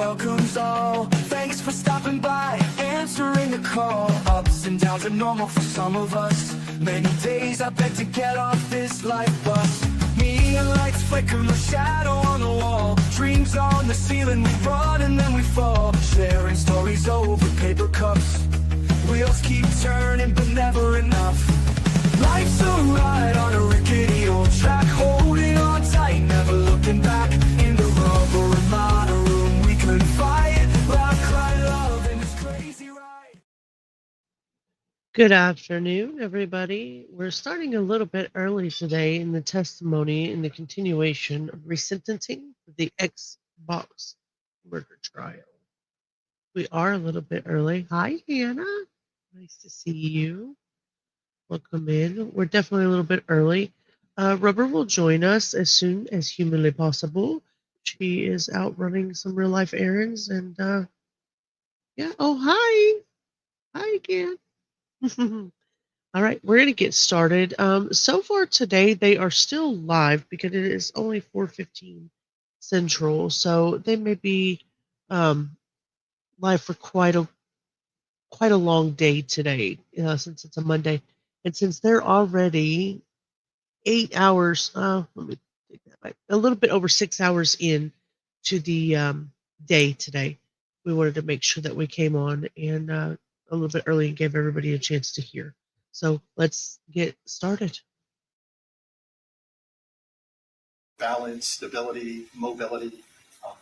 welcomes all. Thanks for stopping by, answering the call. Ups and downs are normal for some of us. Many days I beg to get off this life bus. Neon lights flicker, no shadow on the wall. Dreams on the ceiling, we run and then we fall. Sharing stories over paper cups. Wheels keep turning, but never enough. Life's a ride on a rickety old track, holding on tight, never looking back. In the rubber and modern room, we confide, loud cry love in this crazy ride. Good afternoon, everybody. We're starting a little bit early today in the testimony in the continuation of resentencing for the Xbox murder trial. We are a little bit early. Hi, Hannah. Nice to see you. Welcome in. We're definitely a little bit early. Rubber will join us as soon as humanly possible. She is out running some real life errands and yeah. Oh, hi. Hi again. All right, we're going to get started. So far today, they are still live because it is only 4:15 Central, so they may be live for quite a long day today, since it's a Monday, and since they're already 8 hours. Let me take that back. A little bit over 6 hours in to the day today. We wanted to make sure that we came on and a little bit early and gave everybody a chance to hear. So let's get started. Balance, stability, mobility,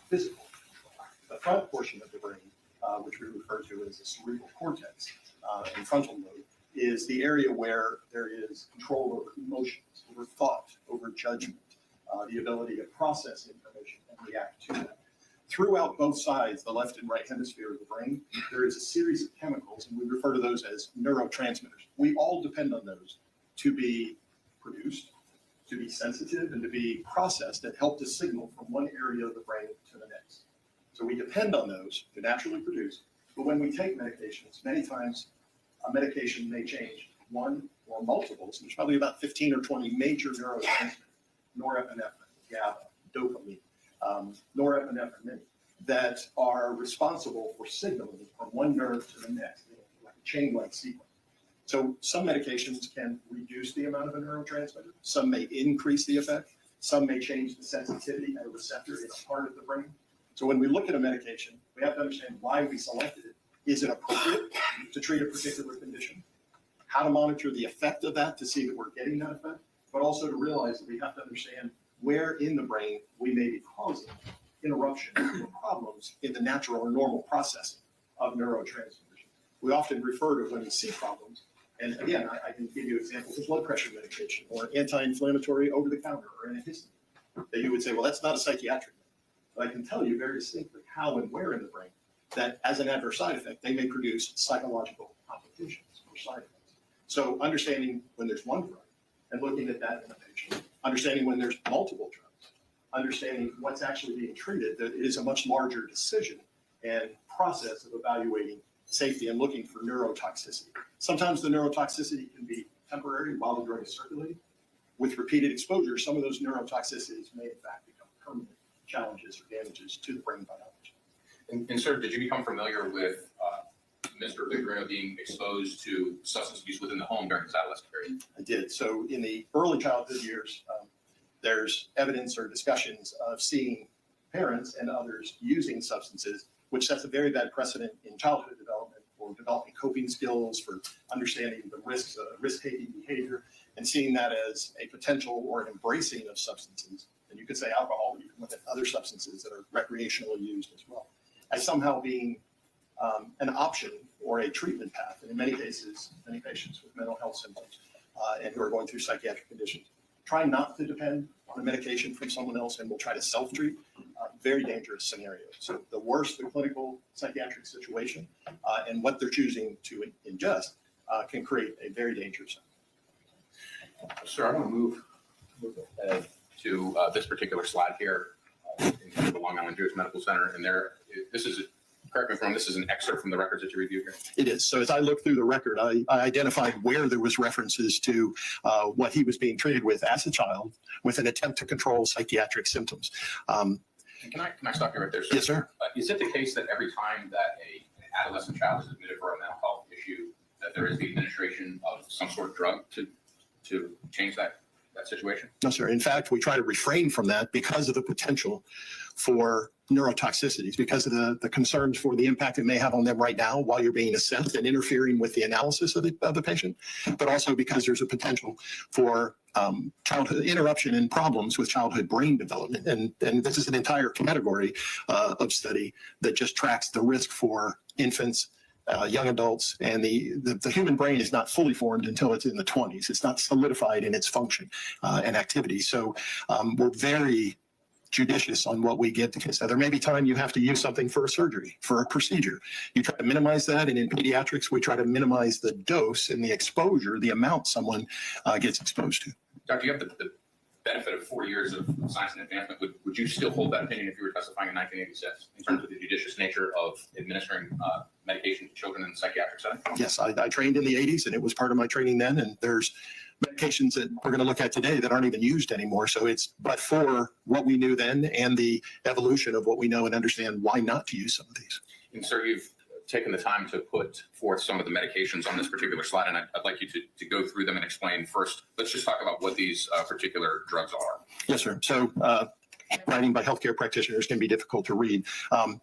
physical control. The front portion of the brain, which we refer to as the cerebral cortex and frontal lobe, is the area where there is control over emotions, over thought, over judgment, the ability to process information and react to that. Throughout both sides, the left and right hemisphere of the brain, there is a series of chemicals, and we refer to those as neurotransmitters. We all depend on those to be produced, to be sensitive, and to be processed that help to signal from one area of the brain to the next. So we depend on those to naturally produce, but when we take medications, many times a medication may change one or multiples. There's probably about 15 or 20 major neurotransmitters, norepinephrine, GABA, dopamine, norepinephrine, that are responsible for signaling from one nerve to the next, like a chain-like sequence. So some medications can reduce the amount of a neurotransmitter. Some may increase the effect. Some may change the sensitivity at a receptor in a part of the brain. So when we look at a medication, we have to understand why we selected it. Is it appropriate to treat a particular condition? How to monitor the effect of that to see that we're getting that effect, but also to realize that we have to understand where in the brain we may be causing interruption or problems in the natural or normal processing of neurotransmission. We often refer to when we see problems, and again, I can give you examples of blood pressure medication or anti-inflammatory over-the-counter or antihistamine, that you would say, well, that's not a psychiatric medication. But I can tell you very distinctly how and where in the brain that as an adverse side effect, they may produce psychological complications or side effects. So understanding when there's one drug and looking at that in a patient, understanding when there's multiple drugs, understanding what's actually being treated, that it is a much larger decision and process of evaluating safety and looking for neurotoxicity. Sometimes the neurotoxicity can be temporary while the drug is circulating. With repeated exposure, some of those neurotoxicities may in fact become permanent challenges or damages to the brain biology. And sir, did you become familiar with Mr. Victorino being exposed to substance abuse within the home during his adolescent period? I did. So in the early childhood years, there's evidence or discussions of seeing parents and others using substances, which sets a very bad precedent in childhood development for developing coping skills, for understanding the risks of risk-taking behavior, and seeing that as a potential or an embracing of substances. And you could say alcohol, but you can look at other substances that are recreationally used as well, as somehow being an option or a treatment path. And in many cases, many patients with mental health symptoms and who are going through psychiatric conditions try not to depend on a medication from someone else and will try to self-treat. Very dangerous scenario. So the worse the clinical psychiatric situation and what they're choosing to ingest can create a very dangerous outcome. Sir, I want to move ahead to this particular slide here in the Long Island Jewish Medical Center. And this is, correct me if I'm wrong, this is an excerpt from the records that you reviewed here. It is. So as I looked through the record, I identified where there was references to what he was being treated with as a child with an attempt to control psychiatric symptoms. Can I stop you right there, sir? Yes, sir. Is it the case that every time that an adolescent child is admitted for a mental health issue, that there is the administration of some sort of drug to change that situation? No, sir. In fact, we try to refrain from that because of the potential for neurotoxicities, because of the concerns for the impact it may have on them right now while you're being assessed and interfering with the analysis of the patient, but also because there's a potential for childhood interruption and problems with childhood brain development. And this is an entire category of study that just tracks the risk for infants, young adults, and the human brain is not fully formed until it's in the 20s. It's not solidified in its function and activity. So we're very judicious on what we give to kids. Now, there may be time you have to use something for a surgery, for a procedure. You try to minimize that, and in pediatrics, we try to minimize the dose and the exposure, the amount someone gets exposed to. Doctor, you have the benefit of 4 years of science and advancement. Would you still hold that opinion if you were testifying in 1986 in terms of the judicious nature of administering medication to children in the psychiatric setting? Yes, I trained in the 80s, and it was part of my training then, and there's medications that we're going to look at today that aren't even used anymore. So it's but for what we knew then and the evolution of what we know and understand why not to use some of these. And sir, you've taken the time to put forth some of the medications on this particular slide, and I'd like you to go through them and explain first. Let's just talk about what these particular drugs are. Yes, sir. So writing by healthcare practitioners can be difficult to read.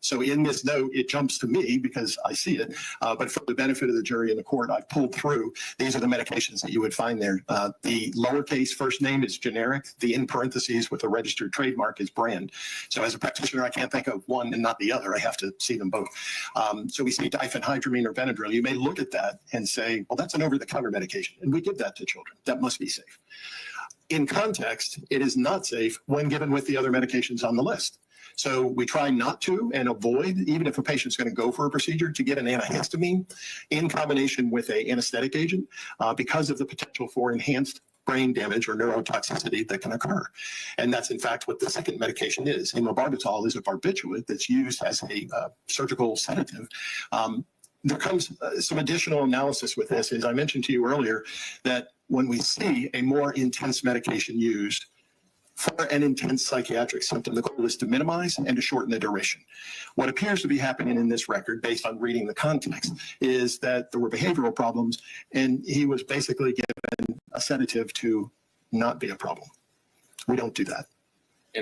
So in this note, it jumps to me because I see it. But for the benefit of the jury and the court, I've pulled through. These are the medications that you would find there. The lowercase first name is generic. The in parentheses with a registered trademark is brand. So as a practitioner, I can't think of one and not the other. I have to see them both. So we see diphenhydramine or Benadryl. You may look at that and say, well, that's an over-the-counter medication. And we give that to children. That must be safe. In context, it is not safe when given with the other medications on the list. So we try not to and avoid, even if a patient's going to go for a procedure, to get an antihistamine in combination with an anesthetic agent because of the potential for enhanced brain damage or neurotoxicity that can occur. And that's in fact what the second medication is. Amobarbital is a barbiturate that's used as a surgical sedative. There comes some additional analysis with this. As I mentioned to you earlier, that when we see a more intense medication used for an intense psychiatric symptom, the goal is to minimize and to shorten the duration. What appears to be happening in this record, based on reading the context, is that there were behavioral problems, and he was basically given a sedative to not be a problem. We don't do that.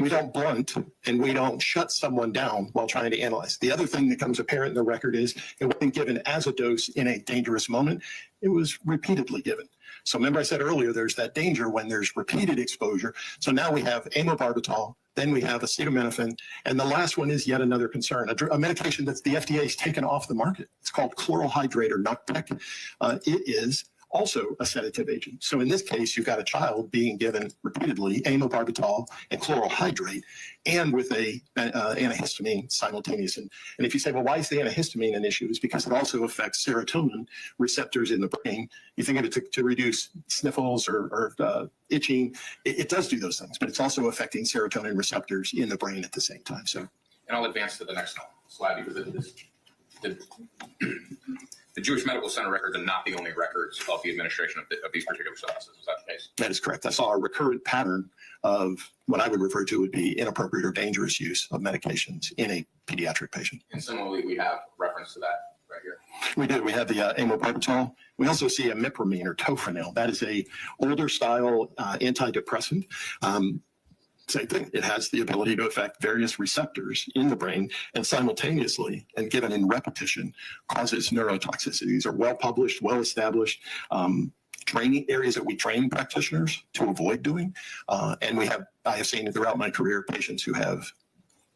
We don't blunt and we don't shut someone down while trying to analyze. The other thing that comes apparent in the record is it wasn't given as a dose in a dangerous moment. It was repeatedly given. So remember I said earlier, there's that danger when there's repeated exposure. So now we have amobarbital, then we have acetaminophen, and the last one is yet another concern, a medication that the FDA has taken off the market. It's called chloral hydrate or NUCPEC. It is also a sedative agent. So in this case, you've got a child being given repeatedly amobarbital and chloral hydrate and with a antihistamine simultaneous. And if you say, well, why is the antihistamine an issue? It's because it also affects serotonin receptors in the brain. You think of it to reduce sniffles or itching. It does do those things, but it's also affecting serotonin receptors in the brain at the same time. So, and I'll advance to the next slide because the Jewish Medical Center records are not the only records of the administration of these particular substances. Is that the case? That is correct. I saw a recurrent pattern of what I would refer to would be inappropriate or dangerous use of medications in a pediatric patient. And similarly, we have reference to that right here. We do. We have the amobarbital. We also see imipramine or tofranil. That is a older style antidepressant. Same thing. It has the ability to affect various receptors in the brain and simultaneously, and given in repetition, causes neurotoxicity. These are well published, well established training areas that we train practitioners to avoid doing. And I have seen throughout my career patients who have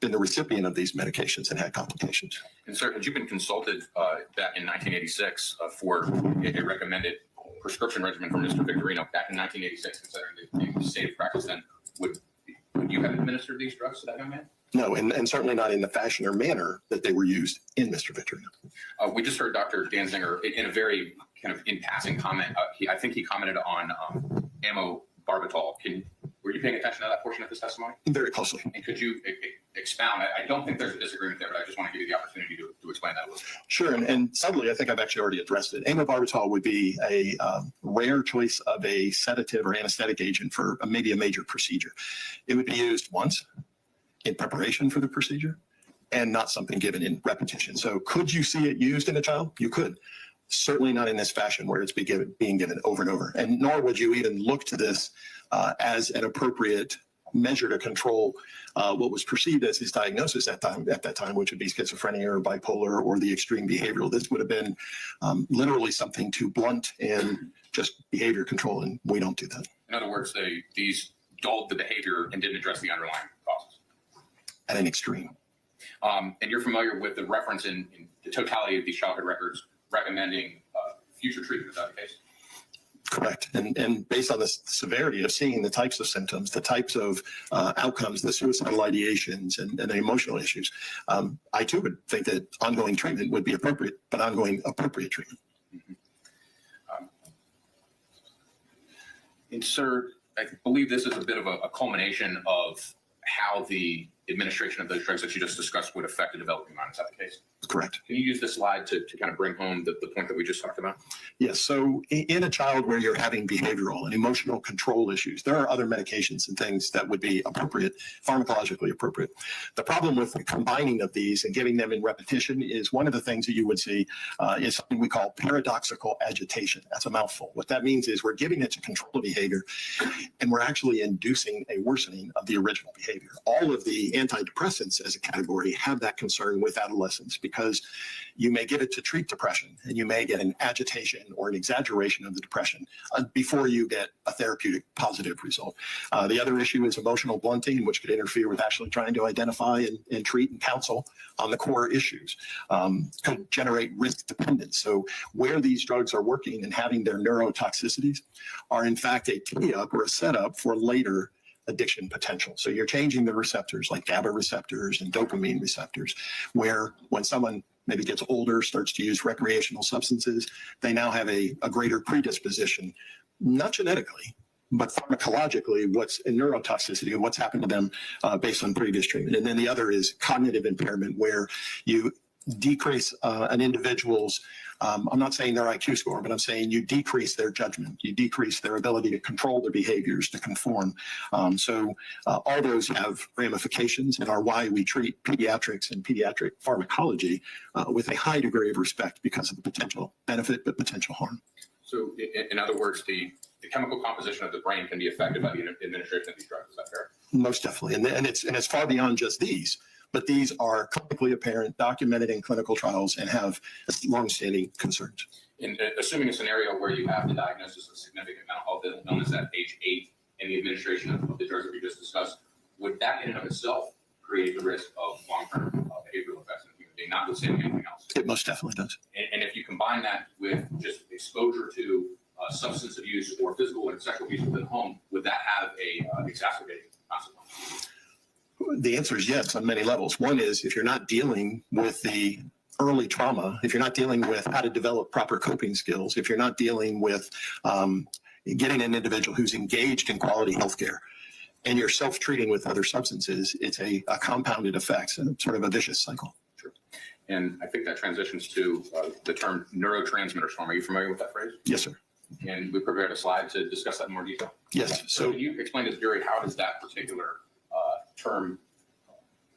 been the recipient of these medications and had complications. And sir, had you been consulted back in 1986 for a recommended prescription regimen for Mr. Victorino back in 1986, considering the state of practice then, would you have administered these drugs to that young man? No, and certainly not in the fashion or manner that they were used in Mr. Victorino. We just heard Dr. Danzinger in a very kind of in passing comment. I think he commented on amobarbital. Were you paying attention to that portion of his testimony? Very closely. And could you expound? I don't think there's a disagreement there, but I just want to give you the opportunity to explain that a little bit. Sure, and subtly, I think I've actually already addressed it. Amobarbital would be a rare choice of a sedative or anesthetic agent for maybe a major procedure. It would be used once in preparation for the procedure and not something given in repetition. So could you see it used in a child? You could. Certainly not in this fashion where it's being given over and over. And nor would you even look to this as an appropriate measure to control what was perceived as his diagnosis at that time, which would be schizophrenia or bipolar or the extreme behavioral. This would have been literally something to blunt and just behavior control, and we don't do that. In other words, these dulled the behavior and didn't address the underlying causes. At an extreme. And you're familiar with the reference in the totality of these childhood records recommending future treatment. Is that the case? Correct. And based on the severity of seeing the types of symptoms, the types of outcomes, the suicidal ideations and the emotional issues, I too would think that ongoing treatment would be appropriate, but ongoing appropriate treatment. Mm-hmm. And sir, I believe this is a bit of a culmination of how the administration of those drugs that you just discussed would affect the developing mind. Is that the case? Correct. Can you use this slide to kind of bring home the point that we just talked about? Yes. So in a child where you're having behavioral and emotional control issues, there are other medications and things that would be appropriate, pharmacologically appropriate. The problem with the combining of these and giving them in repetition is one of the things that you would see is something we call paradoxical agitation. That's a mouthful. What that means is we're giving it to control the behavior and we're actually inducing a worsening of the original behavior. All of the antidepressants as a category have that concern with adolescents because you may give it to treat depression and you may get an agitation or an exaggeration of the depression before you get a therapeutic positive result. The other issue is emotional blunting, which could interfere with actually trying to identify and treat and counsel on the core issues, could generate risk dependence. So where these drugs are working and having their neurotoxicities are in fact a tee-up or a setup for later addiction potential. So you're changing the receptors like GABA receptors and dopamine receptors, where when someone maybe gets older, starts to use recreational substances, they now have a greater predisposition, not genetically, but pharmacologically, what's in neurotoxicity and what's happened to them based on previous treatment. And then the other is cognitive impairment, where you decrease an individual's, I'm not saying their IQ score, but I'm saying you decrease their judgment, you decrease their ability to control their behaviors, to conform. So all those have ramifications and are why we treat pediatrics and pediatric pharmacology with a high degree of respect because of the potential benefit, but potential harm. So in other words, the chemical composition of the brain can be affected by the administration of these drugs. Is that fair? Most definitely. And it's far beyond just these. But these are clinically apparent, documented in clinical trials, and have longstanding concerns. In assuming a scenario where you have the diagnosis of significant mental health illness at age 8 and the administration of the drugs that we just discussed, would that in and of itself create the risk of long-term behavioral effects in the human being, notwithstanding anything else? It most definitely does. And if you combine that with just exposure to substance abuse or physical and sexual abuse within the home, would that have a exacerbating consequence? The answer is yes on many levels. One is if you're not dealing with the early trauma, if you're not dealing with how to develop proper coping skills, if you're not dealing with getting an individual who's engaged in quality healthcare, and you're self-treating with other substances, it's a compounded effect and sort of a vicious cycle. Sure. And I think that transitions to the term neurotransmitter storm. Are you familiar with that phrase? Yes, sir. And we prepared a slide to discuss that in more detail. Yes. So can you explain to the jury how does that particular term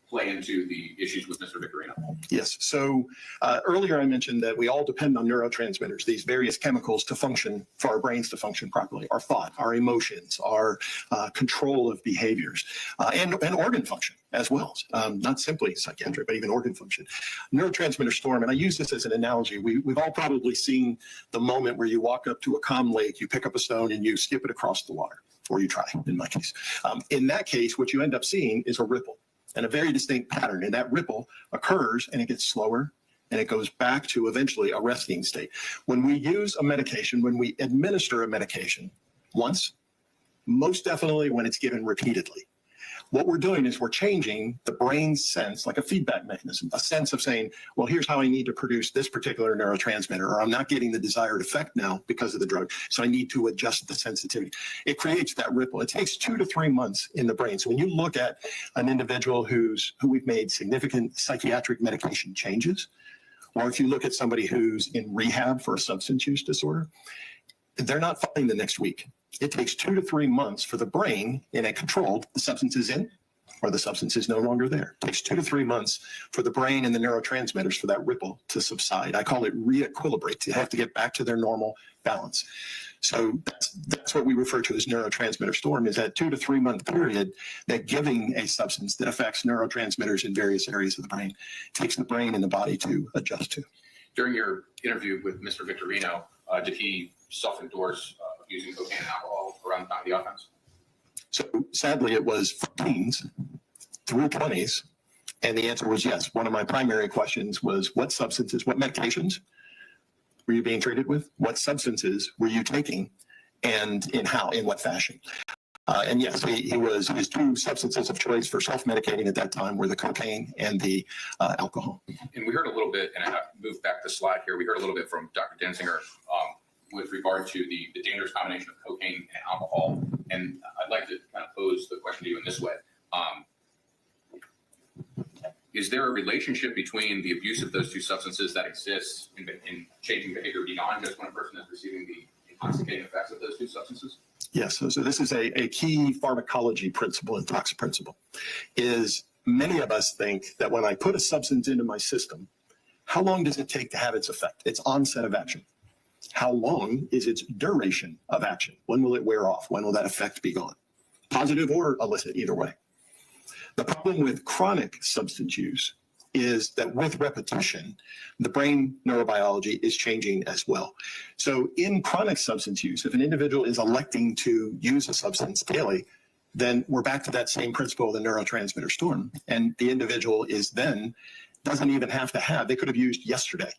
play into the issues with Mr. Victorino? Yes. So earlier I mentioned that we all depend on neurotransmitters, these various chemicals to function, for our brains to function properly, our thought, our emotions, our control of behaviors, and organ function as well. Not simply psychiatric, but even organ function. Neurotransmitter storm, and I use this as an analogy. We've all probably seen the moment where you walk up to a calm lake, you pick up a stone and you skip it across the water, or you try, in my case. In that case, what you end up seeing is a ripple. And a very distinct pattern. And that ripple occurs and it gets slower and it goes back to eventually a resting state. When we use a medication, when we administer a medication once, most definitely when it's given repeatedly, what we're doing is we're changing the brain's sense, like a feedback mechanism, a sense of saying, well, here's how I need to produce this particular neurotransmitter, or I'm not getting the desired effect now because of the drug, so I need to adjust the sensitivity. It creates that ripple. It takes 2 to 3 months in the brain. So when you look at an individual who we've made significant psychiatric medication changes, or if you look at somebody who's in rehab for a substance use disorder, they're not fine the next week. It takes 2 to 3 months for the brain in a controlled, the substance is in, or the substance is no longer there. It takes 2 to 3 months for the brain and the neurotransmitters for that ripple to subside. I call it re-equilibrate. You have to get back to their normal balance. So that's what we refer to as neurotransmitter storm, is that 2 to 3 month period that giving a substance that affects neurotransmitters in various areas of the brain takes the brain and the body to adjust to. During your interview with Mr. Victorino, did he self-endorse using cocaine and alcohol around the time of the offense? So sadly, it was for teens through 20s, and the answer was yes. One of my primary questions was, what substances, what medications were you being treated with? What substances were you taking, and in what fashion? And yes, his 2 substances of choice for self-medicating at that time were the cocaine and the alcohol. And we heard a little bit, and I moved back the slide here, we heard a little bit from Dr. Denzinger with regard to the dangerous combination of cocaine and alcohol. And I'd like to kind of pose the question to you in this way. Is there a relationship between the abuse of those 2 substances that exists in changing behavior beyond just when a person is receiving the intoxicating effects of those 2 substances? Yes, so this is a key pharmacology principle and tox principle, is many of us think that when I put a substance into my system, how long does it take to have its effect, its onset of action? How long is its duration of action? When will it wear off? When will that effect be gone? Positive or illicit, either way. The problem with chronic substance use is that with repetition, the brain neurobiology is changing as well. So in chronic substance use, if an individual is electing to use a substance daily, then we're back to that same principle of the neurotransmitter storm. And the individual doesn't even have to have, they could have used yesterday.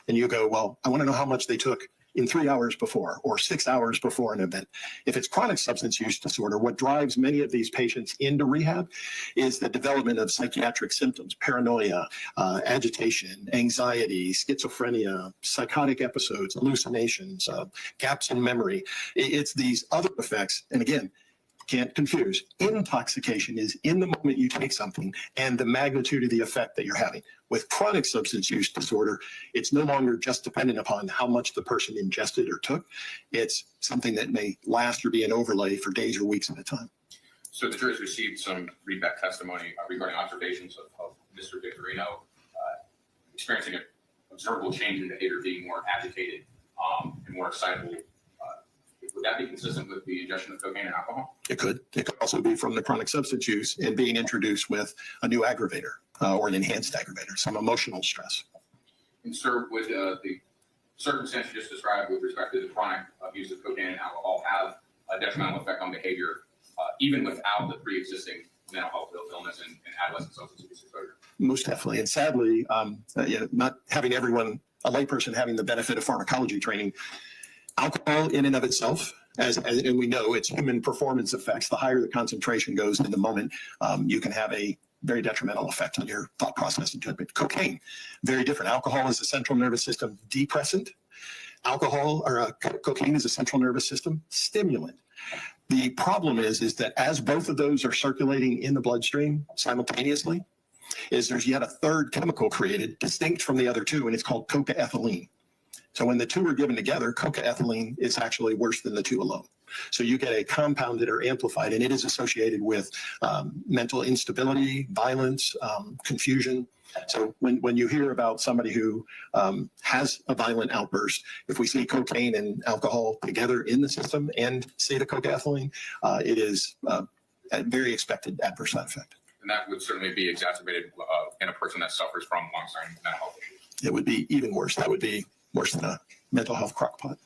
And you go, well, I want to know how much they took in 3 hours before or 6 hours before an event. If it's chronic substance use disorder, what drives many of these patients into rehab is the development of psychiatric symptoms, paranoia, agitation, anxiety, schizophrenia, psychotic episodes, hallucinations, gaps in memory. It's these other effects. And again, can't confuse. Intoxication is in the moment you take something and the magnitude of the effect that you're having. With chronic substance use disorder, it's no longer just dependent upon how much the person ingested or took. It's something that may last or be an overlay for days or weeks at a time. So the jury's received some readback testimony regarding observations of Mr. Victorino experiencing an observable change in behavior, being more agitated and more excitable. Would that be consistent with the ingestion of cocaine and alcohol? It could. It could also be from the chronic substance use and being introduced with a new aggravator or an enhanced aggravator, some emotional stress. And sir, would the circumstance you just described with respect to the chronic abuse of cocaine and alcohol have a detrimental effect on behavior, even without the pre-existing mental health illness and adolescent substance abuse exposure? Most definitely. And sadly, not having everyone, a layperson having the benefit of pharmacology training, alcohol in and of itself, and we know it's human performance effects, the higher the concentration goes in the moment, you can have a very detrimental effect on your thought process and judgment. Cocaine, very different. Alcohol is a central nervous system depressant. Cocaine is a central nervous system stimulant. The problem is that as both of those are circulating in the bloodstream simultaneously, there's yet a third chemical created distinct from the other 2, and it's called cocaethylene. So when the 2 are given together, cocaethylene is actually worse than the 2 alone. So you get a compounded or amplified, and it is associated with mental instability, violence, confusion. So when you hear about somebody who has a violent outburst, if we see cocaine and alcohol together in the system and say the cocaethylene, it is a very expected adverse side effect. And that would certainly be exacerbated in a person that suffers from long-term mental health issues. It would be even worse. That would be worse than a mental health crockpot.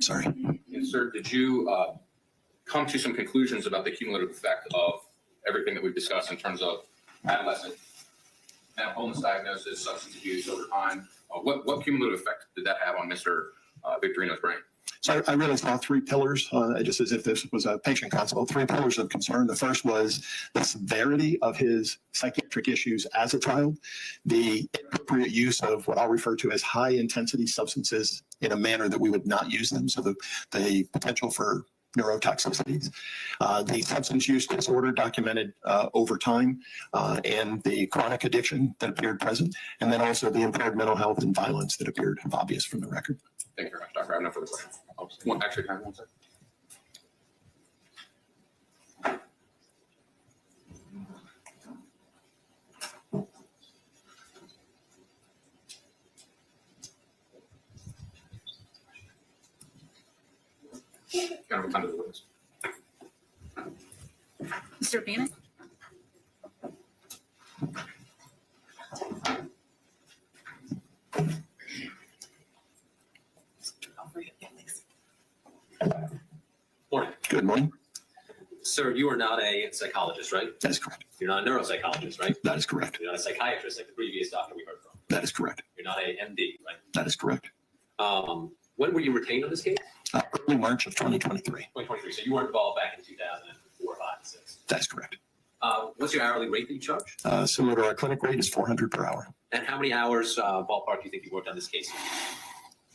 Sorry. And sir, did you come to some conclusions about the cumulative effect of everything that we've discussed in terms of adolescent mental illness diagnosis, substance abuse over time? What cumulative effect did that have on Mr. Victorino's brain? So I really saw 3 pillars, just as if this was a patient consult, 3 pillars of concern. The first was the severity of his psychiatric issues as a child, the inappropriate use of what I'll refer to as high-intensity substances in a manner that we would not use them, so the potential for neurotoxicities, the substance use disorder documented over time, and the chronic addiction that appeared present, and then also the impaired mental health and violence that appeared obvious from the record. Thank you very much, Doctor. I have no further questions. Actually, can I have 1 second? Time to the witness. Mr. Venus? Morning. Good morning. Sir, you are not a psychologist, right? That is correct. You're not a neuropsychologist, right? That is correct. You're not a psychiatrist like the previous doctor we heard from. That is correct. You're not a MD, right? That is correct. When were you retained on this case? Early March of 2023. 2023. So you weren't involved back in 2004, 5, 6. That is correct. What's your hourly rate that you charge? Similar to our clinic rate is 400 per hour. And how many hours ballpark do you think you worked on this case?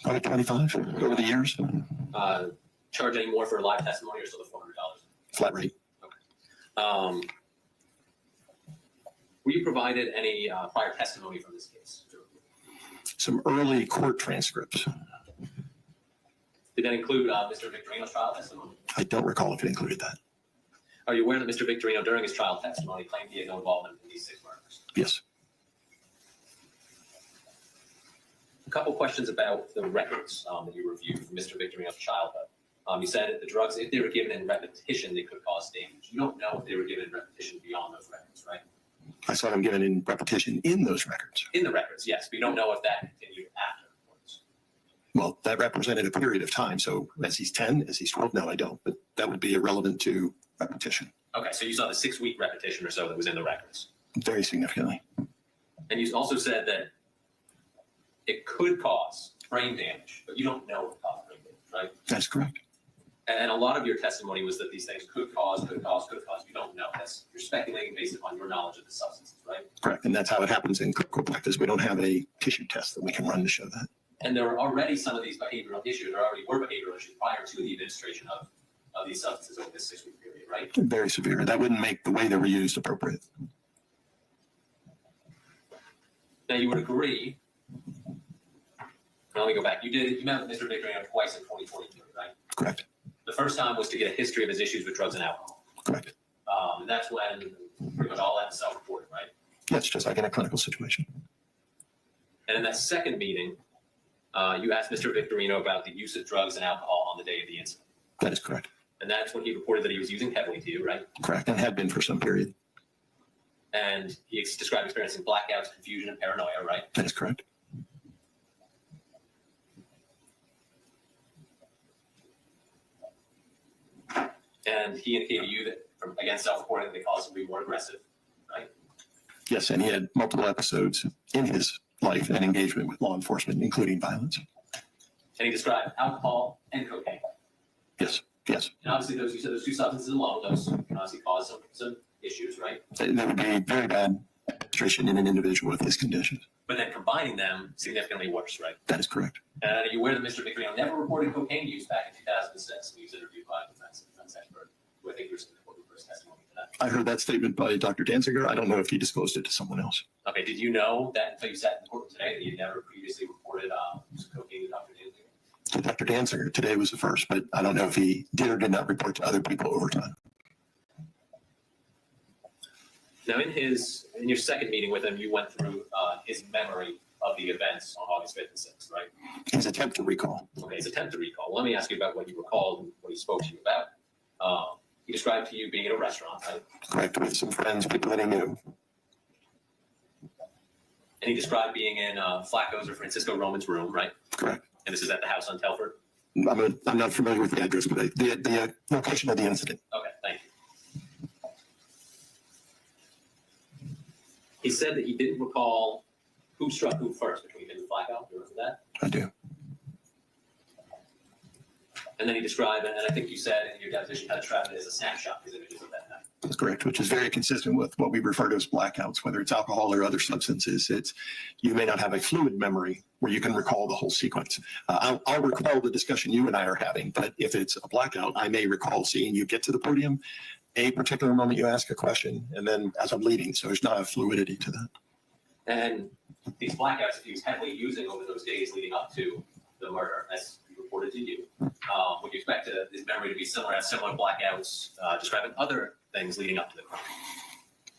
Probably 25 over the years. Charge any more for live testimony or still the $400? Flat rate. Were you provided any prior testimony from this case? Some early court transcripts. Did that include Mr. Victorino's trial testimony? I don't recall if it included that. Are you aware that Mr. Victorino, during his trial testimony, claimed he had no involvement in these 6 murders? Yes. A couple questions about the records that you reviewed from Mr. Victorino's childhood. You said that the drugs, if they were given in repetition, they could cause damage. You don't know if they were given in repetition beyond those records, right? I saw them given in repetition in those records. In the records, yes, but you don't know if that continued afterwards. Well, that represented a period of time. So as he's 10, as he's 12, no, I don't. But that would be irrelevant to repetition. Okay, so you saw the 6-week repetition or so that was in the records. Very significantly. And you also said that it could cause brain damage, but you don't know it caused brain damage, right? That's correct. And a lot of your testimony was that these things could cause. You don't know. You're speculating based upon your knowledge of the substances, right? Correct. And that's how it happens in clinical practice. We don't have a tissue test that we can run to show that. And there were already some of these behavioral issues. There already were behavioral issues prior to the administration of these substances over this 6-week period, right? Very severe. That wouldn't make the way they were used appropriate. Now you would agree. Now let me go back. You met with Mr. Victorino twice in 2022, right? Correct. The first time was to get a history of his issues with drugs and alcohol. Correct. And that's when pretty much all that was self-reported, right? Yes, just like in a clinical situation. And in that second meeting, you asked Mr. Victorino about the use of drugs and alcohol on the day of the incident. That is correct. And that's when he reported that he was using heavily to you, right? Correct. And had been for some period. And he described experiencing blackouts, confusion, and paranoia, right? That is correct. And he indicated to you that, again, self-reporting, they caused him to be more aggressive, right? Yes, and he had multiple episodes in his life and engagement with law enforcement, including violence. And he described alcohol and cocaine. Yes, yes. And obviously, you said those 2 substances alone, those can obviously cause some issues, right? That would be very bad administration in an individual with his conditions. But then combining them, significantly worse, right? That is correct. And are you aware that Mr. Victorino never reported cocaine use back in 2006 when he was interviewed by a defense expert, who I think you're supporting for his testimony to that? I heard that statement by Dr. Danziger. I don't know if he disclosed it to someone else. Okay, did you know that until you sat in the courtroom today that he had never previously reported cocaine to Dr. Danziger? To Dr. Danziger, today was the first, but I don't know if he did or did not report to other people over time. Now, in your second meeting with him, you went through his memory of the events on August 5th and 6th, right? His attempt to recall. Okay, his attempt to recall. Let me ask you about what you recalled and what he spoke to you about. He described to you being at a restaurant, right? Correct, with some friends, people that he knew. And he described being in Flacco's or Francisco Roman's room, right? Correct. And this is at the house on Telford? I'm not familiar with the address, but the location of the incident. Okay, thank you. He said that he didn't recall who struck who first between him and Flacco. Do you remember that? I do. And then he described, and I think you said in your deposition, how to describe it as a snapshot, his images of that night. That's correct, which is very consistent with what we refer to as blackouts, whether it's alcohol or other substances. You may not have a fluid memory where you can recall the whole sequence. I'll recall the discussion you and I are having, but if it's a blackout, I may recall seeing you get to the podium, a particular moment you ask a question, and then as I'm leading, so there's not a fluidity to that. And these blackouts that he was heavily using over those days leading up to the murder, as reported to you, would you expect his memory to be similar, have similar blackouts, describing other things leading up to the crime?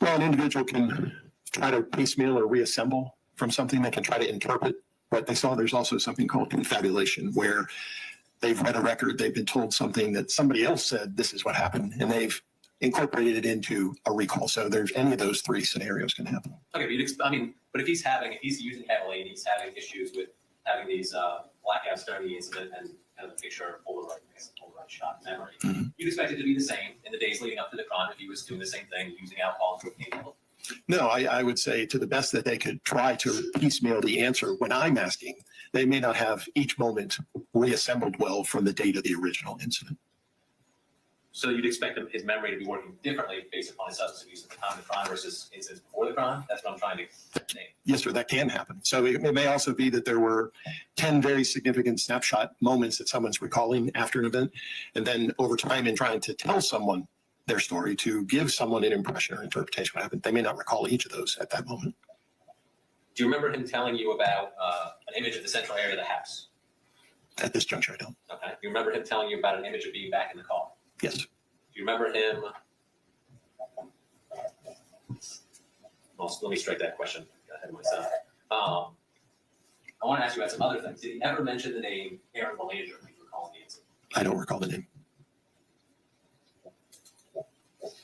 Well, an individual can try to piecemeal or reassemble from something. They can try to interpret what they saw. There's also something called confabulation, where they've read a record, they've been told something that somebody else said, this is what happened, and they've incorporated it into a recall. So there's any of those three scenarios can happen. Okay, but if he's using heavily and he's having issues with having these blackouts during the incident and kind of the picture of Polaroid shot memory, you'd expect it to be the same in the days leading up to the crime if he was doing the same thing, using alcohol and cocaine. No, I would say to the best that they could try to piecemeal the answer when I'm asking, they may not have each moment reassembled well from the date of the original incident. So you'd expect his memory to be working differently based upon his substance abuse at the time of the crime versus incidents before the crime? That's what I'm trying to name. Yes, sir, that can happen. So it may also be that there were 10 very significant snapshot moments that someone's recalling after an event. And then over time in trying to tell someone their story, to give someone an impression or interpretation of what happened, they may not recall each of those at that moment. Do you remember him telling you about an image of the central area of the house? At this juncture, I don't. Okay. Do you remember him telling you about an image of being back in the car? Yes. Do you remember him? Well, let me strike that question ahead of myself. I want to ask you about some other things. Did he ever mention the name Erin Belanger when you were calling the incident? I don't recall the name.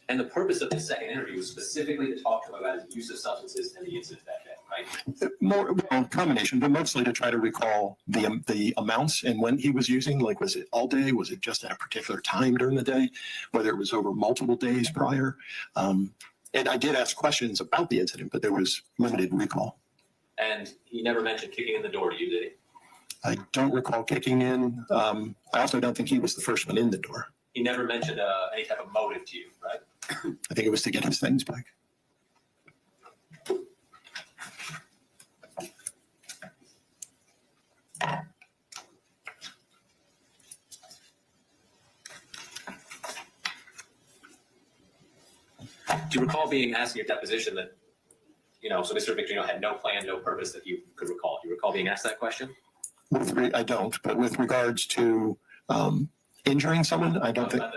And the purpose of this second interview was specifically to talk to him about his use of substances and the incident that day, right? More well, combination, but mostly to try to recall the amounts and when he was using. Like, was it all day? Was it just at a particular time during the day? Whether it was over multiple days prior. And I did ask questions about the incident, but there was limited recall. And he never mentioned kicking in the door to you, did he? I don't recall kicking in. I also don't think he was the first one in the door. He never mentioned any type of motive to you, right? I think it was to get his things back. Do you recall being asked in your deposition that, so Mr. Victorino had no plan, no purpose that you could recall? Do you recall being asked that question? I don't, but with regards to injuring someone, I don't think. About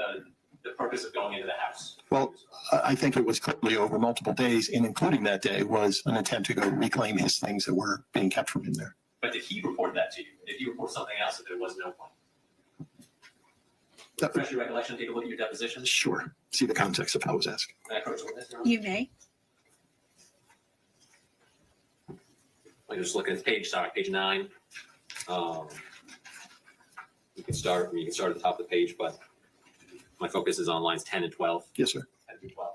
the purpose of going into the house. Well, I think it was clearly over multiple days, and including that day was an attempt to go reclaim his things that were being kept from him there. But did he report that to you? Did he report something else that there was no plan? Refresh your recollection, take a look at your deposition. Sure. See the context of how it was asked. Can I approach the witness, Your Honor? You may. I'm just looking at page 9. You can start at the top of the page, but my focus is on lines 10 and 12. Yes, sir. 10 through 12.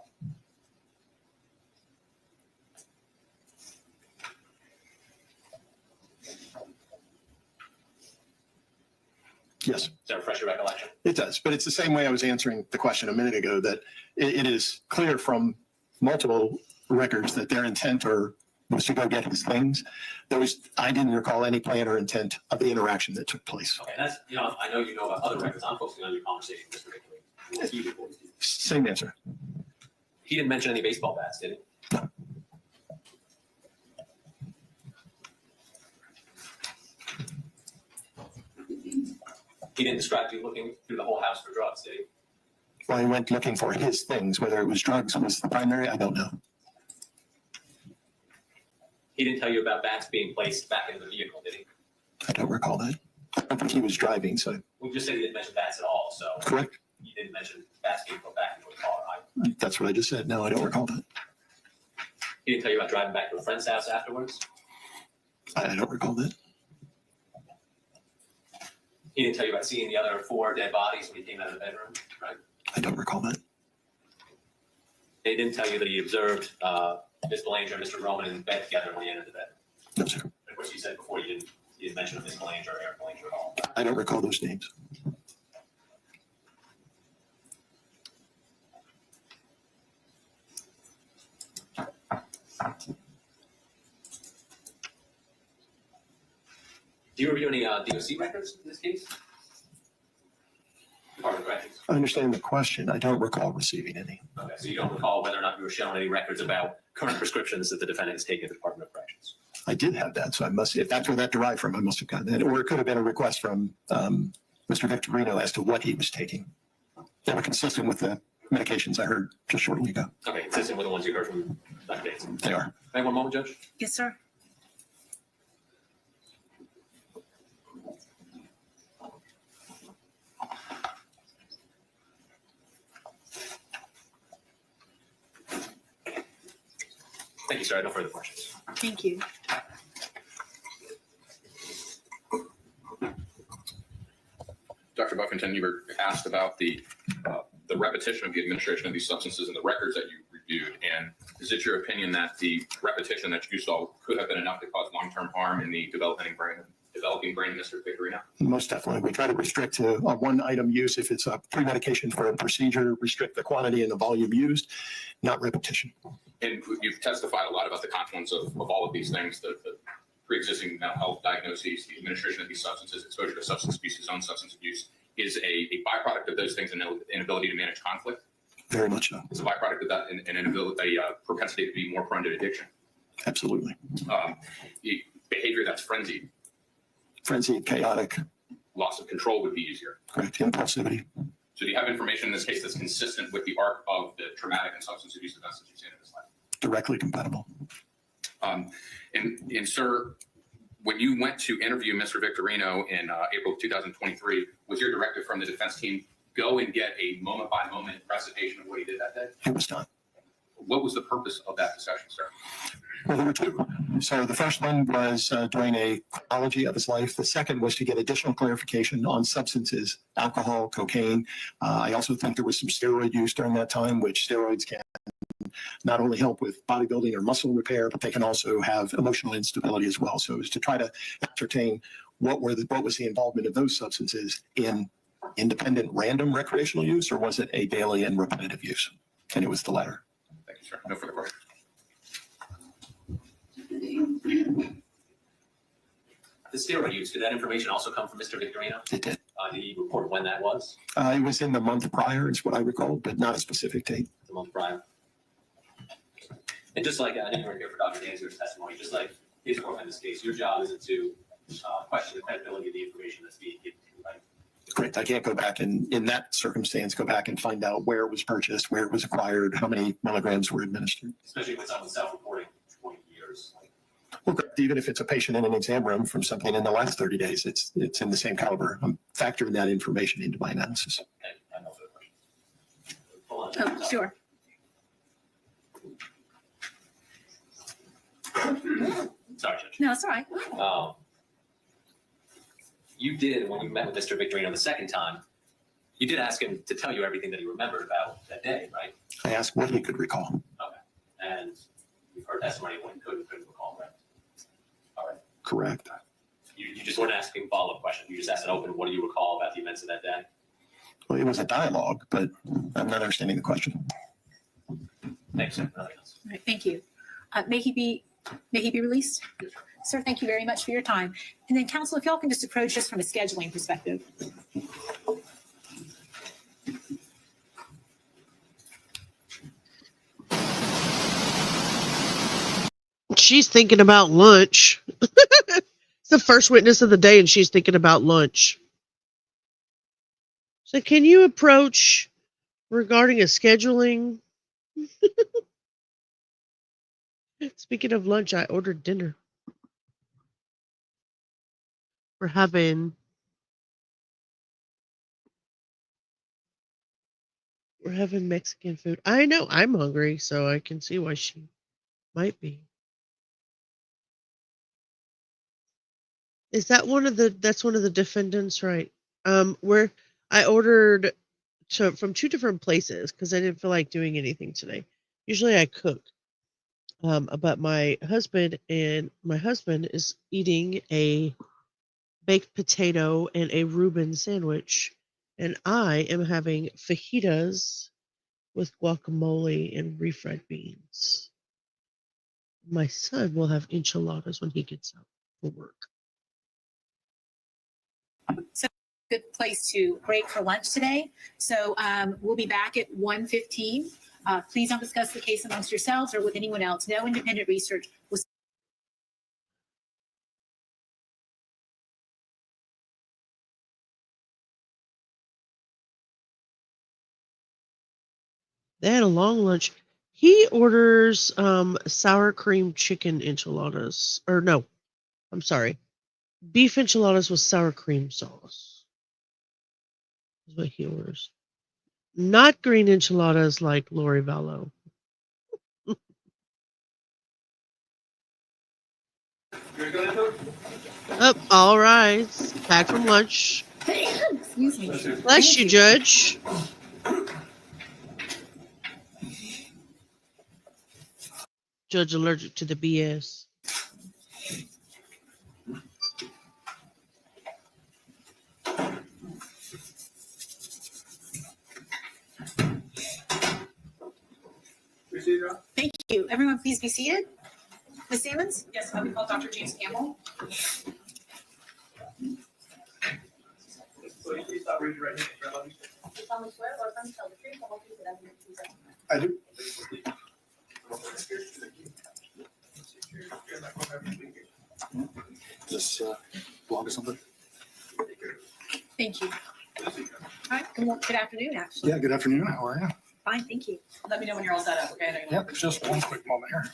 Yes, Does that refresh your recollection? it does. But it's the same way I was answering the question a minute ago, that it is clear from multiple records that their intent was to go get his things. I didn't recall any plan or intent of the interaction that took place. Okay, that's, I know you know about other records. I'm focusing on your conversation with Mr. Victorino. What he reported to you. Same answer. He didn't mention any baseball bats, did he? No. He didn't describe you looking through the whole house for drugs, did he? Well, he went looking for his things, whether it was drugs was the primary, I don't know. He didn't tell you about bats being placed back in the vehicle, did he? I don't recall that. I don't think he was driving, so We just said he didn't mention bats at all, so correct. he didn't mention bats being put back into the car either. That's what I just said. No, I don't recall that. He didn't tell you about driving back to a friend's house afterwards? I don't recall that. He didn't tell you about seeing the other 4 dead bodies when he came out of the bedroom, right? I don't recall that. He didn't tell you that he observed Ms. Belanger and Mr. Roman in bed together when he entered the bed. No, sir. Of course, you said before you didn't mention Ms. Belanger or Erin Belanger at all. I don't recall those names. Do you review any DOC records in this case? Department of Corrections. I understand the question. I don't recall receiving any. Okay, so you don't recall whether or not you were shown any records about current prescriptions that the defendant has taken at the Department of Corrections? I did have that, so I must, if that's where that derived from, I must have gotten that. Or it could have been a request from Mr. Victorino as to what he was taking. They were consistent with the medications I heard just shortly ago. Okay, consistent with the ones you heard from Dr. Bates. They are. May I have one moment, Judge? Yes, sir. Thank you, sir. I have no further questions. Thank you. Dr. Buffington, you were asked about the repetition of the administration of these substances in the records that you reviewed. And is it your opinion that the repetition that you saw could have been enough to cause long-term harm in the developing brain of Mr. Victorino? Most definitely. We try to restrict to a one item use. If it's a pre-medication for a procedure, restrict the quantity and the volume used, not repetition. And you've testified a lot about the confluence of all of these things, the pre-existing mental health diagnoses, the administration of these substances, exposure to substance abuse, his own substance abuse, is a byproduct of those things and inability to manage conflict. Very much so. It's a byproduct of that and an inability, a propensity to be more prone to addiction. Absolutely. Behavior that's frenzied, Frenzied, chaotic, loss of control would be easier. correct, impulsivity. So do you have information in this case that's consistent with the arc of the traumatic and substance abuse events that you've seen in his life? Directly compatible. And sir, when you went to interview Mr. Victorino in April of 2023, was your directive from the defense team go and get a moment-by-moment recitation of what he did that day? It was done. What was the purpose of that discussion, sir? Well, there were two. So the first one was doing a chronology of his life. The second was to get additional clarification on substances, alcohol, cocaine. I also think there was some steroid use during that time, which steroids can not only help with bodybuilding or muscle repair, but they can also have emotional instability as well. So it was to try to ascertain what was the involvement of those substances in independent random recreational use, or was it a daily and repetitive use? And it was the latter. Thank you, sir. No further questions. The steroid use, did that information also come from Mr. Victorino? It did. Did he report when that was? It was in the month prior, is what I recall, but not a specific date. The month prior? And just like, I know you were here for Dr. Danzig's testimony, just like his work in this case, your job isn't to question the credibility of the information that's being given to you, right? Correct. I can't go back and, in that circumstance, go back and find out where it was purchased, where it was acquired, how many milligrams were administered. Especially when someone's self-reporting for 20 years. Well, correct. Even if it's a patient in an exam room from something in the last 30 days, it's in the same caliber. I'm factoring that information into my analysis. Okay, I have no further questions. Hold on. Oh, sure. Sorry, Judge. No, it's all right. You did, when you met with Mr. Victorino the second time, you did ask him to tell you everything that he remembered about that day, right? I asked what he could recall. Okay. And you've heard testimony of what he could and couldn't recall, right? All right. Correct. You just weren't asking follow-up questions. You just asked an open, what do you recall about the events of that day? Well, it was a dialogue, but I'm not understanding the question. Thanks, sir. Nothing else. All right, thank you. May he be released? Sir, thank you very much for your time. And then counsel, if y'all can just approach us from a scheduling perspective. She's thinking about lunch. It's the first witness of the day, and she's thinking about lunch. So can you approach regarding a scheduling? Speaking of lunch, I ordered dinner. We're having Mexican food. I know I'm hungry, so I can see why she might be. Is that that's one of the defendants, right? Where I ordered from two different places because I didn't feel like doing anything today. Usually I cook. But my husband is eating a baked potato and a Reuben sandwich, and I am having fajitas with guacamole and refried beans. My son will have enchiladas when he gets out for work. So good place to break for lunch today. So we'll be back at 1:15. Please don't discuss the case amongst yourselves or with anyone else. No independent research was. They had a long lunch. He orders sour cream chicken enchiladas. Or no, I'm sorry. Beef enchiladas with sour cream sauce is what he orders. Not green enchiladas like Lori Vallow. Up, all rise. Back from lunch. Excuse me. Bless you, Judge. Judge allergic to the BS. Thank you. Everyone, please be seated. Ms. Simmons? Yes, we call Dr. James Campbell. I do. This belong to something? Thank you. All right, good afternoon, actually. Yeah, good afternoon. How are you? Fine, thank you. Let me know when you're all set up, okay? I know you Yep, just one quick moment here.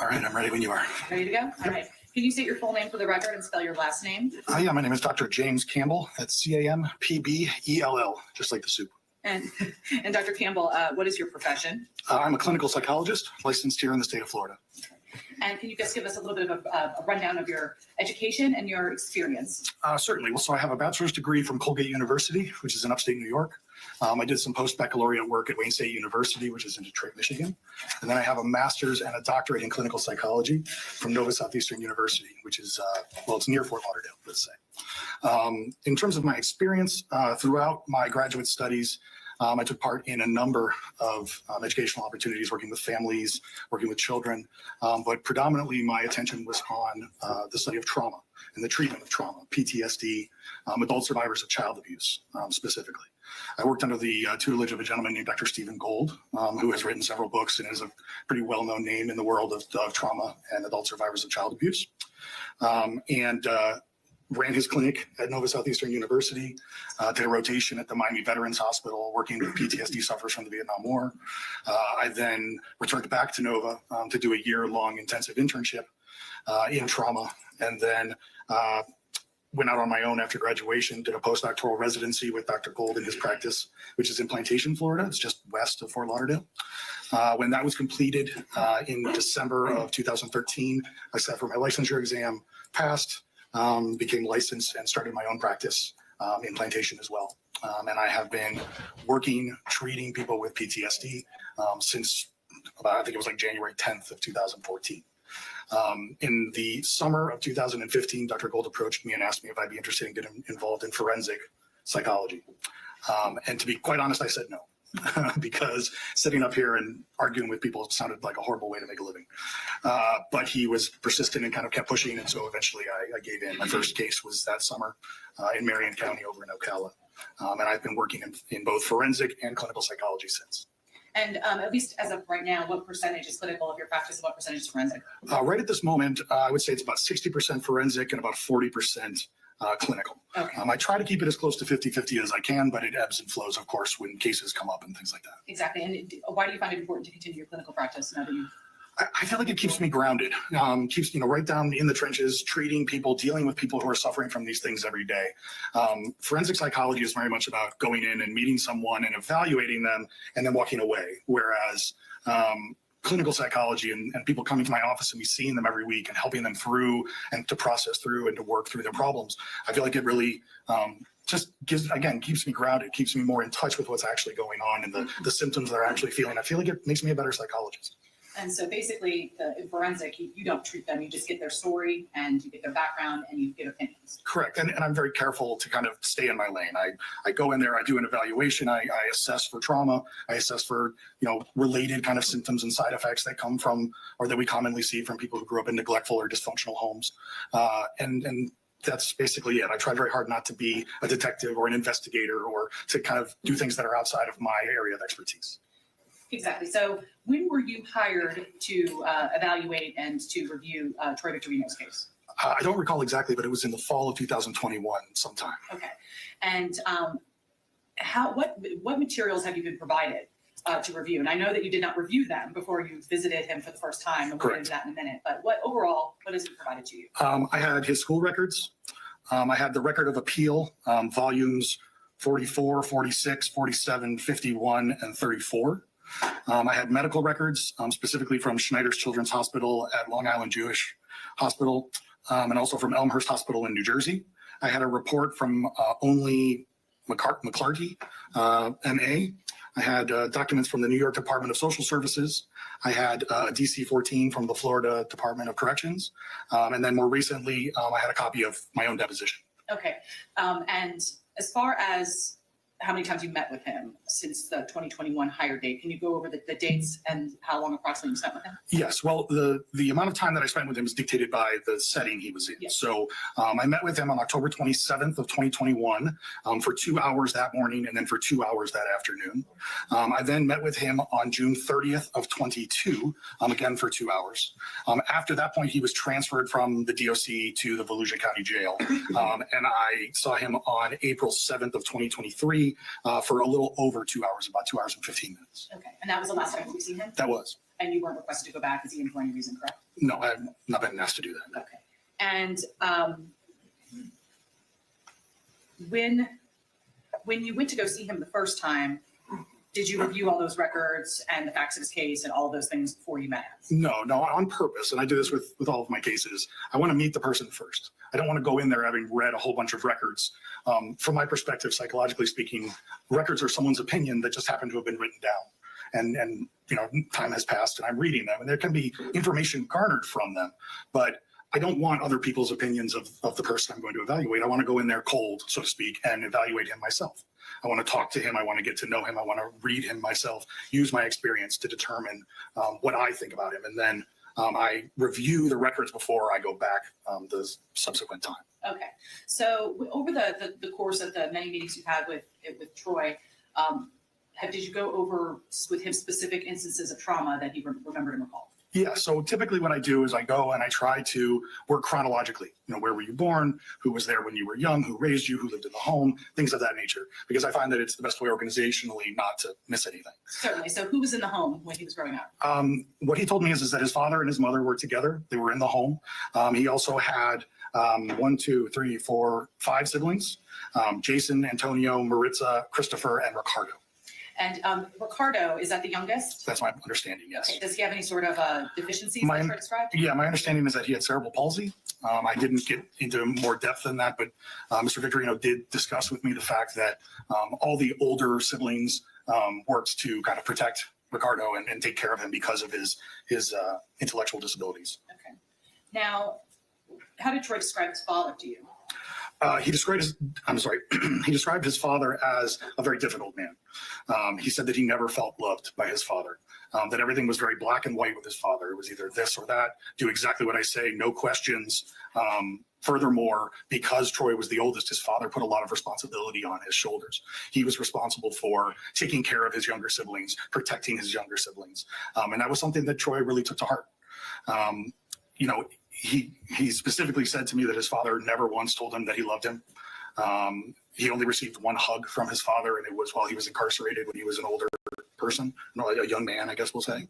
All right, I'm ready when you are. ready to go? All right. Can you state your full name for the record and spell your last name? Yeah, my name is Dr. James Campbell. That's Campbell, just like the soup. And Dr. Campbell, what is your profession? I'm a clinical psychologist licensed here in the state of Florida. And can you just give us a little bit of a rundown of your education and your experience? Certainly. Well, so I have a bachelor's degree from Colgate University, which is in upstate New York. I did some post-baccalaureate work at Wayne State University, which is in Detroit, Michigan. And then I have a master's and a doctorate in clinical psychology from Nova Southeastern University, which is, well, it's near Fort Lauderdale, let's say. In terms of my experience throughout my graduate studies, I took part in a number of educational opportunities, working with families, working with children, but predominantly my attention was on the study of trauma and the treatment of trauma, PTSD, adult survivors of child abuse specifically. I worked under the tutelage of a gentleman named Dr. Stephen Gold, who has written several books and is a pretty well-known name in the world of trauma and adult survivors of child abuse. Ran his clinic at Nova Southeastern University, did a rotation at the Miami Veterans Hospital, working with PTSD sufferers from the Vietnam War. I then returned back to Nova to do a year-long intensive internship in trauma, and then went out on my own after graduation, did a postdoctoral residency with Dr. Gold in his practice, which is in Plantation, Florida. It's just west of Fort Lauderdale. When that was completed in December of 2013, I sat for my licensure exam, passed, became licensed and started my own practice in Plantation as well. And I have been working, treating people with PTSD since about, I think it was like January 10th of 2014. In the summer of 2015, Dr. Gold approached me and asked me if I'd be interested in getting involved in forensic psychology. And to be quite honest, I said no. Because sitting up here and arguing with people sounded like a horrible way to make a living. But he was persistent and kind of kept pushing, and so eventually I gave in. My first case was that summer in Marion County over in Ocala. And I've been working in both forensic and clinical psychology since. And at least as of right now, what percentage is clinical of your practice and what percentage is forensic? Right at this moment, I would say it's about 60% forensic and about 40% clinical. Okay. I try to keep it as close to 50-50 as I can, but it ebbs and flows, of course, when cases come up and things like that. Exactly. And why do you find it important to continue your clinical practice now that you? I feel like it keeps me grounded, keeps, right down in the trenches, treating people, dealing with people who are suffering from these things every day. Forensic psychology is very much about going in and meeting someone and evaluating them and then walking away. Whereas clinical psychology and people coming to my office and me seeing them every week and helping them through and to process through and to work through their problems, I feel like it really just keeps me grounded, keeps me more in touch with what's actually going on and the symptoms they're actually feeling. I feel like it makes me a better psychologist. And so basically, in forensic, you don't treat them. You just get their story and you get their background and you give opinions. Correct. And I'm very careful to kind of stay in my lane. I go in there, I do an evaluation, I assess for trauma, I assess for, related kind of symptoms and side effects that come from, or that we commonly see from people who grew up in neglectful or dysfunctional homes. And that's basically it. I try very hard not to be a detective or an investigator or to kind of do things that are outside of my area of expertise. Exactly. So when were you hired to evaluate and to review Troy Victorino's case? I don't recall exactly, but it was in the fall of 2021 sometime. Okay. And what materials have you been provided to review? And I know that you did not review them before you visited him for the first time, and we'll get into that in a minute. But what has he provided to you? I had his school records. I had the record of appeal, volumes 44, 46, 47, 51, and 34. I had medical records, specifically from Schneider's Children's Hospital at Long Island Jewish Hospital, and also from Elmhurst Hospital in New Jersey. I had a report from only McClarty, MA. I had documents from the New York Department of Social Services. I had a DC-14 from the Florida Department of Corrections. And then more recently, I had a copy of my own deposition. Okay. And as far as how many times you met with him since the 2021 hire date, can you go over the dates and how long approximately you spent with him? Yes, well, the amount of time that I spent with him is dictated by the setting he was in. Yes. So I met with him on October 27th of 2021 for 2 hours that morning and then for 2 hours that afternoon. I then met with him on June 30th of 22, again for 2 hours. After that point, he was transferred from the DOC to the Volusia County Jail. And I saw him on April 7th of 2023 for a little over 2 hours, about 2 hours and 15 minutes. Okay. And that was the last time you've seen him? That was. And you weren't requested to go back, is he in for any reason, correct? No, I have not been asked to do that. Okay. And when you went to go see him the first time, did you review all those records and the facts of his case and all of those things before you met him? No, on purpose. And I do this with all of my cases. I want to meet the person first. I don't want to go in there having read a whole bunch of records. From my perspective, psychologically speaking, records are someone's opinion that just happened to have been written down. And time has passed and I'm reading them and there can be information garnered from them, but I don't want other people's opinions of the person I'm going to evaluate. I want to go in there cold, so to speak, and evaluate him myself. I want to talk to him. I want to get to know him. I want to read him myself, use my experience to determine what I think about him. And then I review the records before I go back the subsequent time. Okay. So over the course of the many meetings you've had with Troy, did you go over with him specific instances of trauma that he remembered and recalled? Yeah, so typically what I do is I go and I try to work chronologically. Where were you born? Who was there when you were young? Who raised you? Who lived in the home? Things of that nature. Because I find that it's the best way organizationally not to miss anything. Certainly. So who was in the home when he was growing up? What he told me is that his father and his mother were together. They were in the home. He also had 1, 2, 3, 4, 5 siblings. Jason, Antonio, Maritza, Christopher, and Ricardo. And Ricardo, is that the youngest? That's my understanding, yes. Okay. Does he have any sort of deficiencies My- that are described? Yeah, my understanding is that he had cerebral palsy. I didn't get into more depth than that, but Mr. Victorino did discuss with me the fact that all the older siblings worked to kind of protect Ricardo and take care of him because of his intellectual disabilities. Okay. Now, how did Troy describe his father to you? He described his father as a very difficult man. He said that he never felt loved by his father, that everything was very black and white with his father. It was either this or that, do exactly what I say, no questions. Furthermore, because Troy was the oldest, his father put a lot of responsibility on his shoulders. He was responsible for taking care of his younger siblings, protecting his younger siblings. And that was something that Troy really took to heart. He specifically said to me that his father never once told him that he loved him. He only received one hug from his father, and it was while he was incarcerated when he was an older person, a young man, I guess we'll say.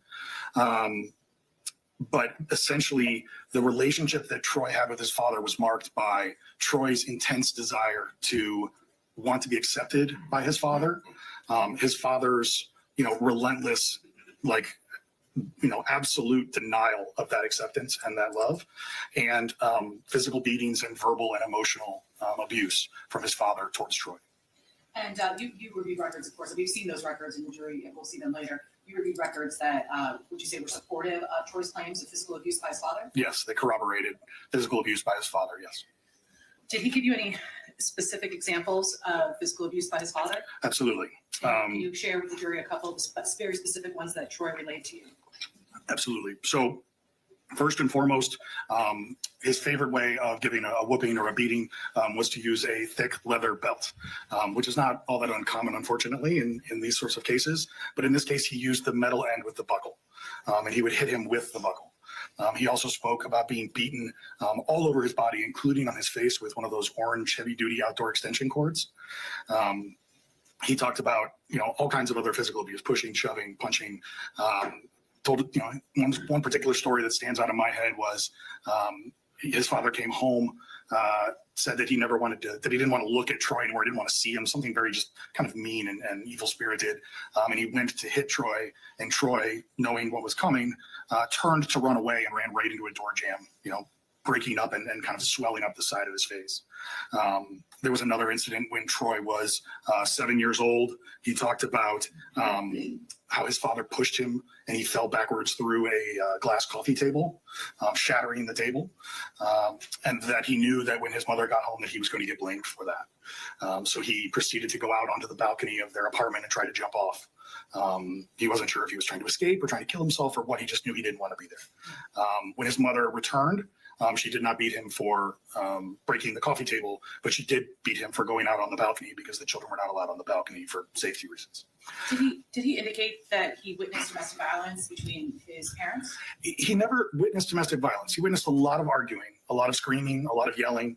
But essentially, the relationship that Troy had with his father was marked by Troy's intense desire to want to be accepted by his father. His father's, relentless, absolute denial of that acceptance and that love, and physical beatings and verbal and emotional abuse from his father towards Troy. And you reviewed records, of course. We've seen those records in the jury, and we'll see them later. You reviewed records that, would you say, were supportive of Troy's claims of physical abuse by his father? Yes, they corroborated physical abuse by his father, yes. Did he give you any specific examples of physical abuse by his father? Absolutely. Can you share with the jury a couple of very specific ones that Troy relayed to you? Absolutely. So first and foremost, his favorite way of giving a whooping or a beating was to use a thick leather belt, which is not all that uncommon, unfortunately, in these sorts of cases. But in this case, he used the metal end with the buckle, and he would hit him with the buckle. He also spoke about being beaten all over his body, including on his face with one of those orange heavy-duty outdoor extension cords. He talked about, all kinds of other physical abuse, pushing, shoving, punching. Told, one particular story that stands out in my head was his father came home, said that he never wanted to, that he didn't want to look at Troy anymore, didn't want to see him, something very just kind of mean and evil spirited. And he went to hit Troy, and Troy, knowing what was coming, turned to run away and ran right into a door jam, breaking up and kind of swelling up the side of his face. There was another incident when Troy was 7 years old. He talked about how his father pushed him and he fell backwards through a glass coffee table, shattering the table, and that he knew that when his mother got home that he was going to get blamed for that. So he proceeded to go out onto the balcony of their apartment and try to jump off. He wasn't sure if he was trying to escape or trying to kill himself or what. He just knew he didn't want to be there. When his mother returned, she did not beat him for breaking the coffee table, but she did beat him for going out on the balcony because the children were not allowed on the balcony for safety reasons. Did he indicate that he witnessed domestic violence between his parents? He never witnessed domestic violence. He witnessed a lot of arguing, a lot of screaming, a lot of yelling.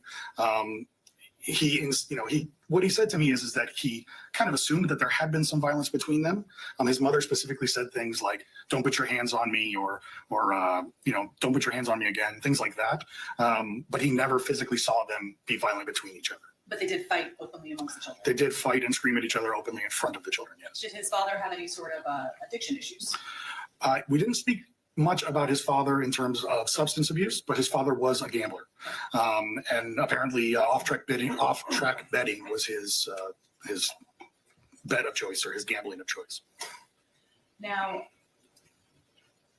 What he said to me is that he kind of assumed that there had been some violence between them. His mother specifically said things like, "Don't put your hands on me," or "Don't put your hands on me again," things like that. But he never physically saw them be violent between each other. But they did fight openly amongst the children. They did fight and scream at each other openly in front of the children, yes. Did his father have any sort of addiction issues? We didn't speak much about his father in terms of substance abuse, but his father was a gambler, and apparently off-track betting was his bet of choice or his gambling of choice. Now,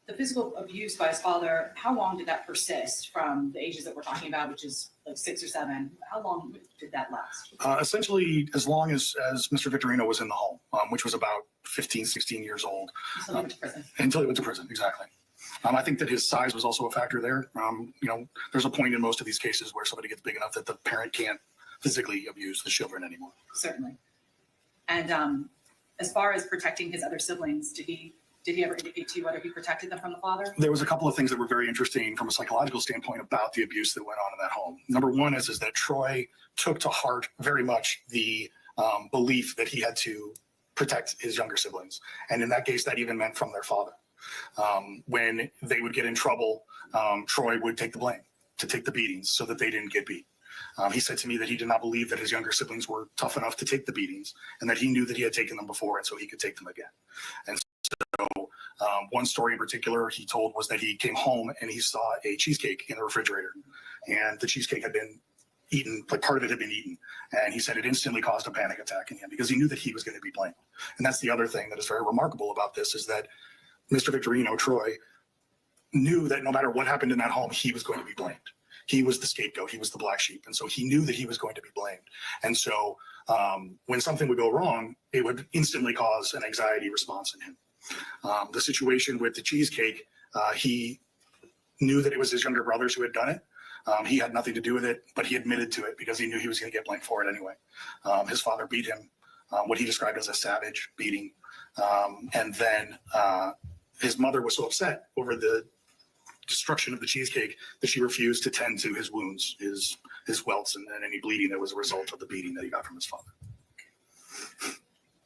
the physical abuse by his father, how long did that persist from the ages that we're talking about, which is like 6 or 7? How long did that last? Essentially, as long as Mr. Victorino was in the home, which was about 15, 16 years old. Until he went to prison. Until he went to prison, exactly. I think that his size was also a factor there. There's a point in most of these cases where somebody gets big enough that the parent can't physically abuse the children anymore. Certainly. And as far as protecting his other siblings, did he ever indicate to you whether he protected them from the father? There was a couple of things that were very interesting from a psychological standpoint about the abuse that went on in that home. Number one is that Troy took to heart very much the belief that he had to protect his younger siblings. And in that case, that even meant from their father. When they would get in trouble, Troy would take the blame to take the beatings so that they didn't get beat. He said to me that he did not believe that his younger siblings were tough enough to take the beatings and that he knew that he had taken them before and so he could take them again. And so one story in particular he told was that he came home and he saw a cheesecake in the refrigerator and the cheesecake had been eaten, like part of it had been eaten. And he said it instantly caused a panic attack in him because he knew that he was going to be blamed. And that's the other thing that is very remarkable about this is that Mr. Victorino, Troy, knew that no matter what happened in that home, he was going to be blamed. He was the scapegoat. He was the black sheep. And so he knew that he was going to be blamed. And so when something would go wrong, it would instantly cause an anxiety response in him. The situation with the cheesecake, he knew that it was his younger brothers who had done it. He had nothing to do with it, but he admitted to it because he knew he was going to get blamed for it anyway. His father beat him, what he described as a savage beating. And then his mother was so upset over the destruction of the cheesecake that she refused to tend to his wounds, his welts, and any bleeding that was a result of the beating that he got from his father.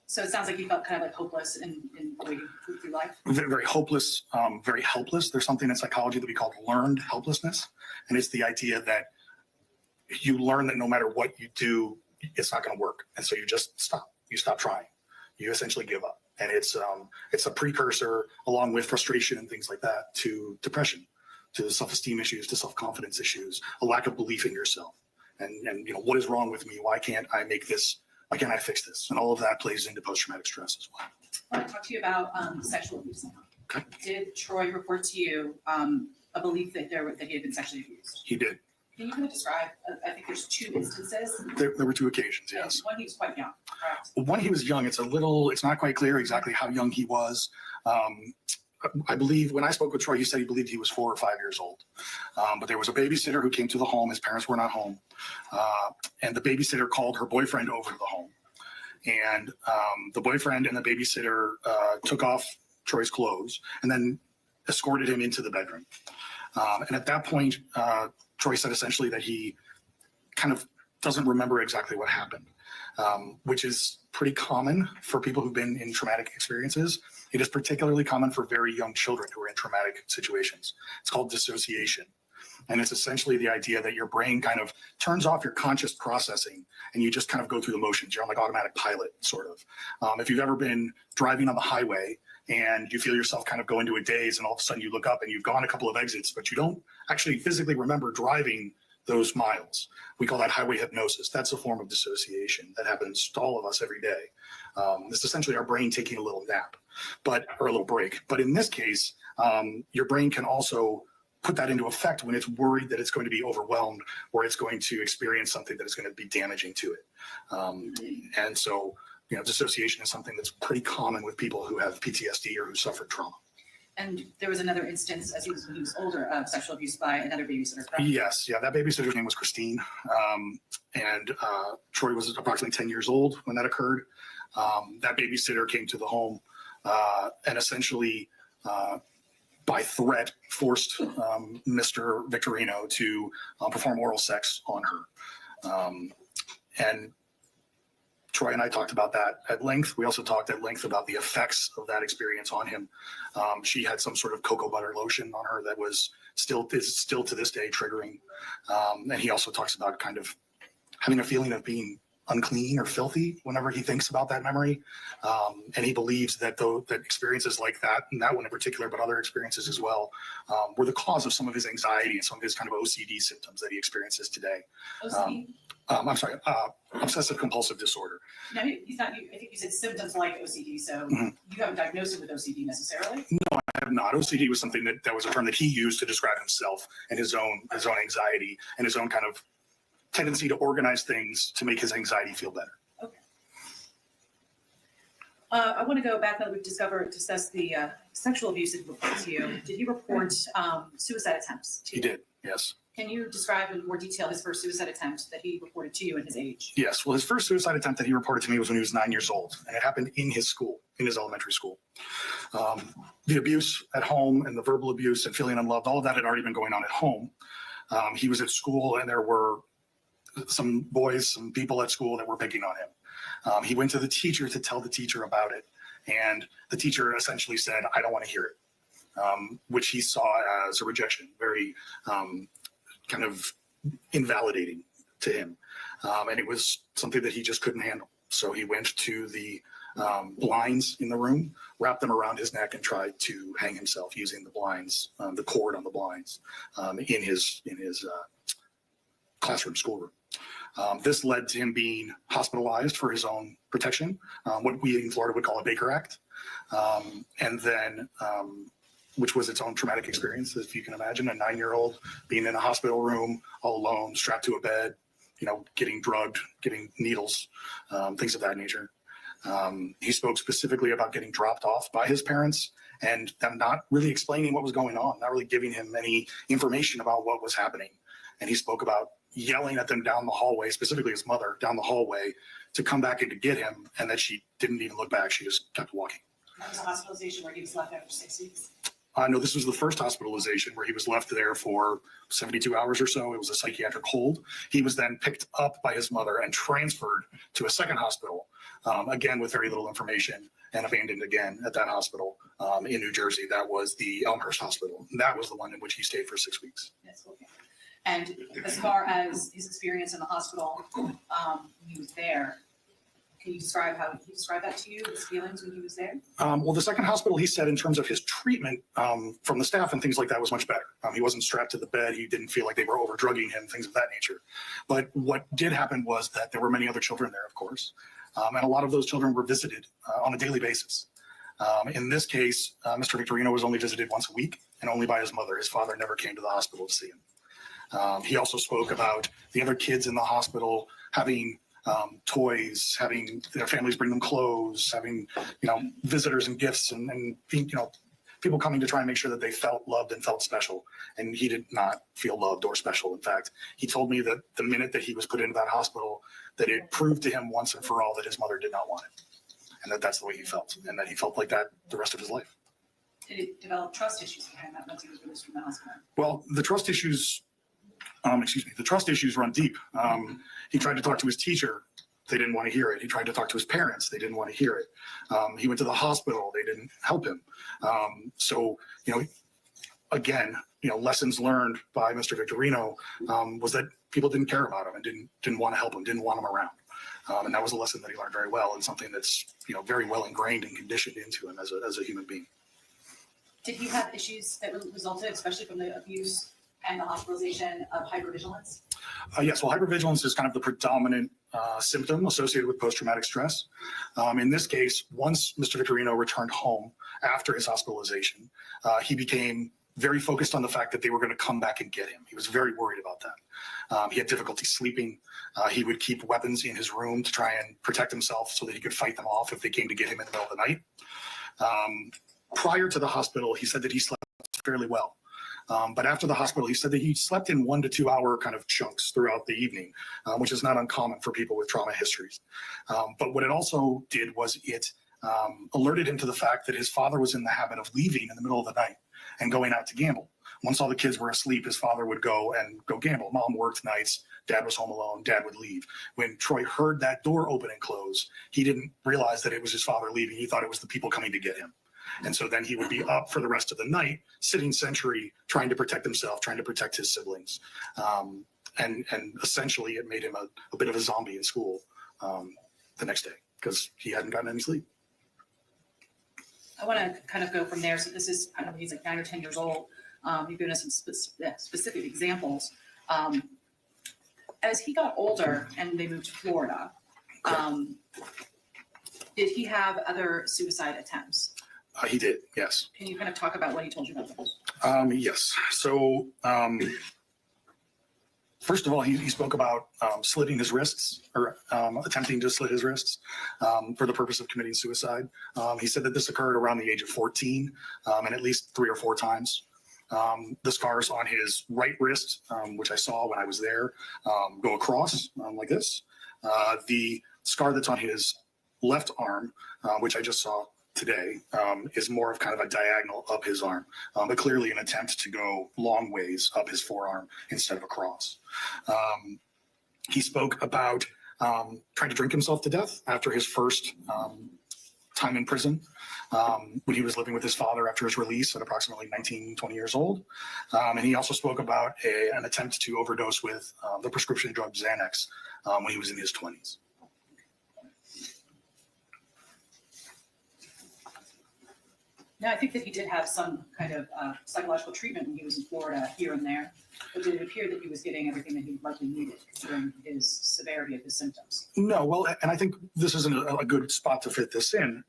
So it sounds like he felt kind of like hopeless in the way he moved through life. Very, very hopeless, very helpless. There's something in psychology that we call learned helplessness. And it's the idea that you learn that no matter what you do, it's not going to work. And so you just stop. You stop trying. You essentially give up. And it's a precursor, along with frustration and things like that, to depression, to self-esteem issues, to self-confidence issues, a lack of belief in yourself. And what is wrong with me? Why can't I make this? Why can't I fix this? And all of that plays into post-traumatic stress as well. I want to talk to you about sexual abuse now. Okay. Did Troy report to you a belief that he had been sexually abused? He did. Can you kind of describe, I think there's 2 instances. There were 2 occasions, yes. And one, he was quite young, correct? When he was young, it's not quite clear exactly how young he was. I believe when I spoke with Troy, he said he believed he was 4 or 5 years old. But there was a babysitter who came to the home. His parents were not home. And the babysitter called her boyfriend over to the home. And the boyfriend and the babysitter took off Troy's clothes and then escorted him into the bedroom. And at that point, Troy said essentially that he kind of doesn't remember exactly what happened, which is pretty common for people who've been in traumatic experiences. It is particularly common for very young children who are in traumatic situations. It's called dissociation. And it's essentially the idea that your brain kind of turns off your conscious processing and you just kind of go through the motions. You're on like automatic pilot, sort of. If you've ever been driving on the highway and you feel yourself kind of go into a daze and all of a sudden you look up and you've gone a couple of exits, but you don't actually physically remember driving those miles. We call that highway hypnosis. That's a form of dissociation that happens to all of us every day. It's essentially our brain taking a little nap, or a little break. But in this case, your brain can also put that into effect when it's worried that it's going to be overwhelmed or it's going to experience something that is going to be damaging to it. And so, dissociation is something that's pretty common with people who have PTSD or who suffered trauma. And there was another instance when he was older of sexual abuse by another babysitter, correct? Yes, yeah, that babysitter's name was Christine. And Troy was approximately 10 years old when that occurred. That babysitter came to the home and essentially, by threat, forced Mr. Victorino to perform oral sex on her. And Troy and I talked about that at length. We also talked at length about the effects of that experience on him. She had some sort of cocoa butter lotion on her that is still to this day triggering. And he also talks about kind of having a feeling of being unclean or filthy whenever he thinks about that memory. And he believes that that experiences like that, and that one in particular, but other experiences as well, were the cause of some of his anxiety and some of his kind of OCD symptoms that he experiences today. OCD? I'm sorry, obsessive compulsive disorder. No, he's not. I think you said symptoms like OCD, so you haven't diagnosed him with OCD necessarily? No, I have not. OCD was something that was a term that he used to describe himself and his own anxiety and his own kind of tendency to organize things to make his anxiety feel better. Okay. I want to go back now that we've discussed the sexual abuse that he reported to you. Did he report suicide attempts to you? He did, yes. Can you describe in more detail his first suicide attempt that he reported to you and his age? Yes. Well, his first suicide attempt that he reported to me was when he was 9 years old, and it happened in his school, in his elementary school. The abuse at home and the verbal abuse and feeling unloved, all of that had already been going on at home. He was at school, and there were some people at school that were picking on him. He went to the teacher to tell the teacher about it, and the teacher essentially said, "I don't want to hear it," which he saw as a rejection, very kind of invalidating to him. And it was something that he just couldn't handle. So he went to the blinds in the room, wrapped them around his neck, and tried to hang himself using the blinds, the cord on the blinds, in his classroom, schoolroom. This led to him being hospitalized for his own protection, what we in Florida would call a Baker Act. And then which was its own traumatic experience, if you can imagine, a 9-year-old being in a hospital room all alone, strapped to a bed, getting drugged, getting needles, things of that nature. He spoke specifically about getting dropped off by his parents and them not really explaining what was going on, not really giving him any information about what was happening. And he spoke about yelling at them down the hallway, specifically his mother, down the hallway, to come back and to get him, and that she didn't even look back. She just kept walking. That was a hospitalization where he was left after 6 weeks? No, this was the first hospitalization where he was left there for 72 hours or so. It was a psychiatric hold. He was then picked up by his mother and transferred to a second hospital, again with very little information, and abandoned again at that hospital in New Jersey. That was the Elmhurst Hospital. That was the one in which he stayed for 6 weeks. Yes, okay. And as far as his experience in the hospital, when he was there, can you describe how he described that to you, his feelings when he was there? Well, the second hospital, he said, in terms of his treatment from the staff and things like that, was much better. He wasn't strapped to the bed. He didn't feel like they were over-drugging him, things of that nature. But what did happen was that there were many other children there, of course. And a lot of those children were visited on a daily basis. In this case, Mr. Victorino was only visited once a week, and only by his mother. His father never came to the hospital to see him. He also spoke about the other kids in the hospital having toys, having their families bring them clothes, having, visitors and gifts and people coming to try and make sure that they felt loved and felt special. And he did not feel loved or special. In fact, he told me that the minute that he was put into that hospital, that it proved to him once and for all that his mother did not want him, and that's the way he felt, and that he felt like that the rest of his life. Did it develop trust issues behind that once he was released from the hospital? Well, the trust issues run deep. He tried to talk to his teacher. They didn't want to hear it. He tried to talk to his parents. They didn't want to hear it. He went to the hospital. They didn't help him. So, again, lessons learned by Mr. Victorino was that people didn't care about him and didn't want to help him, didn't want him around. And that was a lesson that he learned very well, and something that's very well ingrained and conditioned into him as a human being. Did he have issues that resulted, especially from the abuse and the hospitalization, of hypervigilance? Yes, well, hypervigilance is kind of the predominant symptom associated with post-traumatic stress. In this case, once Mr. Victorino returned home after his hospitalization, he became very focused on the fact that they were going to come back and get him. He was very worried about that. He had difficulty sleeping. He would keep weapons in his room to try and protect himself so that he could fight them off if they came to get him in the middle of the night. Prior to the hospital, he said that he slept fairly well. But after the hospital, he said that he slept in 1 to 2 hour kind of chunks throughout the evening, which is not uncommon for people with trauma histories. But what it also did was it alerted him to the fact that his father was in the habit of leaving in the middle of the night and going out to gamble. Once all the kids were asleep, his father would go gamble. Mom worked nights, dad was home alone, dad would leave. When Troy heard that door open and close, he didn't realize that it was his father leaving. He thought it was the people coming to get him. And so then he would be up for the rest of the night, sitting sentry, trying to protect himself, trying to protect his siblings. And essentially it made him a bit of a zombie in school the next day because he hadn't gotten any sleep. I want to kind of go from there. So this is, I don't know, he's like 9 or 10 years old. You've given us some specific examples. As he got older and they moved to Florida, did he have other suicide attempts? He did, yes. Can you kind of talk about what he told you about those? Yes. So first of all, he spoke about slitting his wrists or attempting to slit his wrists for the purpose of committing suicide. He said that this occurred around the age of 14 and at least 3 or 4 times. The scars on his right wrist, which I saw when I was there, go across like this. The scar that's on his left arm, which I just saw today, is more of kind of a diagonal up his arm, but clearly an attempt to go long ways up his forearm instead of across. He spoke about trying to drink himself to death after his first time in prison, when he was living with his father after his release at approximately 19, 20 years old. And he also spoke about an attempt to overdose with the prescription drug Xanax when he was in his 20s. Now, I think that he did have some kind of psychological treatment when he was in Florida here and there, but did it appear that he was getting everything that he likely needed considering his severity of his symptoms? No, well, and I think this is a good spot to fit this in.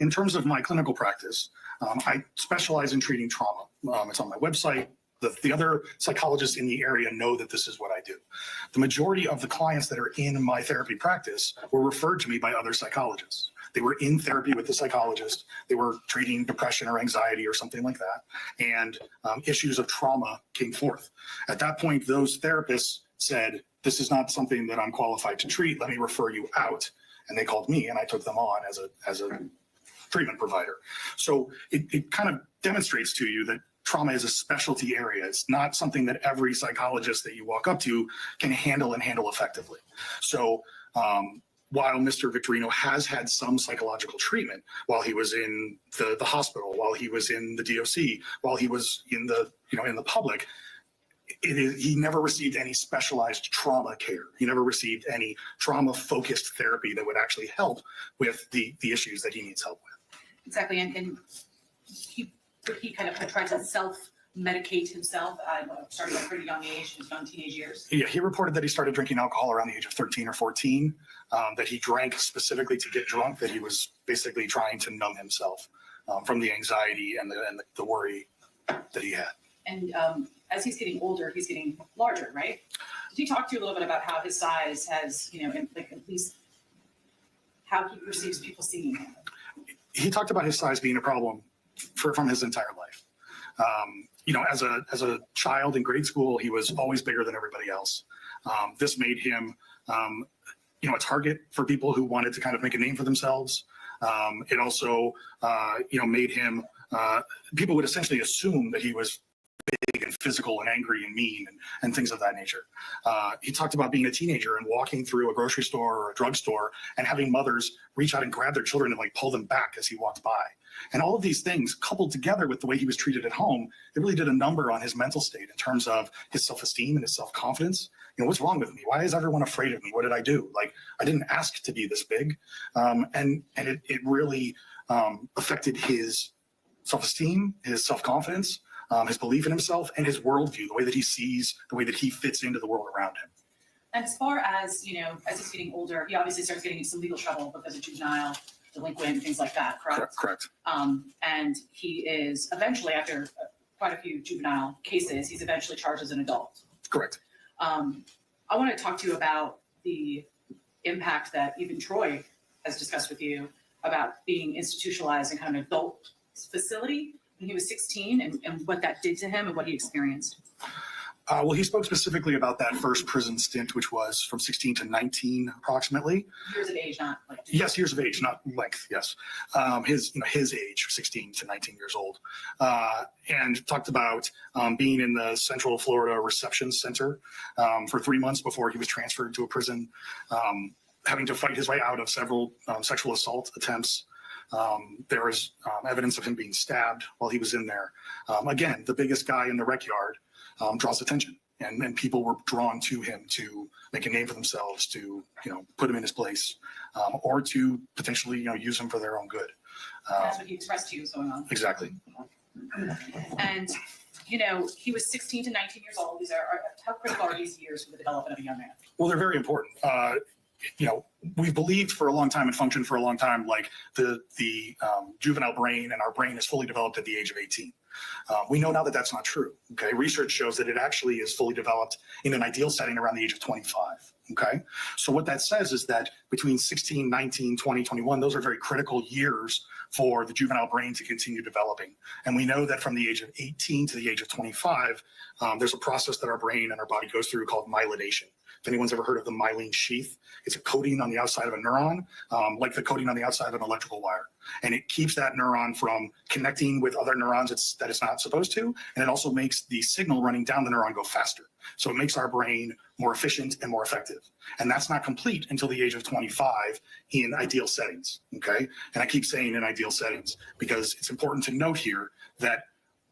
In terms of my clinical practice, I specialize in treating trauma. It's on my website. The other psychologists in the area know that this is what I do. The majority of the clients that are in my therapy practice were referred to me by other psychologists. They were in therapy with the psychologist. They were treating depression or anxiety or something like that. And issues of trauma came forth. At that point, those therapists said, this is not something that I'm qualified to treat. Let me refer you out. And they called me and I took them on as a treatment provider. So it kind of demonstrates to you that trauma is a specialty area. It's not something that every psychologist that you walk up to can handle and handle effectively. So while Mr. Victorino has had some psychological treatment while he was in the hospital, while he was in the DOC, while he was in the public, he never received any specialized trauma care. He never received any trauma-focused therapy that would actually help with the issues that he needs help with. Exactly, and he kind of tried to self-medicate himself, starting at a pretty young age, his young teenage years. Yeah, he reported that he started drinking alcohol around the age of 13 or 14, that he drank specifically to get drunk, that he was basically trying to numb himself from the anxiety and the worry that he had. And as he's getting older, he's getting larger, right? Did he talk to you a little bit about how his size has, at least how he perceives people seeing him? He talked about his size being a problem from his entire life. As a child in grade school, he was always bigger than everybody else. This made him, a target for people who wanted to kind of make a name for themselves. It also, made him, people would essentially assume that he was big and physical and angry and mean and things of that nature. He talked about being a teenager and walking through a grocery store or a drugstore and having mothers reach out and grab their children and pull them back as he walked by. And all of these things coupled together with the way he was treated at home, it really did a number on his mental state in terms of his self-esteem and his self-confidence. You know, what's wrong with me? Why is everyone afraid of me? What did I do? Like, I didn't ask to be this big. And it really affected his self-esteem, his self-confidence, his belief in himself, and his worldview, the way that he sees, the way that he fits into the world around him. And as far as, you know, as he's getting older, he obviously starts getting into some legal trouble because of juvenile delinquent, things like that, correct? Correct. And he is eventually, after quite a few juvenile cases, he's eventually charged as an adult. Correct. I want to talk to you about the impact that even Troy has discussed with you about being institutionalized in kind of an adult facility when he was 16 and what that did to him and what he experienced. Well, he spoke specifically about that first prison stint, which was from 16 to 19 approximately. Years of age, not like. Yes, years of age, not length. Yes, his age, 16 to 19 years old, and talked about being in the Central Florida Reception Center for 3 months before he was transferred to a prison, having to fight his way out of several sexual assault attempts. There was evidence of him being stabbed while he was in there. Again, the biggest guy in the rec yard draws attention, and people were drawn to him to make a name for themselves, to put him in his place, or to potentially use him for their own good. That's what he expressed to you was going on. Exactly. And he was 16 to 19 years old. How critical are these years for the development of a young man? Well, they're very important. We've believed for a long time and functioned for a long time like the juvenile brain and our brain is fully developed at the age of 18. We know now that that's not true. Okay, research shows that it actually is fully developed in an ideal setting around the age of 25. Okay, so what that says is that between 16, 19, 20, 21, those are very critical years for the juvenile brain to continue developing. And we know that from the age of 18 to the age of 25, there's a process that our brain and our body goes through called myelination. If anyone's ever heard of the myelin sheath, it's a coating on the outside of a neuron, like the coating on the outside of an electrical wire. And it keeps that neuron from connecting with other neurons that it's not supposed to. And it also makes the signal running down the neuron go faster. So it makes our brain more efficient and more effective. And that's not complete until the age of 25 in ideal settings, okay? And I keep saying in ideal settings because it's important to note here that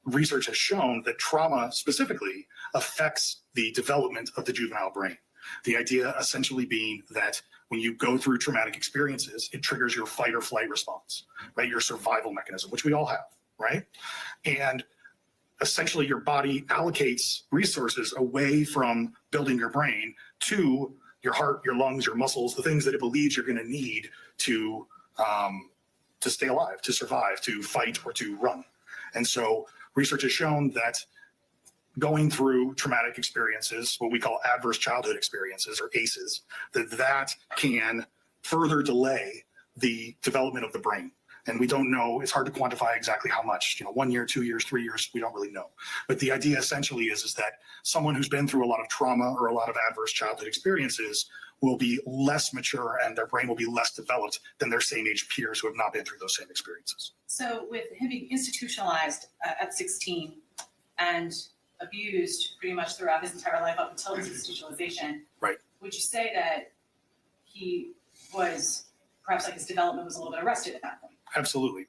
research has shown that trauma specifically affects the development of the juvenile brain. The idea essentially being that when you go through traumatic experiences, it triggers your fight or flight response, right? Your survival mechanism, which we all have, right? And essentially your body allocates resources away from building your brain to your heart, your lungs, your muscles, the things that it believes you're going to need to stay alive, to survive, to fight, or to run. And so research has shown that going through traumatic experiences, what we call adverse childhood experiences or ACEs, that can further delay the development of the brain. And we don't know, it's hard to quantify exactly how much, 1 year, 2 years, 3 years, we don't really know. But the idea essentially is that someone who's been through a lot of trauma or a lot of adverse childhood experiences will be less mature and their brain will be less developed than their same age peers who have not been through those same experiences. So with him being institutionalized at 16 and abused pretty much throughout his entire life up until his institutionalization, right? Would you say that he was, perhaps like his development was a little bit arrested at that point? Absolutely.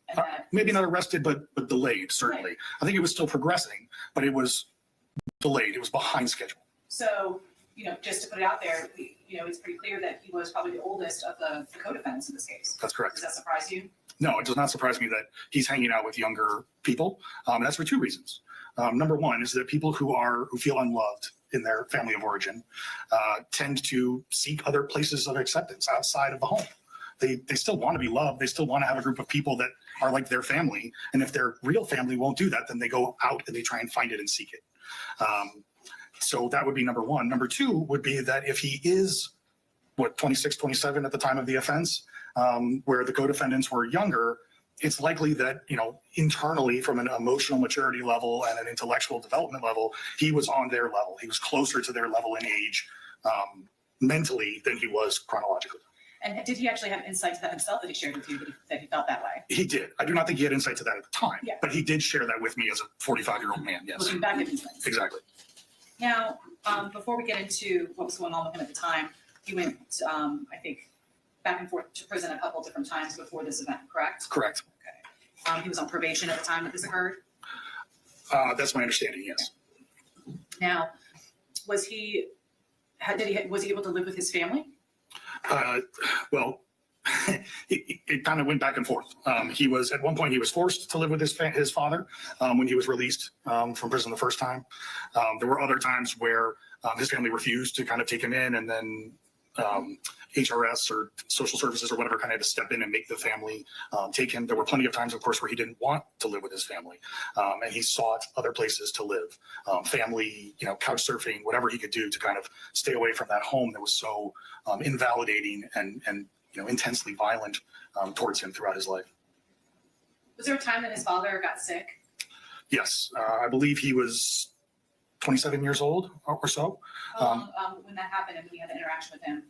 Maybe not arrested, but delayed, certainly. Right. I think it was still progressing, but it was delayed. It was behind schedule. So, just to put it out there, it's pretty clear that he was probably the oldest of the co-defendants in this case. That's correct. Does that surprise you? No, it does not surprise me that he's hanging out with younger people. And that's for two reasons. Number one is that people who feel unloved in their family of origin tend to seek other places of acceptance outside of the home. They still want to be loved. They still want to have a group of people that are like their family. And if their real family won't do that, then they go out and they try and find it and seek it. So that would be number one. Number two would be that if he is, 26, 27 at the time of the offense, where the co-defendants were younger, it's likely that, internally from an emotional maturity level and an intellectual development level, he was on their level. He was closer to their level in age mentally than he was chronologically. And did he actually have insight to that himself that he shared with you that he felt that way? He did. I do not think he had insight to that at the time, yeah. But he did share that with me as a 45-year-old man, yes. Looking back at these things. Exactly. Now, before we get into what was going on with him at the time, he went, I think, back and forth to prison a couple different times before this event, correct? Correct. Okay. He was on probation at the time that this occurred. That's my understanding, yes. Now, was he able to live with his family? Well, it kind of went back and forth. He was, at one point, he was forced to live with his father when he was released from prison the first time. There were other times where his family refused to kind of take him in, and then HRS or social services or whatever kind of had to step in and make the family take him. There were plenty of times, of course, where he didn't want to live with his family, and he sought other places to live, family, couch surfing, whatever he could do to kind of stay away from that home that was so invalidating and intensely violent towards him throughout his life. Was there a time that his father got sick? Yes, I believe he was 27 years old or so. How long, when that happened and when you had an interaction with him,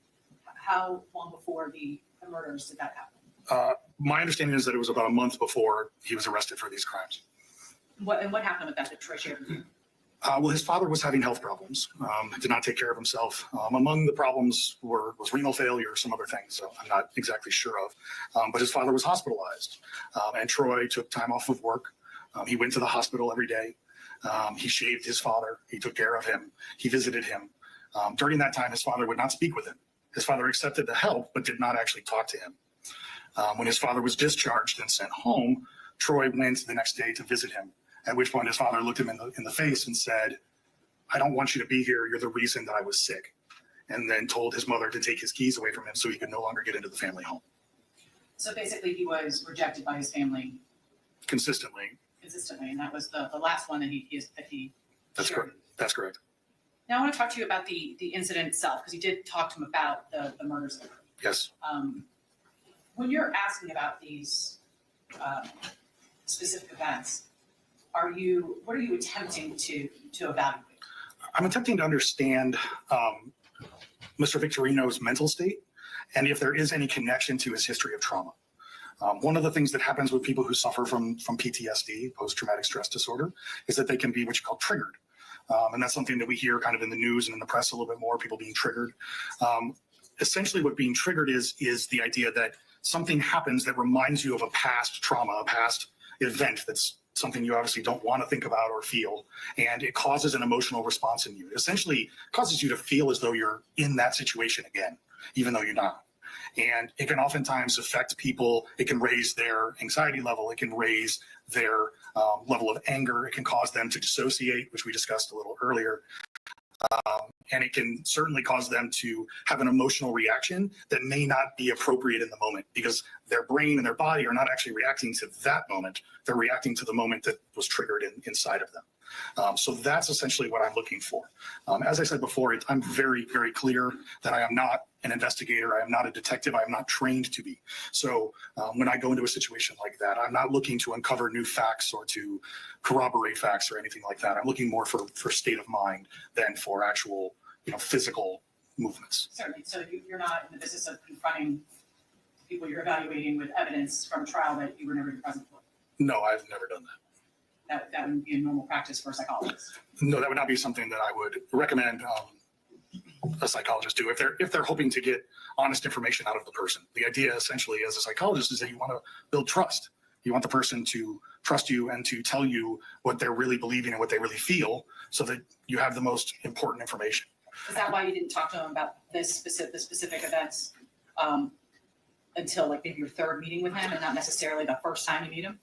how long before the murders did that happen? My understanding is that it was about a month before he was arrested for these crimes. What happened with that that Troy shared with you? Well, his father was having health problems, did not take care of himself. Among the problems was renal failure, some other things so I'm not exactly sure of. But his father was hospitalized, and Troy took time off of work. He went to the hospital every day. He shaved his father. He took care of him. He visited him. During that time, his father would not speak with him. His father accepted the help, but did not actually talk to him. When his father was discharged and sent home, Troy went the next day to visit him, at which point his father looked him in the face and said, "I don't want you to be here. You're the reason that I was sick." And then told his mother to take his keys away from him so he could no longer get into the family home. So basically, he was rejected by his family Consistently. consistently, and that was the last one that he That's shared. correct. That's correct. Now I want to talk to you about the incident itself, because you did talk to him about the murders. Yes. When you're asking about these specific events, what are you attempting to evaluate? I'm attempting to understand Mr. Victorino's mental state and if there is any connection to his history of trauma. One of the things that happens with people who suffer from PTSD, post-traumatic stress disorder, is that they can be what you call triggered. And that's something that we hear kind of in the news and in the press a little bit more, people being triggered. Essentially what being triggered is the idea that something happens that reminds you of a past trauma, a past event that's something you obviously don't want to think about or feel, and it causes an emotional response in you. It essentially causes you to feel as though you're in that situation again, even though you're not. And it can oftentimes affect people. It can raise their anxiety level. It can raise their level of anger. It can cause them to dissociate, which we discussed a little earlier. And it can certainly cause them to have an emotional reaction that may not be appropriate in the moment, because their brain and their body are not actually reacting to that moment. They're reacting to the moment that was triggered inside of them. So that's essentially what I'm looking for. As I said before, I'm very, very clear that I am not an investigator. I am not a detective. I am not trained to be. So when I go into a situation like that, I'm not looking to uncover new facts or to corroborate facts or anything like that. I'm looking more for state of mind than for actual, physical movements. Certainly. So you're not in the business of confronting people you're evaluating with evidence from a trial that you were never present for. No, I've never done that. That wouldn't be a normal practice for a psychologist. No, that would not be something that I would recommend a psychologist do if they're hoping to get honest information out of the person. The idea essentially as a psychologist is that you want to build trust. You want the person to trust you and to tell you what they're really believing and what they really feel, so that you have the most important information. Is that why you didn't talk to him about the specific events until like maybe your third meeting with him and not necessarily the first time you meet him?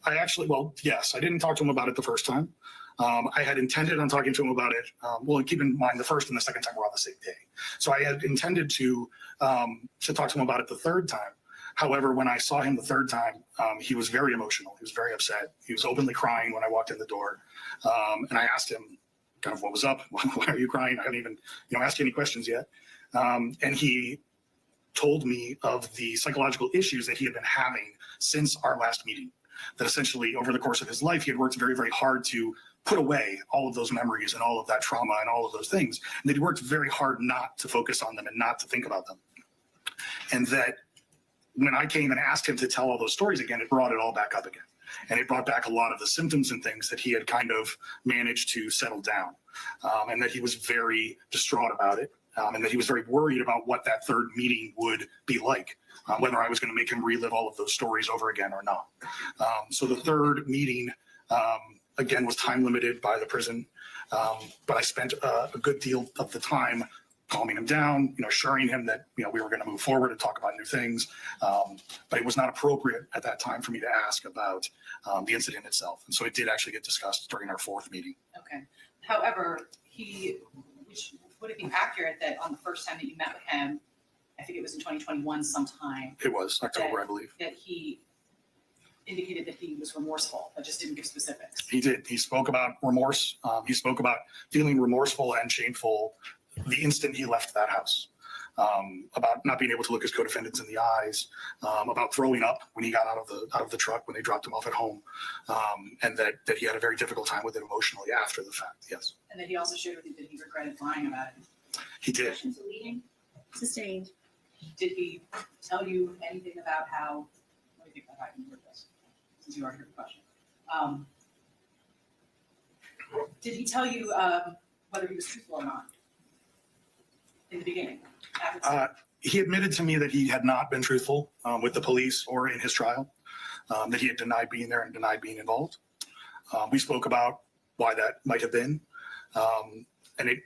Yes, I didn't talk to him about it the first time. I had intended on talking to him about it. Keep in mind the first and the second time were on the same day. So I had intended to talk to him about it the third time. However, when I saw him the third time, he was very emotional. He was very upset. He was openly crying when I walked in the door. And I asked him kind of what was up. Why are you crying? I haven't even, asked you any questions yet. And he told me of the psychological issues that he had been having since our last meeting. That essentially over the course of his life, he had worked very, very hard to put away all of those memories and all of that trauma and all of those things. And that he worked very hard not to focus on them and not to think about them. And that when I came and asked him to tell all those stories again, it brought it all back up again. And it brought back a lot of the symptoms and things that he had kind of managed to settle down. And that he was very distraught about it. and that he was very worried about what that third meeting would be like, whether I was going to make him relive all of those stories over again or not. So the third meeting, again, was time limited by the prison, but I spent a good deal of the time calming him down, assuring him that, we were going to move forward and talk about new things. But it was not appropriate at that time for me to ask about the incident itself. And so it did actually get discussed during our fourth meeting. Okay. However, would it be accurate that on the first time that you met with him, I think it was in 2021 sometime, It was October, I believe. that he indicated that he was remorseful, but just didn't give specifics? He did. He spoke about remorse. He spoke about feeling remorseful and shameful the instant he left that house, about not being able to look his co-defendants in the eyes, about throwing up when he got out of the truck when they dropped him off at home, and that he had a very difficult time with it emotionally after the fact. Yes, And that he also shared with you that he regretted lying about it. he did. Questions leading? Sustained. Did he tell you anything about how, let me think about how I can word this, since you already heard the question. Did he tell you whether he was truthful or not in the beginning? He admitted to me that he had not been truthful with the police or in his trial, that he had denied being there and denied being involved. We spoke about why that might have been, and it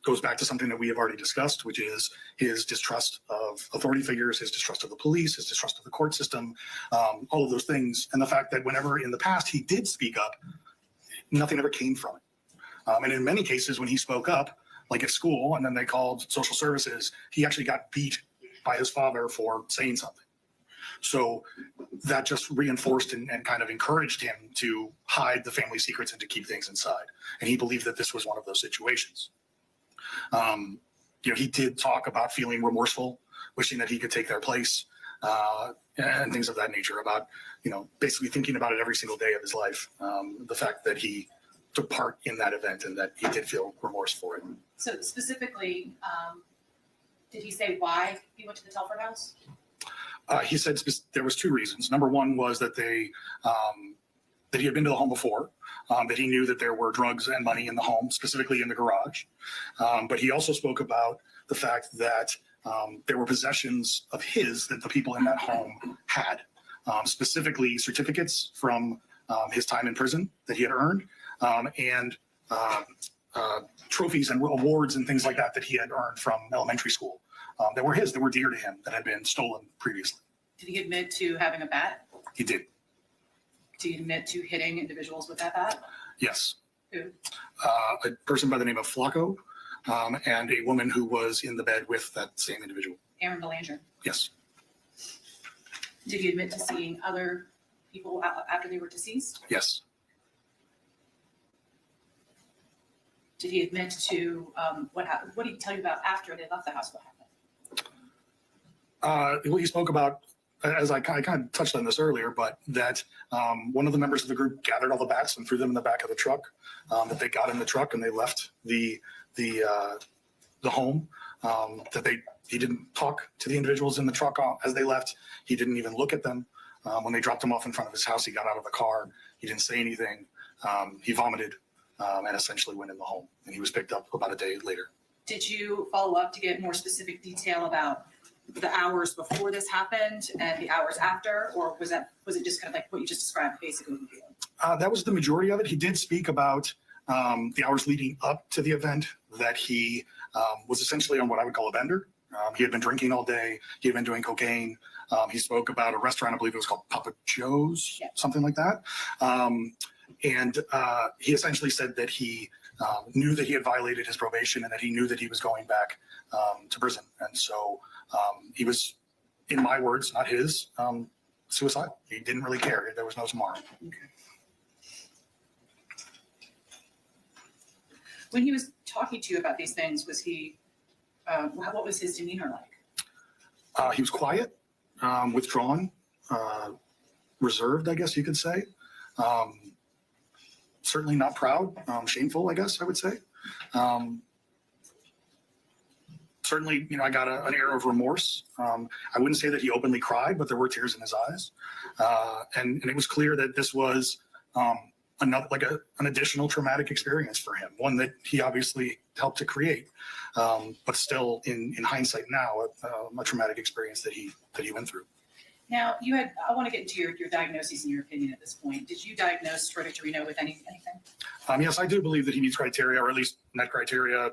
goes back to something that we have already discussed, which is his distrust of authority figures, his distrust of the police, his distrust of the court system, all of those things, and the fact that whenever in the past he did speak up, nothing ever came from it. And in many cases, when he spoke up, like at school, and then they called social services, he actually got beat by his father for saying something. So that just reinforced and kind of encouraged him to hide the family secrets and to keep things inside. And he believed that this was one of those situations. He did talk about feeling remorseful, wishing that he could take their place, and things of that nature, about, basically thinking about it every single day of his life. The fact that he took part in that event and that he did feel remorse for it. So specifically, did he say why he went to the Telford house? He said there was two reasons. Number one was that that he had been to the home before, that he knew that there were drugs and money in the home, specifically in the garage. But he also spoke about the fact that there were possessions of his that the people in that home had, specifically certificates from his time in prison that he had earned, and trophies and awards and things like that he had earned from elementary school that were his, that were dear to him, that had been stolen previously. Did he admit to having a bat? He did. Did he admit to hitting individuals with that bat? Yes. Who? A person by the name of Flacco, and a woman who was in the bed with that same individual. Erin Belanger. Yes. Did he admit to seeing other people after they were deceased? Yes. Did he admit to what happened? What did he tell you about after they left the house? What happened? He spoke about, as I kind of touched on this earlier, but that one of the members of the group gathered all the bats and threw them in the back of the truck, that they got in the truck and they left the home, that he didn't talk to the individuals in the truck as they left. He didn't even look at them. When they dropped him off in front of his house, he got out of the car. He didn't say anything. He vomited and essentially went in the home, and he was picked up about a day later. Did you follow up to get more specific detail about the hours before this happened and the hours after, or was it just kind of like what you just described, basically? That was the majority of it. He did speak about the hours leading up to the event, that he was essentially on what I would call a bender. He had been drinking all day. He had been doing cocaine. He spoke about a restaurant, I believe it was called Papa Joe's, something like that. And he essentially said that he knew that he had violated his probation and that he knew that he was going back to prison. And so he was, in my words, not his, suicidal. He didn't really care. There was no tomorrow. Okay. When he was talking to you about these things, was he, what was his demeanor like? He was quiet, withdrawn, reserved, I guess you could say. Certainly not proud, shameful, I guess I would say. Certainly, I got an air of remorse. I wouldn't say that he openly cried, but there were tears in his eyes. And it was clear that this was a an additional traumatic experience for him, one that he obviously helped to create, but still in hindsight now, a traumatic experience that he went through. Now, I want to get into your diagnosis and your opinion at this point. Did you diagnose Troy Victorino with anything? Yes, I do believe that he meets criteria, or at least met criteria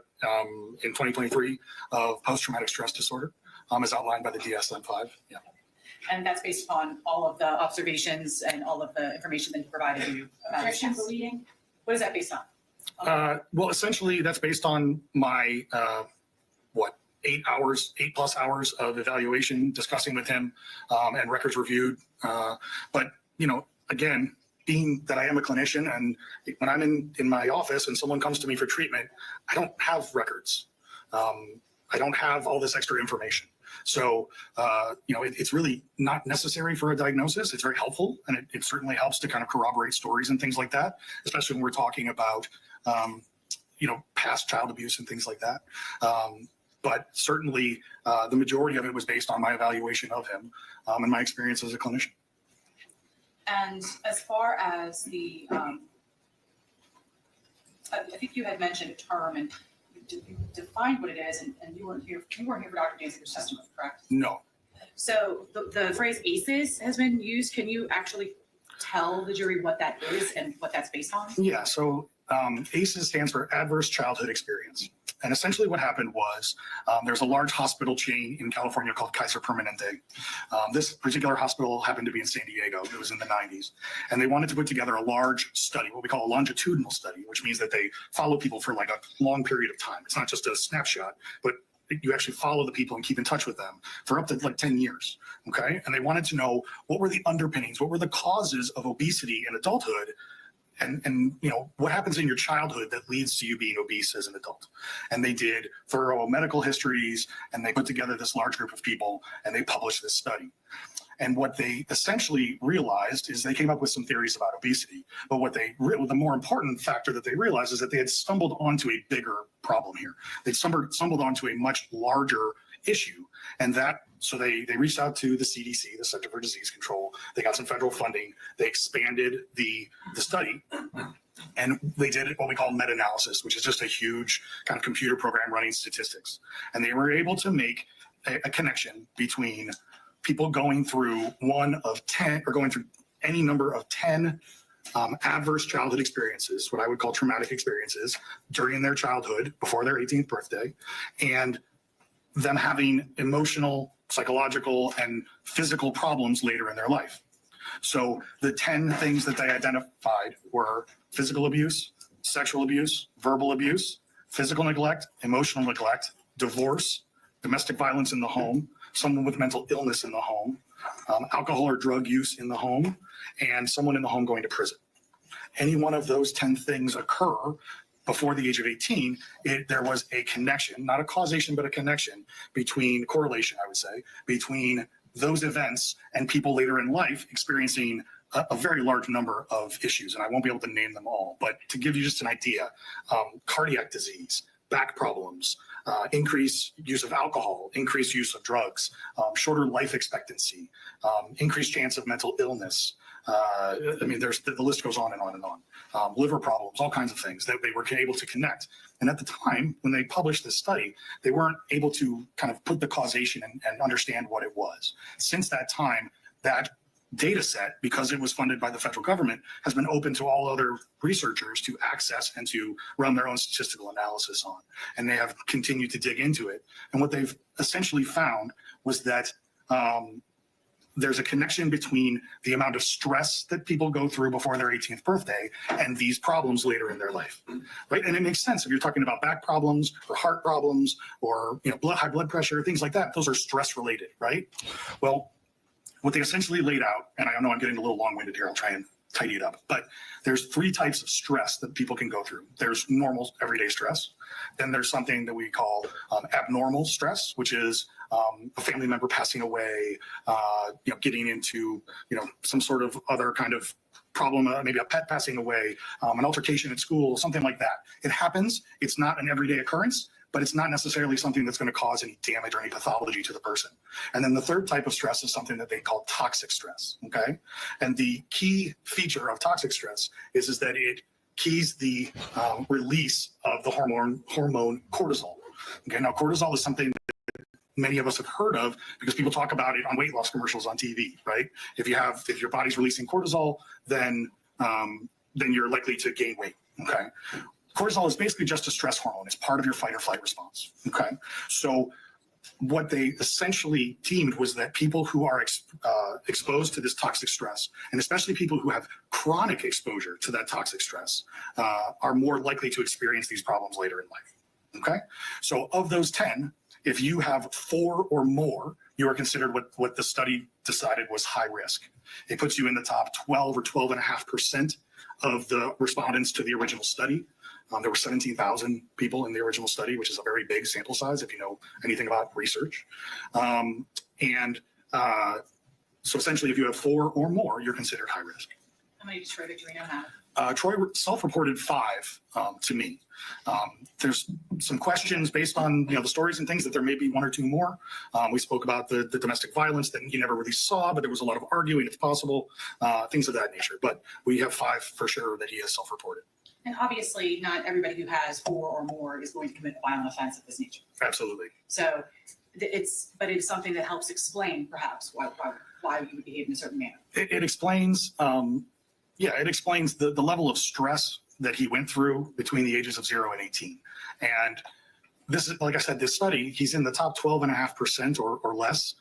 in 2023 of post-traumatic stress disorder, as outlined by the DSM-5. Yeah. And that's based upon all of the observations and all of the information that he provided you about his test? Bleeding? What is that based on? Well, essentially, that's based on my 8+ hours of evaluation, discussing with him, and records reviewed. But again, being that I am a clinician, and when I'm in my office and someone comes to me for treatment, I don't have records. I don't have all this extra information. So, it's really not necessary for a diagnosis. It's very helpful, and it certainly helps to kind of corroborate stories and things like that, especially when we're talking about, past child abuse and things like that. But certainly the majority of it was based on my evaluation of him and my experience as a clinician. And as far as the, I think you had mentioned a term and you defined what it is, and you weren't here for Dr. Danziger's testimony, correct? No. So the phrase ACEs has been used. Can you actually tell the jury what that is and what that's based on? Yeah, so ACEs stands for Adverse Childhood Experience. And essentially what happened was there's a large hospital chain in California called Kaiser Permanente. This particular hospital happened to be in San Diego. It was in the 90s. And they wanted to put together a large study, what we call a longitudinal study, which means that they follow people for like a long period of time. It's not just a snapshot, but you actually follow the people and keep in touch with them for up to like 10 years, okay? And they wanted to know what were the underpinnings, what were the causes of obesity in adulthood, and what happens in your childhood that leads to you being obese as an adult. And they did thorough medical histories, and they put together this large group of people, and they published this study. And what they essentially realized is they came up with some theories about obesity, but the more important factor that they realized is that they had stumbled onto a bigger problem here. They stumbled onto a much larger issue, and so they reached out to the CDC, the Center for Disease Control. They got some federal funding. They expanded the study, and they did what we call meta-analysis, which is just a huge kind of computer program running statistics. And they were able to make a connection between people going through one of 10, or going through any number of 10 adverse childhood experiences, what I would call traumatic experiences, during their childhood, before their 18th birthday, and them having emotional, psychological, and physical problems later in their life. So the 10 things that they identified were physical abuse, sexual abuse, verbal abuse, physical neglect, emotional neglect, divorce, domestic violence in the home, someone with mental illness in the home, alcohol or drug use in the home, and someone in the home going to prison. Any one of those 10 things occur before the age of 18, there was a connection, not a causation, but a connection correlation, I would say, between those events and people later in life experiencing a very large number of issues. And I won't be able to name them all, but to give you just an idea, cardiac disease, back problems, increased use of alcohol, increased use of drugs, shorter life expectancy, increased chance of mental illness. The list goes on and on and on. Liver problems, all kinds of things that they were able to connect. And at the time, when they published this study, they weren't able to kind of put the causation and understand what it was. Since that time, that data set, because it was funded by the federal government, has been open to all other researchers to access and to run their own statistical analysis on. And they have continued to dig into it. And what they've essentially found was that there's a connection between the amount of stress that people go through before their 18th birthday and these problems later in their life, right? And it makes sense if you're talking about back problems or heart problems or high blood pressure, things like that. Those are stress related, right? Well, what they essentially laid out, and I know I'm getting a little long-winded here, I'll try and tidy it up, but there's 3 types of stress that people can go through. There's normal everyday stress. Then there's something that we call abnormal stress, which is a family member passing away, getting into, some sort of other kind of problem, maybe a pet passing away, an altercation at school, something like that. It happens. It's not an everyday occurrence, but it's not necessarily something that's going to cause any damage or any pathology to the person. And then the third type of stress is something that they call toxic stress, okay? And the key feature of toxic stress is that it keys the release of the hormone cortisol. Okay, now cortisol is something that many of us have heard of because people talk about it on weight loss commercials on TV, right? If your body's releasing cortisol, then you're likely to gain weight, okay? Cortisol is basically just a stress hormone. It's part of your fight or flight response, okay? So what they essentially deemed was that people who are exposed to this toxic stress, and especially people who have chronic exposure to that toxic stress, are more likely to experience these problems later in life, okay? So of those 10, if you have 4 or more, you are considered what the study decided was high risk. It puts you in the top 12 or 12.5% of the respondents to the original study. There were 17,000 people in the original study, which is a very big sample size if you know anything about research. So essentially, if you have 4 or more, you're considered high risk. How many does Troy Victorino have? Troy self-reported 5 to me. There's some questions based on the stories and things that there may be 1 or 2 more. We spoke about the domestic violence that he never really saw, but there was a lot of arguing if possible, things of that nature. But we have 5 for sure that he has self-reported. And obviously, not everybody who has 4 or more is going to commit a violent offense of this nature. Absolutely. So it's something that helps explain perhaps why you would behave in a certain manner. It explains, it explains the level of stress that he went through between the ages of 0 and 18. And this is, like I said, this study, he's in the top 12.5% or less.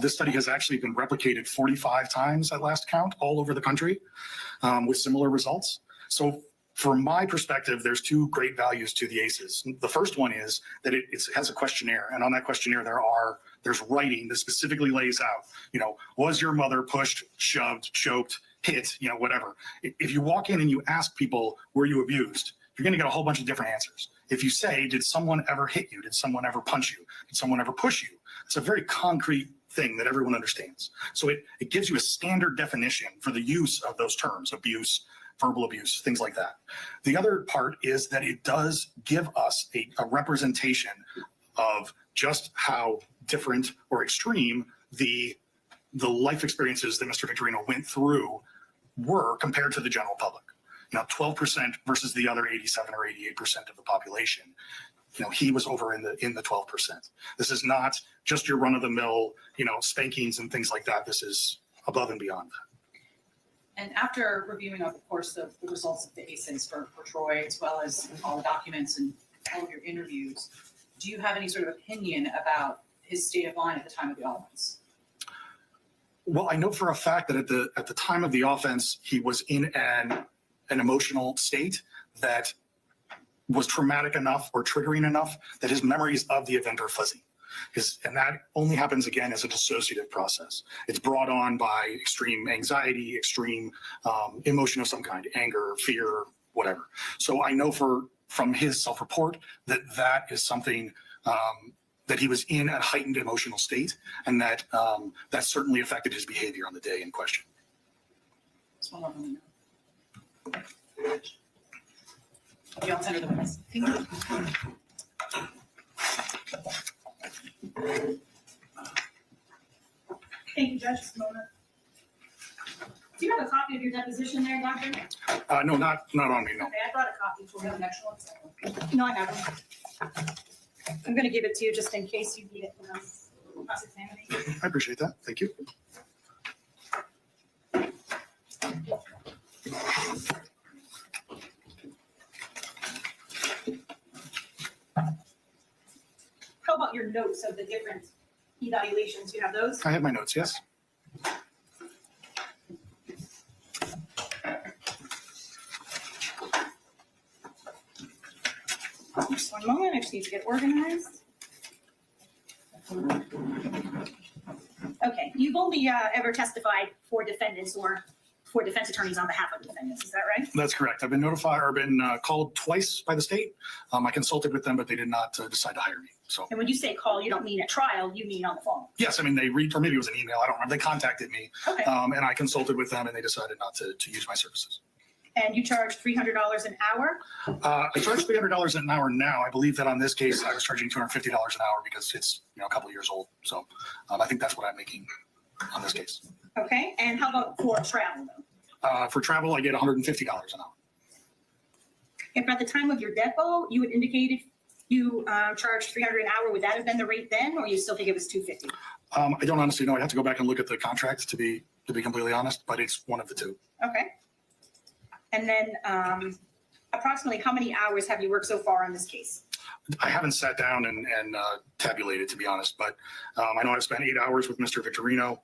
This study has actually been replicated 45 times at last count all over the country with similar results. So from my perspective, there's 2 great values to the ACEs. The first one is that it has a questionnaire, and on that questionnaire there's writing that specifically lays out, was your mother pushed, shoved, choked, hit, whatever. If you walk in and you ask people, were you abused? You're going to get a whole bunch of different answers. If you say, did someone ever hit you? Did someone ever punch you? Did someone ever push you? It's a very concrete thing that everyone understands. So it gives you a standard definition for the use of those terms, abuse, verbal abuse, things like that. The other part is that it does give us a representation of just how different or extreme the life experiences that Mr. Victorino went through were compared to the general public. 12% versus the other 87 or 88% of the population. He was over in the 12%. This is not just your run-of-the-mill, spankings and things like that. This is above and beyond that. And after reviewing, of course, the results of the ACEs for Troy, as well as all the documents and all of your interviews, do you have any sort of opinion about his state of mind at the time of the offense? Well, I know for a fact that at the time of the offense, he was in an emotional state that was traumatic enough or triggering enough that his memories of the event are fuzzy. And that only happens again as a dissociative process. It's brought on by extreme anxiety, extreme emotion of some kind, anger, fear, whatever. So I know from his self-report that is something that he was in a heightened emotional state, and that certainly affected his behavior on the day in question. Just one more moment. You all enter the witness. Thank you, Judge. Just a moment. Do you have a copy of your deposition there, Doctor? No, not on me, no. Okay, I brought a copy for you. An extra one? No, I haven't. I'm going to give it to you just in case you need it for cross-examination. I appreciate that. Thank you. How about your notes of the different evaluations? You have those? I have my notes, yes. Just one moment. I just need to get organized. Okay, you've only ever testified for defendants or for defense attorneys on behalf of defendants, is that right? That's correct. I've been notified or been called twice by the state. I consulted with them, but they did not decide to hire me. So, And when you say call, you don't mean at trial, you mean on the phone? yes, I mean, they read, or maybe it was an email. I don't remember. They contacted me Okay. and I consulted with them and they decided not to use my services. And you charge $300 an hour? I charge $300 an hour now. I believe that on this case, I was charging $250 an hour because it's, a couple of years old. So I think that's what I'm making on this case. Okay, and how about for travel though? For travel, I get $150 an hour. If at the time of your depo, you had indicated you charged $300 an hour, would that have been the rate then, or you still think it was $250? I don't honestly know. I'd have to go back and look at the contract to be completely honest, but it's one of the two. Okay. And then approximately how many hours have you worked so far on this case? I haven't sat down and tabulated, to be honest, but I know I've spent 8 hours with Mr. Victorino.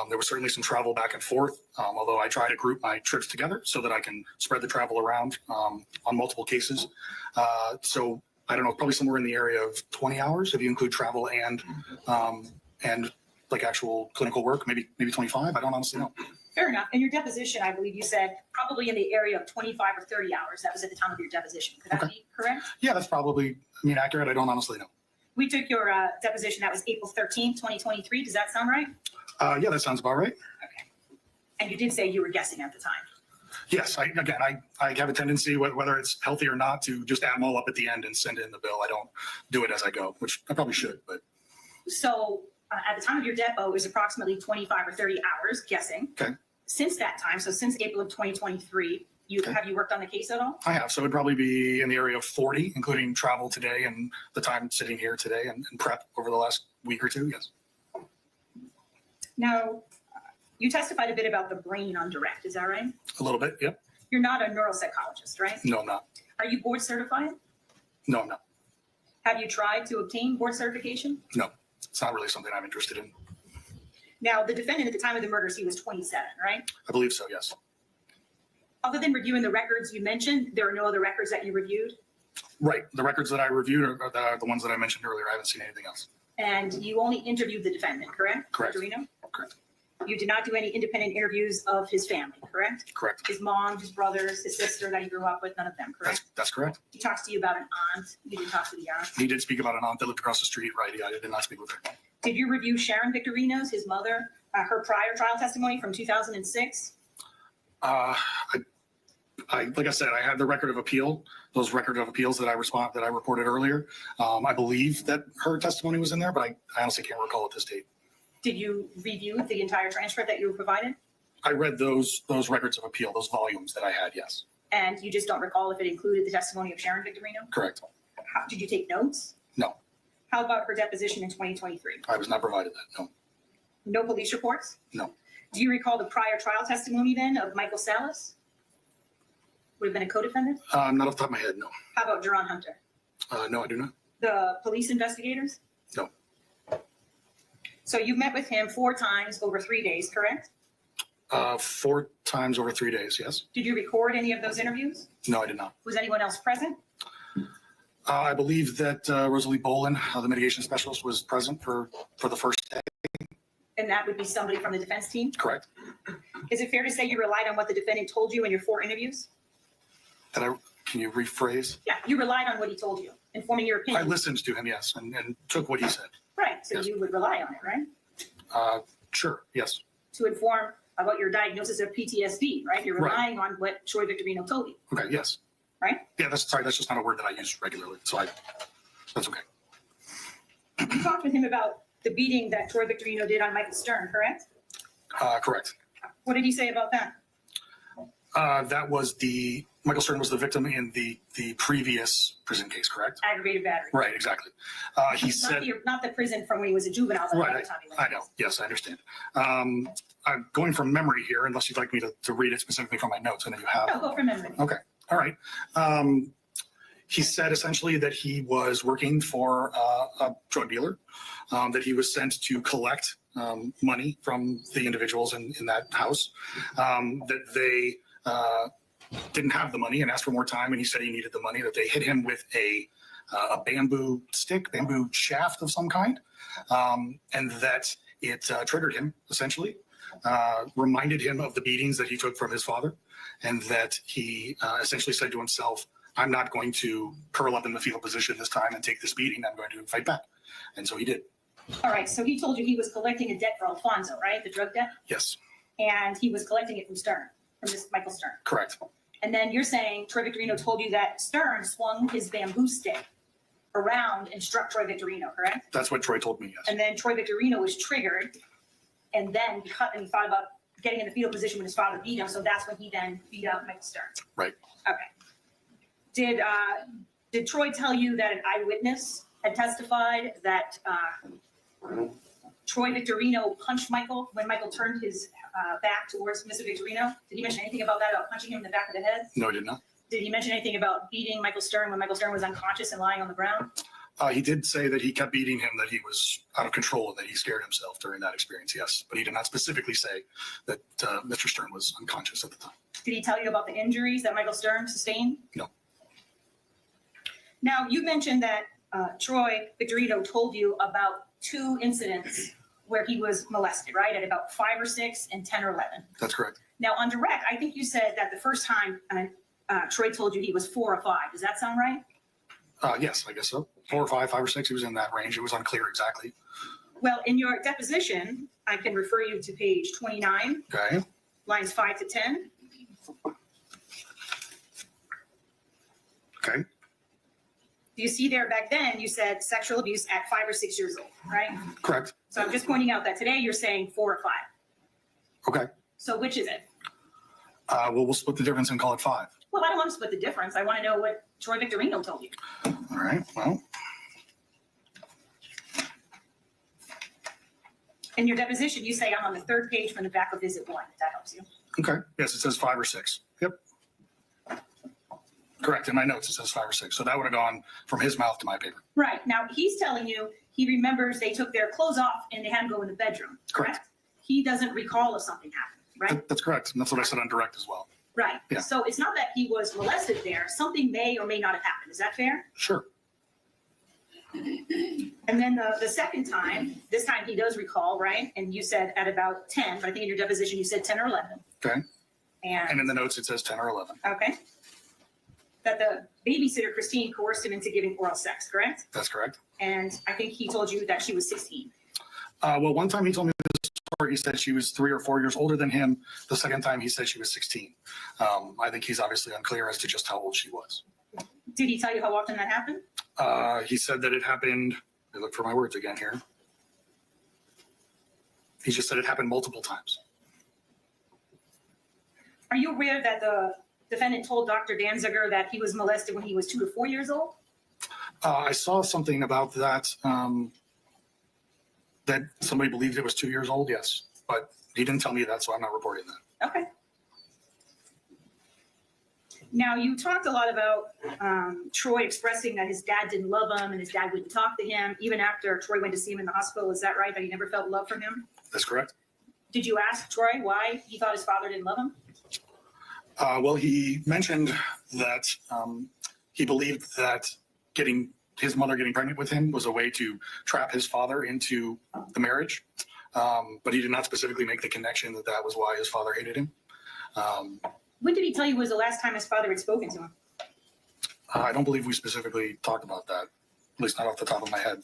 There was certainly some travel back and forth, although I try to group my trips together so that I can spread the travel around on multiple cases. So I don't know, probably somewhere in the area of 20 hours if you include travel and like actual clinical work, maybe 25. I don't honestly know. Fair enough. In your deposition, I believe you said probably in the area of 25 or 30 hours. That was at the time of your deposition. Could that be correct? Yeah, that's probably, accurate. I don't honestly know. We took your deposition. That was April 13th, 2023. Does that sound right? Yeah, that sounds about right. Okay. And you did say you were guessing at the time. Yes, I have a tendency, whether it's healthy or not, to just add them all up at the end and send in the bill. I don't do it as I go, which I probably should, but. So at the time of your depo, it was approximately 25 or 30 hours guessing. Okay. Since that time, so since April of 2023, have you worked on the case at all? I have, so it'd probably be in the area of 40, including travel today and the time sitting here today and prep over the last week or two, yes. Now, you testified a bit about the brain on direct, is that right? A little bit, yep. You're not a neuropsychologist, right? No, I'm not. Are you board certified? No, I'm not. Have you tried to obtain board certification? No, it's not really something I'm interested in. Now, the defendant at the time of the murders, he was 27, right? I believe so, yes. Other than reviewing the records you mentioned, there are no other records that you reviewed? Right, the records that I reviewed are the ones that I mentioned earlier. I haven't seen anything else. And you only interviewed the defendant, correct? Correct. Victorino? Correct. You did not do any independent interviews of his family, correct? Correct. His mom, his brothers, his sister that he grew up with, none of them, correct? That's correct. He talks to you about an aunt. You didn't talk to the aunt. He did speak about an aunt that lived across the street, right? Yeah, I did not speak with her. Did you review Sharon Victorino's, his mother, her prior trial testimony from 2006? Like I said, I had the record of appeal, those record of appeals that I reported earlier. I believe that her testimony was in there, but I honestly can't recall at this date. Did you review the entire transcript that you were provided? I read those records of appeal, those volumes that I had, yes. And you just don't recall if it included the testimony of Sharon Victorino? Correct. Did you take notes? No. How about her deposition in 2023? I was not provided that, no. No police reports? No. Do you recall the prior trial testimony then of Michael Salas? Would have been a co-defendant? Not off the top of my head, no. How about Jerone Hunter? No, I do not. The police investigators? No. So you met with him 4 times over 3 days, correct? 4 times over 3 days, yes. Did you record any of those interviews? No, I did not. Was anyone else present? I believe that Rosalie Bolin, the mitigation specialist, was present for the first day. And that would be somebody from the defense team? Correct. Is it fair to say you relied on what the defendant told you in your 4 interviews? Can you rephrase? Yeah, you relied on what he told you, informing your I opinion. listened to him, yes, and took what he said. Right, so Yes. you would rely on it, right? Sure, yes. To inform about your diagnosis of PTSD, right? You're Right. relying on what Troy Victorino told you, Okay, yes. right? Yeah, that's just not a word that I use regularly, so that's okay. You talked with him about the beating that Troy Victorino did on Michael Stern, correct? Correct. What did he say about that? Michael Stern was the victim in the previous prison case, correct? Aggravated battery. Right, exactly. He said. Not the prison from when he was a juvenile. but Right, by the time he left. I know. Yes, I understand. I'm going from memory here, unless you'd like me to read it specifically from my notes. I know you have. No, go from memory. Okay, all right. He said essentially that he was working for a drug dealer, that he was sent to collect money from the individuals in that house, that they didn't have the money and asked for more time, and he said he needed the money, that they hit him with a bamboo shaft of some kind, and that it triggered him, essentially, reminded him of the beatings that he took from his father, and that he essentially said to himself, I'm not going to curl up in the fetal position this time and take this beating. I'm going to fight back. And so he did. All right, so he told you he was collecting a debt for Alfonso, right? The drug debt? Yes, And he was collecting it from Stern, from this Michael Stern. correct. And then you're saying Troy Victorino told you that Stern swung his bamboo stick around and struck Troy Victorino, correct? That's what Troy told me, yes. And then Troy Victorino was triggered, and then he thought about getting in the fetal position when his father beat him, so that's when he then beat up Michael Stern. Right. Okay. Did Troy tell you that an eyewitness had testified that Troy Victorino punched Michael when Michael turned his back towards Mr. Victorino? Did he mention anything about that, about punching him in the back of the head? No, I did not. Did he mention anything about beating Michael Stern when Michael Stern was unconscious and lying on the ground? He did say that he kept beating him, that he was out of control, and that he scared himself during that experience, yes. But he did not specifically say that Mr. Stern was unconscious at the time. Did he tell you about the injuries that Michael Stern sustained? No. Now, you mentioned that Troy Victorino told you about 2 incidents where he was molested, right? At about 5 or 6 and 10 or 11. That's correct. Now, on direct, I think you said that the first time Troy told you he was 4 or 5. Does that sound right? Yes, I guess so. 4 or 5, 5 or 6, he was in that range. It was unclear exactly. Well, in your deposition, I can refer you to page 29, Okay. lines 5 to 10. Okay. Do you see there back then you said sexual abuse at 5 or 6 years old, right? Correct. So I'm just pointing out that today you're saying 4 or 5. Okay. So which is it? Well, we'll split the difference and call it 5. Well, I don't want to split the difference. I want to know what Troy Victorino told you. All right. Well, In your deposition, you say I'm on the 3rd page from the back of visit 1, if that helps you. okay. Yes, it says 5 or 6. Yep. Correct. In my notes, it says 5 or 6. So that would have gone from his mouth to my paper. Right. Now, he's telling you he remembers they took their clothes off and they had to go in the bedroom, correct? Correct. He doesn't recall if something happened, right? That's correct. And that's what I said on direct as well. Right. Yeah. So it's not that he was molested there. Something may or may not have happened. Is that fair? Sure. And then the second time, this time he does recall, right? And you said at about 10, but I think in your deposition you said 10 or 11. Okay. And, And in the notes, it says 10 or 11. okay. That the babysitter, Christine, coerced him into giving oral sex, correct? That's correct. And I think he told you that she was 16. Well, one time he told me this story. He said she was 3 or 4 years older than him. The second time he said she was 16. I think he's obviously unclear as to just how old she was. Did he tell you how often that happened? He said that it happened. I look for my words again here. He just said it happened multiple times. Are you aware that the defendant told Dr. Danziger that he was molested when he was 2 to 4 years old? I saw something about that, that somebody believed it was 2 years old, yes. But he didn't tell me that, so I'm not reporting that. Okay. Now, you talked a lot about Troy expressing that his dad didn't love him and his dad wouldn't talk to him, even after Troy went to see him in the hospital. Is that right, that he never felt love from him? That's correct. Did you ask Troy why he thought his father didn't love him? Well, he mentioned that he believed that his mother getting pregnant with him was a way to trap his father into the marriage. But he did not specifically make the connection that that was why his father hated him. When did he tell you was the last time his father had spoken to him? I don't believe we specifically talked about that, at least not off the top of my head.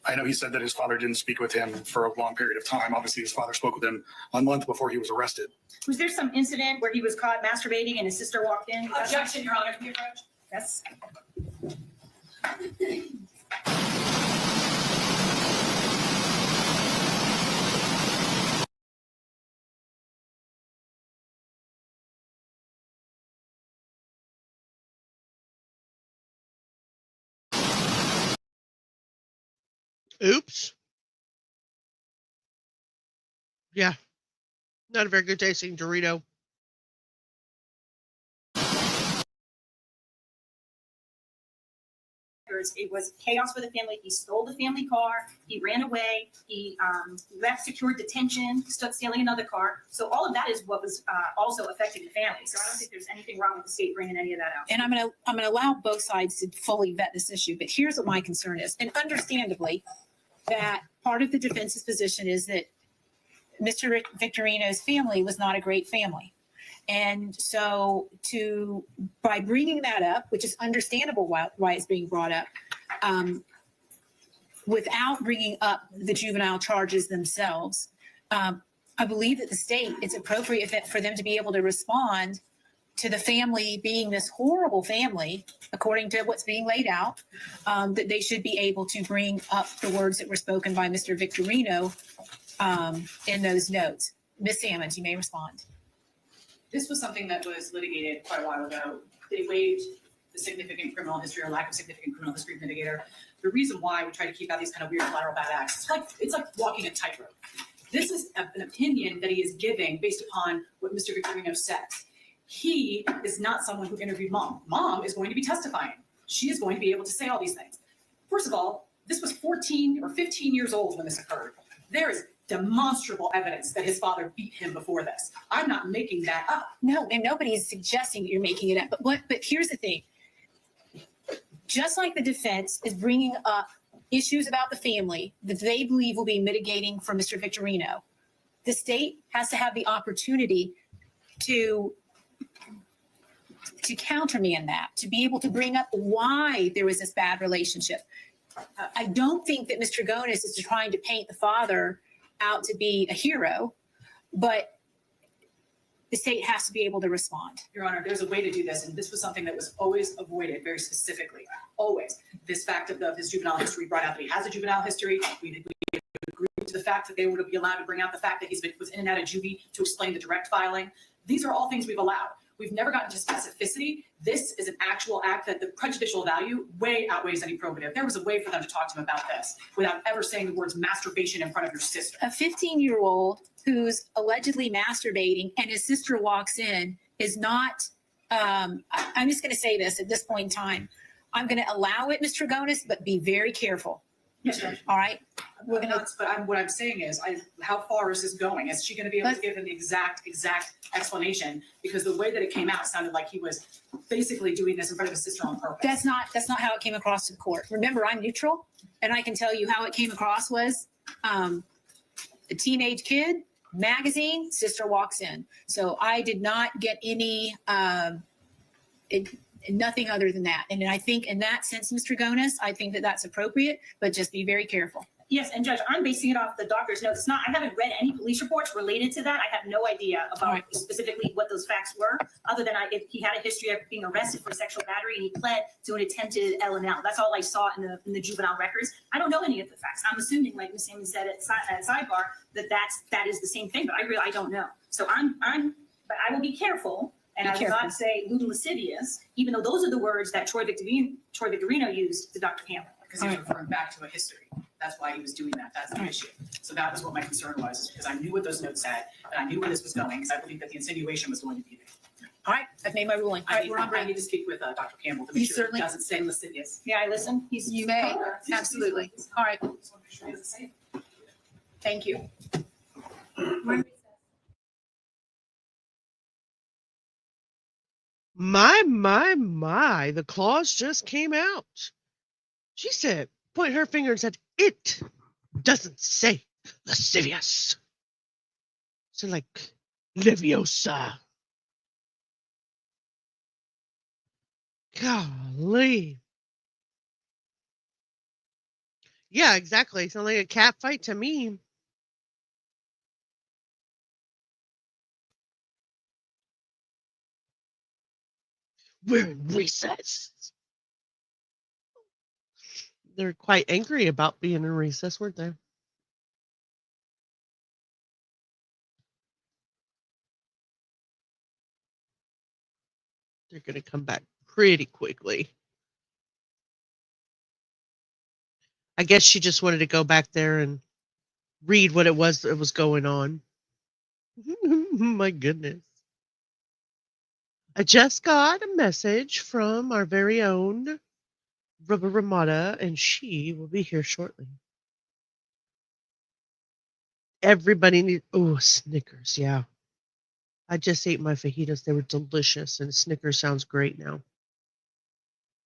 I know he said that his father didn't speak with him for a long period of time. Obviously, his father spoke with him a month before he was arrested. Was there some incident where he was caught masturbating and his sister walked in? Objection, Your Honor, to be approached. Yes. Oops. Yeah. Not a very good tasting Dorito. It was chaos for the family. He stole the family car. He ran away. He left secured detention, stuck stealing another car. So all of that is what was also affecting the family. So I don't think there's anything wrong with the state bringing any of that out. And I'm gonna allow both sides to fully vet this issue, but here's what my concern is, and understandably, that part of the defense's position is that Mr. Victorino's family was not a great family. And so by bringing that up, which is understandable why it's being brought up, without bringing up the juvenile charges themselves, I believe that the state, it's appropriate for them to be able to respond to the family being this horrible family, according to what's being laid out, that they should be able to bring up the words that were spoken by Mr. Victorino in those notes. Ms. Sammons, you may respond. This was something that was litigated quite a while ago. They waived the significant criminal history or lack of significant criminal history mitigator. The reason why we try to keep out these kind of weird collateral bad acts, it's like walking a tightrope. This is an opinion that he is giving based upon what Mr. Victorino says. He is not someone who interviewed mom. Mom is going to be testifying. She is going to be able to say all these things. First of all, this was 14 or 15 years old when this occurred. There is demonstrable evidence that his father beat him before this. I'm not making that up. No, and nobody is suggesting that you're making it up. But here's the thing. Just like the defense is bringing up issues about the family that they believe will be mitigating for Mr. Victorino, the state has to have the opportunity to countermand that, to be able to bring up why there was this bad relationship. I don't think that Mr. Gonis is trying to paint the father out to be a hero, but the state has to be able to respond. Your Honor, there's a way to do this, and this was something that was always avoided very specifically. Always. This fact of his juvenile history brought out that he has a juvenile history. We agreed to the fact that they would be allowed to bring out the fact that was in and out of juvie to explain the direct filing. These are all things we've allowed. We've never gotten to specificity. This is an actual act that the prejudicial value way outweighs any probative. There was a way for them to talk to him about this without ever saying the words masturbation in front of your sister. A 15-year-old who's allegedly masturbating and his sister walks in is not, I'm just going to say this at this point in time. I'm going to allow it, Mr. Gonis, but be very careful. Yes, Judge. All right? What I'm saying is, how far is this going? Is she going to be able to give him the exact explanation? Because the way that it came out sounded like he was basically doing this in front of his sister on purpose. That's not how it came across to the court. Remember, I'm neutral, and I can tell you how it came across was a teenage kid, magazine, sister walks in. So I did not get any, nothing other than that. And I think in that sense, Mr. Gonis, I think that that's appropriate, but just be very careful. Yes, and Judge, I'm basing it off the doctor's notes. It's not, I haven't read any police reports related to that. I have no idea about specifically what those facts were, other than he had a history of being arrested for sexual battery and he pled to an attempted L&L. That's all I saw in the juvenile records. I don't know any of the facts. I'm assuming, like Ms. Hammond said at sidebar, that is the same thing, but I don't know. So but I will be careful. And I will not say lewd and lascivious, even though those are the words that Troy Victorino used to Dr. Campbell. Because he was referring back to a history. That's why he was doing that. That's the issue. So that was what my concern was, because I knew what those notes said, and I knew where this was going, because I believe that the insinuation was going to be there. All right, I've made my ruling. All right, we're on I break. need to speak with Dr. Campbell to make sure it doesn't say lascivious. May I listen? You may, absolutely. All right, Just want to make sure he doesn't say it. thank you. My, the clause just came out. She said, point her finger and said, it doesn't say lascivious. So like Leviosa. Golly. Yeah, exactly. Sounds like a cat fight to me. We're in recess. They're quite angry about being in recess, weren't they? They're going to come back pretty quickly. I guess she just wanted to go back there and read what it was that was going on. My goodness. I just got a message from our very own Rubber Ramada, and she will be here shortly. Everybody needs, Snickers, yeah. I just ate my fajitas. They were delicious, and Snickers sounds great now.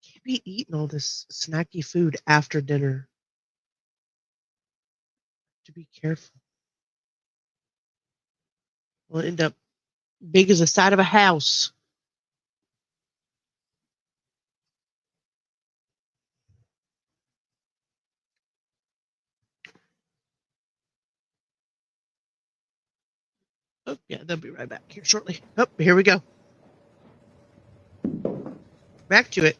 Can't be eating all this snacky food after dinner. To be careful. We'll end up big as the side of a house. Oh, yeah, they'll be right back here shortly. Oh, here we go. Back to it.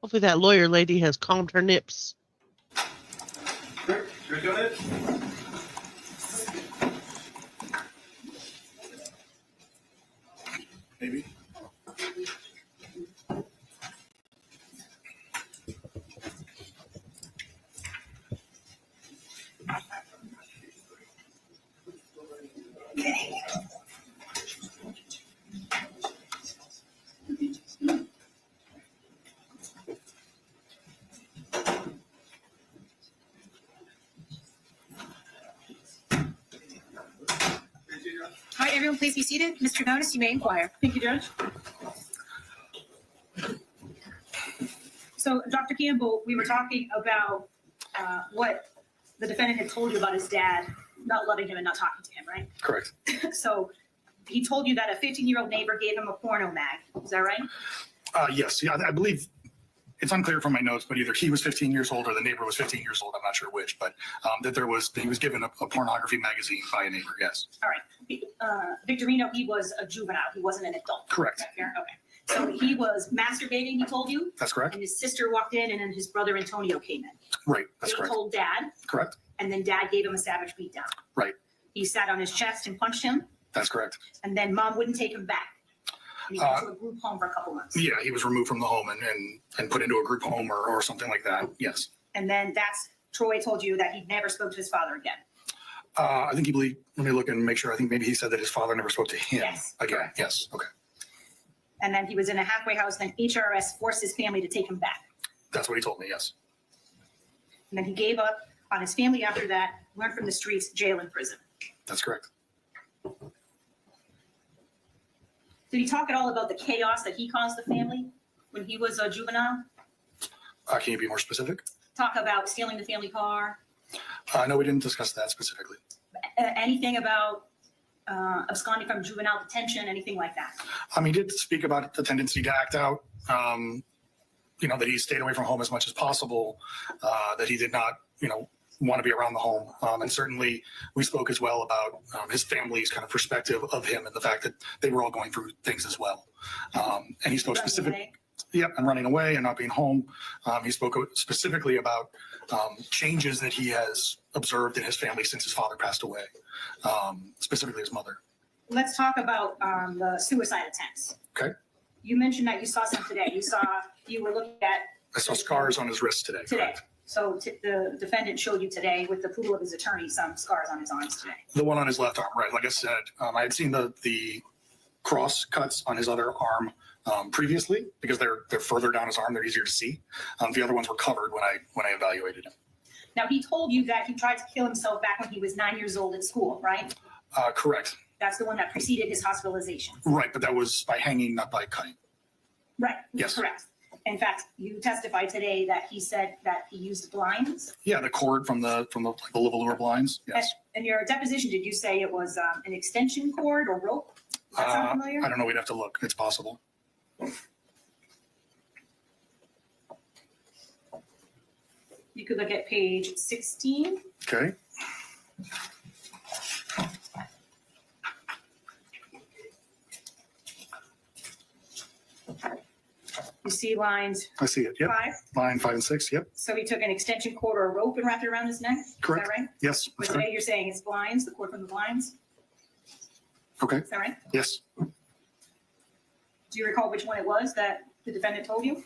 Hopefully that lawyer lady has calmed her nips. Maybe. All right, everyone, please be seated. Mr. Notice, you may inquire. Thank you, Judge. So, Dr. Campbell, we were talking about what the defendant had told you about his dad not loving him and not talking to him, right? Correct. So he told you that a 15-year-old neighbor gave him a porno mag. Is that right? Yes, yeah, I believe it's unclear from my notes, but either he was 15 years old or the neighbor was 15 years old. I'm not sure which, but that he was given a pornography magazine by a neighbor. Yes. All right. Victorino, he was a juvenile. He wasn't an adult. Correct. Is that fair? Okay. So he was masturbating, he told you, That's correct. and his sister walked in, and then his brother Antonio came in. Right. That's He correct. told dad, Correct. and then dad gave him a savage beatdown. Right. He sat on his chest and punched him, That's correct. and then mom wouldn't take him back. And he went to a group home for a couple months. Yeah, he was removed from the home and put into a group home or something like that. Yes. And then Troy told you that he never spoke to his father again. I think he believed, let me look and make sure. I think maybe he said that his father never spoke to him Yes, again. correct. Yes. Okay. And then he was in a halfway house, then HRS forced his family to take him back. That's what he told me. Yes. And then he gave up on his family after that, learned from the streets, jail and prison. That's correct. Did he talk at all about the chaos that he caused the family when he was a juvenile? Can you be more specific? Talk about stealing the family car? No, we didn't discuss that specifically. Anything about absconding from juvenile detention, anything like that? He did speak about the tendency to act out, that he stayed away from home as much as possible, that he did not, want to be around the home. And certainly we spoke as well about his family's kind of perspective of him and the fact that they were all going through things as well. And he spoke specifically, and running away and not being home. He spoke specifically about changes that he has observed in his family since his father passed away, specifically his mother. Let's talk about the suicide attempts. Okay. You mentioned that you saw some today. You were looking at I saw scars on his wrist today. today. Correct. So the defendant showed you today with the approval of his attorney, some scars on his arms today. The one on his left arm, right? Like I said, I had seen the cross cuts on his other arm previously because they're further down his arm. They're easier to see. The other ones were covered when I evaluated him. Now, he told you that he tried to kill himself back when he was 9 years old at school, right? Correct. That's the one that preceded his hospitalization. Right, but that was by hanging, not by cutting. Right. Yes. Correct. In fact, you testified today that he said that he used blinds. Yeah, the cord from the leveler blinds. Yes. In your deposition, did you say it was an extension cord or rope? Does that sound familiar? I don't know. We'd have to look. It's possible. You could look at page 16. Okay. You see lines I see it. Yep. 5. Line 5 and 6. Yep. So he took an extension cord or a rope and wrapped it around his neck? Correct. Is that right? Yes. But That's today correct. you're saying it's blinds, the cord from the blinds? Okay. Is that right? Yes. Do you recall which one it was that the defendant told you?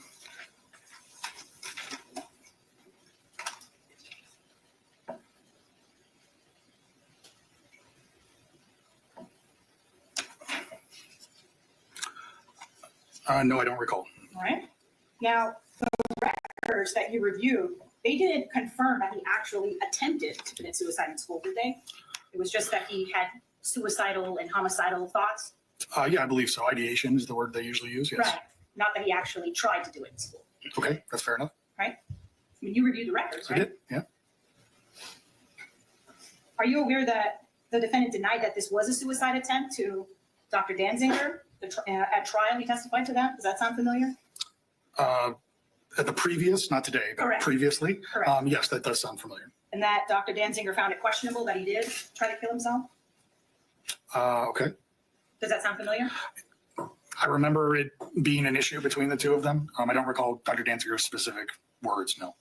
No, I don't recall. All right. Now, the records that you reviewed, they didn't confirm that he actually attempted to commit suicide in school, did they? It was just that he had suicidal and homicidal thoughts? Yeah, I believe so. Ideation is the word they usually use. Yes. Right. Not that he actually tried to do it in school. Okay, that's fair enough. I mean, you reviewed the records, I right? did. Yeah. Are you aware that the defendant denied that this was a suicide attempt to Dr. Danziger? At trial, he testified to that. Does that sound familiar? At the previous, not today, but Correct. previously, Correct. yes, that does sound familiar. And that Dr. Danziger found it questionable that he did try to kill himself? Okay. Does that sound familiar? I remember it being an issue between the two of them. I don't recall Dr. Danziger's specific words, no.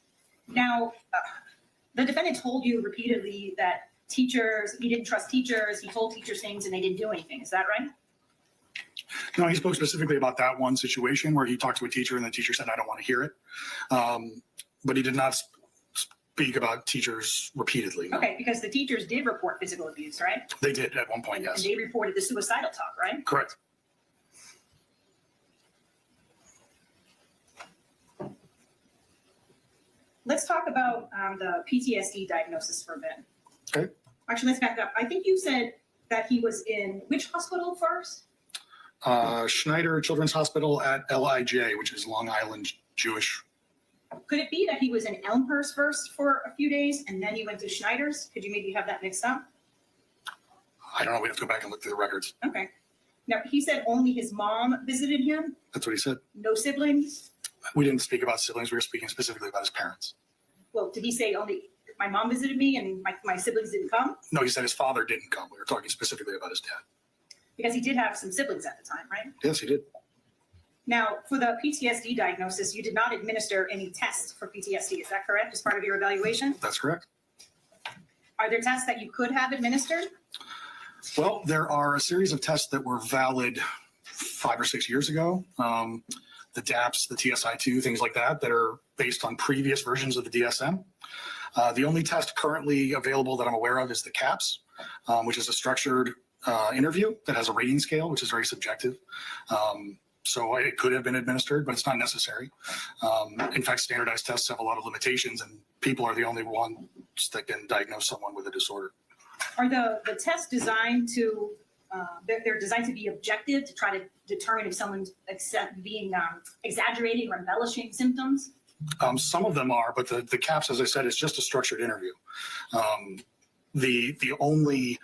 Now, the defendant told you repeatedly that teachers, he didn't trust teachers, he told teachers things and they didn't do anything. Is that right? No, he spoke specifically about that one situation where he talked to a teacher and the teacher said, I don't want to hear it. But he did not speak about teachers repeatedly. No. Okay, because the teachers did report physical abuse, right? They did at one point, And yes. they reported the suicidal talk, right? Correct. Let's talk about the PTSD diagnosis for Ben. Okay. Actually, let's back up. I think you said that he was in which hospital first? Schneider Children's Hospital at LIJ, which is Long Island Jewish. Could it be that he was in Elmhurst first for a few days and then he went to Schneider's? Could you maybe have that mixed up? I don't know. We have to go back and look through the records. Okay. Now, he said only his mom visited him, That's what he said. no siblings? We didn't speak about siblings. We were speaking specifically about his parents. Well, did he say only my mom visited me and my siblings didn't come? No, he said his father didn't come. We were talking specifically about his dad. Because he did have some siblings at the time, right? Yes, he did. Now, for the PTSD diagnosis, you did not administer any tests for PTSD. Is that correct, as part of your evaluation? That's correct. Are there tests that you could have administered? Well, there are a series of tests that were valid 5 or 6 years ago. The DAPS, the TSI-2, things like that, that are based on previous versions of the DSM. The only test currently available that I'm aware of is the CAPS, which is a structured interview that has a rating scale, which is very subjective. So it could have been administered, but it's not necessary. In fact, standardized tests have a lot of limitations, and people are the only ones that can diagnose someone with a disorder. Are the tests designed to, they're designed to be objective, to try to determine if someone's being exaggerating or embellishing symptoms? Some of them are, but the CAPS, as I said, is just a structured interview. The only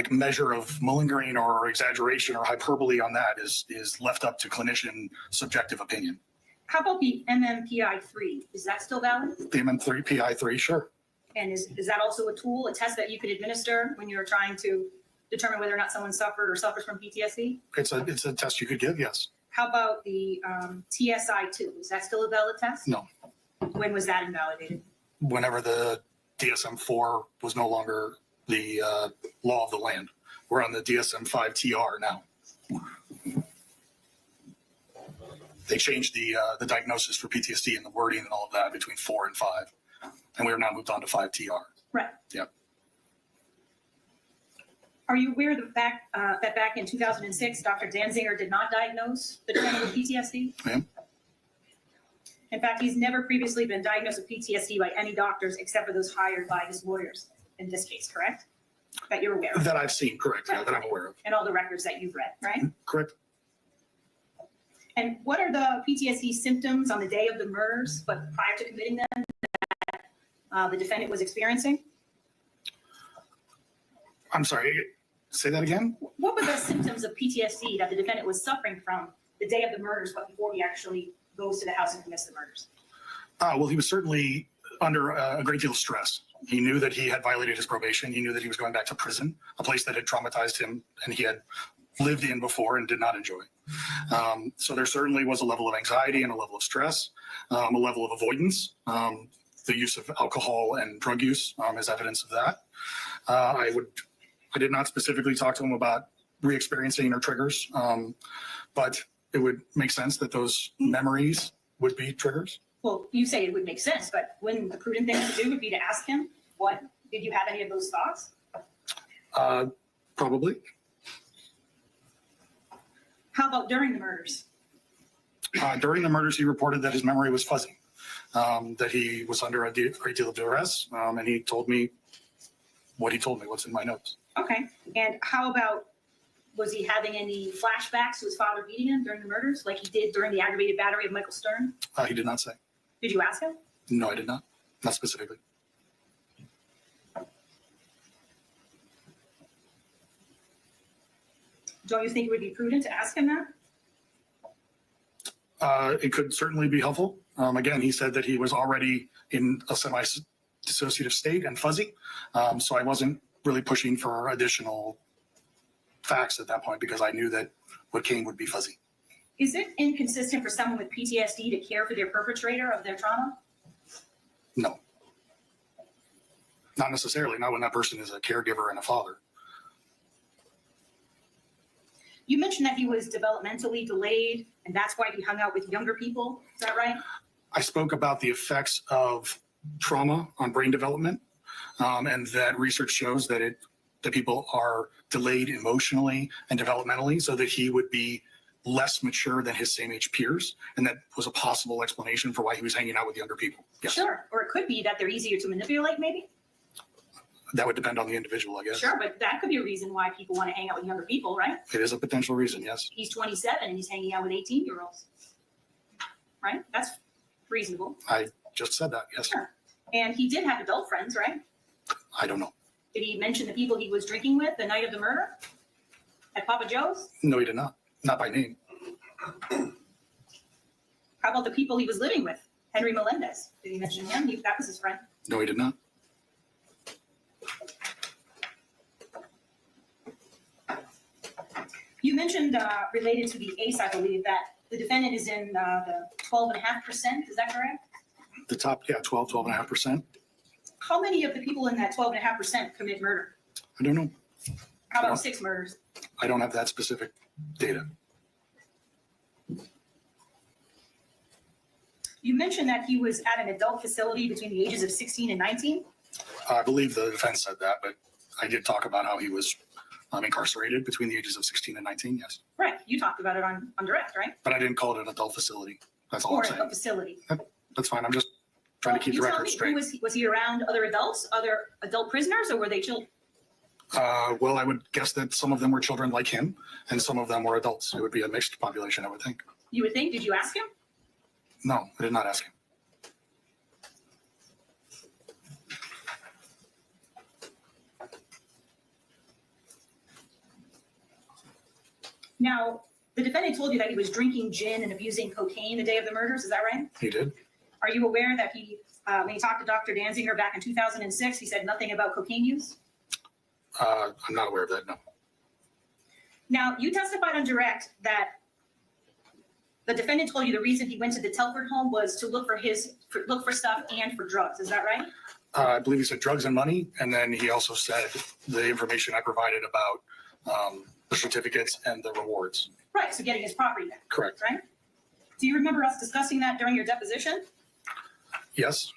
measure of malingering or exaggeration or hyperbole on that is left up to clinician subjective opinion. How about the MMPI-3? Is that still valid? The MMPI-3, sure. And is that also a tool, a test that you could administer when you're trying to determine whether or not someone suffered or suffers from PTSD? It's a test you could give, yes. How about the TSI-2? Is that still a valid test? No. When was that invalidated? Whenever the DSM-4 was no longer the law of the land. We're on the DSM-5 TR now. They changed the diagnosis for PTSD and the wording and all of that between 4 and 5. And we are now moved on to 5 TR. Right. Yep. Are you aware that back in 2006, Dr. Danziger did not diagnose the defendant with PTSD? I am. In fact, he's never previously been diagnosed with PTSD by any doctors except for those hired by his lawyers in this case, correct? That you're aware of? That I've seen, correct, yeah, that I'm aware of. And all the records that you've read, right? Correct. And what are the PTSD symptoms on the day of the murders, but prior to committing them, that the defendant was experiencing? I'm sorry, say that again? What were the symptoms of PTSD that the defendant was suffering from the day of the murders, but before he actually goes to the house and commits the murders? Well, he was certainly under a great deal of stress. He knew that he had violated his probation. He knew that he was going back to prison, a place that had traumatized him and he had lived in before and did not enjoy. So there certainly was a level of anxiety and a level of stress, a level of avoidance. The use of alcohol and drug use is evidence of that. I did not specifically talk to him about re-experiencing or triggers, but it would make sense that those memories would be triggers. Well, you say it would make sense, but wouldn't the prudent thing to do would be to ask him, did you have any of those thoughts? Probably. How about during the murders? During the murders, he reported that his memory was fuzzy, that he was under a great deal of duress, and he told me what he told me, what's in my notes. Okay. And how about, was he having any flashbacks to his father beating him during the murders, like he did during the aggravated battery of Michael Stern? He did not say. Did you ask him? No, I did not. Not specifically. Don't you think it would be prudent to ask him that? It could certainly be helpful. Again, he said that he was already in a semi-dissociative state and fuzzy. So I wasn't really pushing for additional facts at that point because I knew that what came would be fuzzy. Is it inconsistent for someone with PTSD to care for their perpetrator of their trauma? No. Not necessarily, not when that person is a caregiver and a father. You mentioned that he was developmentally delayed, and that's why he hung out with younger people. Is that right? I spoke about the effects of trauma on brain development, and that research shows that people are delayed emotionally and developmentally, so that he would be less mature than his same age peers, and that was a possible explanation for why he was hanging out with younger people. Yes. Sure. Or it could be that they're easier to manipulate, maybe. That would depend on the individual, I guess. Sure, but that could be a reason why people want to hang out with younger people, right? It is a potential reason, yes. He's 27 and he's hanging out with 18-year-olds. Right? That's reasonable. I just said that, yes. Sure. And he did have adult friends, right? I don't know. Did he mention the people he was drinking with the night of the murder at Papa Joe's? No, he did not. Not by name. How about the people he was living with? Henry Melendez. Did he mention him? That was his friend. No, he did not. You mentioned related to the ACE, I believe, that the defendant is in the 12.5%. Is that correct? The top, 12.5%. How many of the people in that 12.5% commit murder? I don't know. How about 6 murders? I don't have that specific data. You mentioned that he was at an adult facility between the ages of 16 and 19. I believe the defense said that, but I did talk about how he was incarcerated between the ages of 16 and 19, yes. Right. You talked about it on direct, right? But I didn't call it an adult facility. That's all Or I'm saying. a facility. That's fine. I'm just trying to keep the You tell record me, straight. was he around other adults, other adult prisoners, or were they children? Well, I would guess that some of them were children like him, and some of them were adults. It would be a mixed population, I would think. You would think. Did you ask him? No, I did not ask him. Now, the defendant told you that he was drinking gin and abusing cocaine the day of the murders. Is that right? He did. Are you aware that he, when he talked to Dr. Danziger back in 2006, he said nothing about cocaine use? I'm not aware of that, no. Now, you testified on direct that the defendant told you the reason he went to the Telford home was to look for stuff and for drugs. Is that right? I believe he said drugs and money, and then he also said the information I provided about the certificates and the rewards. Right, so getting his property back. Correct. Right? Do you remember us discussing that during your deposition? Yes.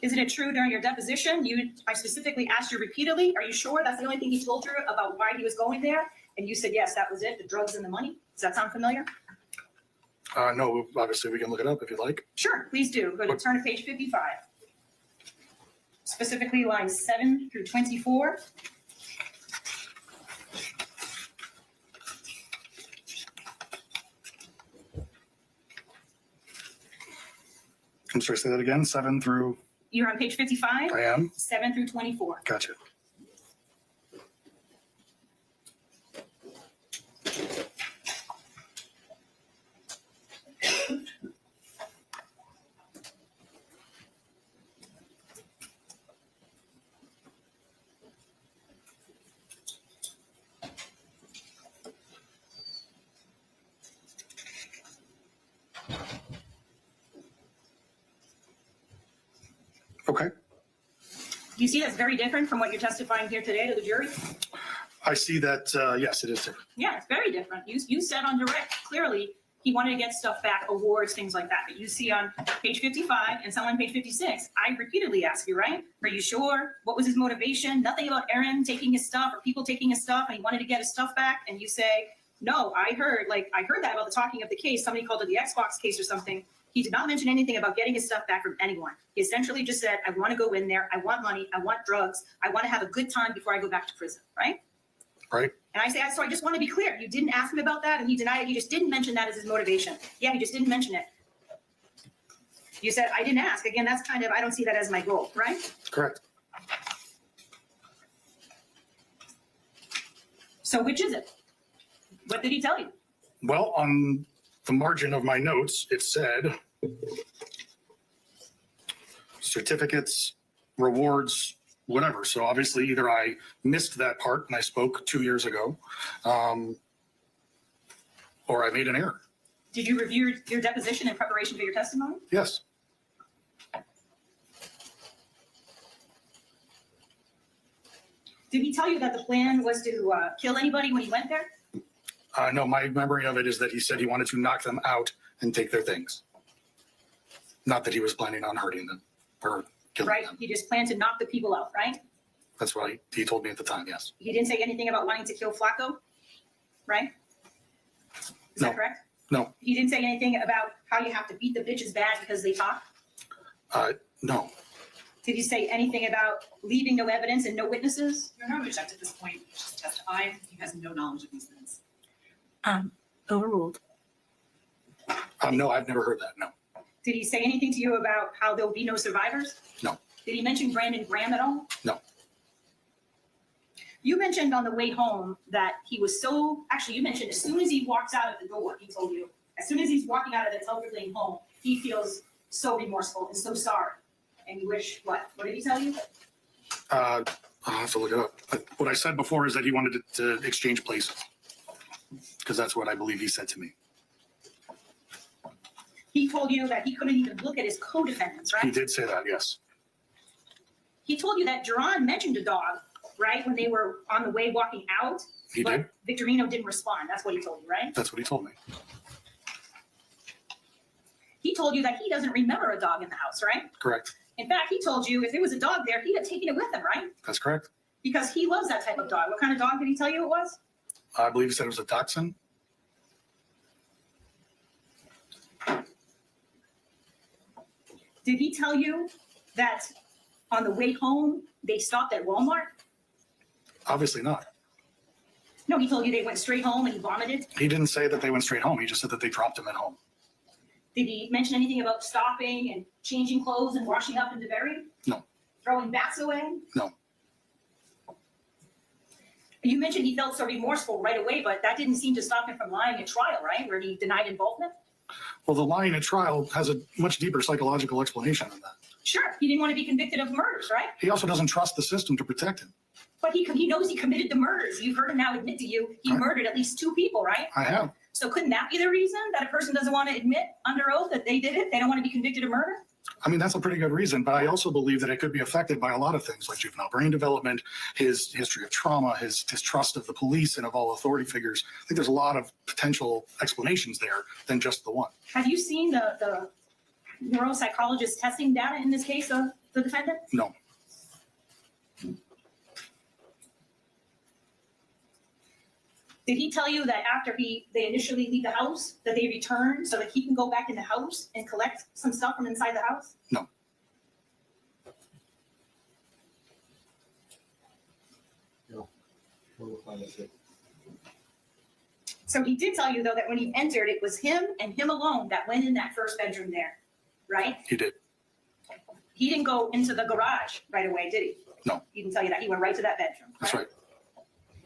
Isn't it true during your deposition? I specifically asked you repeatedly, are you sure that's the only thing he told you about why he was going there? And you said, yes, that was it, the drugs and the money. Does that sound familiar? No, obviously we can look it up if you'd like. Sure, please do. Go to turn to page 55. Specifically lines 7 through 24. I'm sorry, say that again, 7 through, You're on page 55, I am, 7 through 24. gotcha. Okay, Do you see that's very different from what you're testifying here today to the jury? I see that, yes, it is different. Yeah, it's very different. You said on direct, clearly, he wanted to get stuff back, awards, things like that. But you see on page 55 and some on page 56, I repeatedly ask you, right? Are you sure? What was his motivation? Nothing about Erin taking his stuff or people taking his stuff and he wanted to get his stuff back. And you say, no, I heard that about the talking of the case. Somebody called it the Xbox case or something. He did not mention anything about getting his stuff back from anyone. He essentially just said, I want to go in there. I want money. I want drugs. I want to have a good time before I go back to prison, right? Right. And I say, so I just want to be clear. You didn't ask him about that and he denied it. You just didn't mention that as his motivation. Yeah, he just didn't mention it. You said, I didn't ask. Again, that's kind of, I don't see that as my goal, right? Correct. So which is it? What did he tell you? Well, on the margin of my notes, it said certificates, rewards, whatever. So obviously either I missed that part and I spoke 2 years ago, or I made an error. Did you review your deposition in preparation for your testimony? Yes. Did he tell you that the plan was to kill anybody when he went there? No, my memory of it is that he said he wanted to knock them out and take their things. Not that he was planning on hurting them or killing Right? them. He just planned to knock the people out, right? That's what he told me at the time, yes. He didn't say anything about wanting to kill Flacco, right? Is No. that correct? No, He didn't say anything about how you have to beat the bitches bad because they talk? no. Did he say anything about leaving no evidence and no witnesses? You're not object at this point, she's testifying, he has no knowledge of these things. Overruled. No, I've never heard that, no. Did he say anything to you about how there will be no survivors? No. Did he mention Brandon Graham at all? No. You mentioned on the way home that he was actually you mentioned as soon as he walks out of the door, he told you, as soon as he's walking out of the Telford Lane home, he feels so remorseful and so sorry. And you wish, what? What did he tell you? I'll have to look it up. What I said before is that he wanted to exchange places. Because that's what I believe he said to me. He told you that he couldn't even look at his co-defendants, He right? did say that, yes. He told you that Jerone mentioned a dog, right, when they were on the way walking out. He but did. Victorino didn't respond. That's what he told you, right? That's what he told me. He told you that he doesn't remember a dog in the house, right? Correct. In fact, he told you if there was a dog there, he'd have taken it with him, right? That's correct. Because he loves that type of dog. What kind of dog did he tell you it was? I believe he said it was a dachshund. Did he tell you that on the way home, they stopped at Walmart? Obviously not. No, he told you they went straight home and he vomited. He didn't say that they went straight home. He just said that they dropped him at home. Did he mention anything about stopping and changing clothes and washing up in the berry? No. Throwing bats away? No. You mentioned he felt so remorseful right away, but that didn't seem to stop him from lying at trial, right? Where he denied involvement? Well, the lying at trial has a much deeper psychological explanation than that. Sure, he didn't want to be convicted of murders, right? He also doesn't trust the system to protect him. But he knows he committed the murders. You've heard him now admit to you he Right. murdered at least 2 people, right? I have. So couldn't that be the reason that a person doesn't want to admit under oath that they did it? They don't want to be convicted of murder? I mean, that's a pretty good reason, but I also believe that it could be affected by a lot of things like juvenile brain development, his history of trauma, his distrust of the police and of all authority figures. I think there's a lot of potential explanations there than just the one. Have you seen the neuropsychologist testing data in this case of the defendant? No. Did he tell you that after they initially leave the house, that they return so that he can go back in the house and collect some stuff from inside the house? No. So he did tell you, though, that when he entered, it was him and him alone that went in that first bedroom there, right? He did. He didn't go into the garage right away, did he? No. He didn't tell you that. He went right to that bedroom. That's right.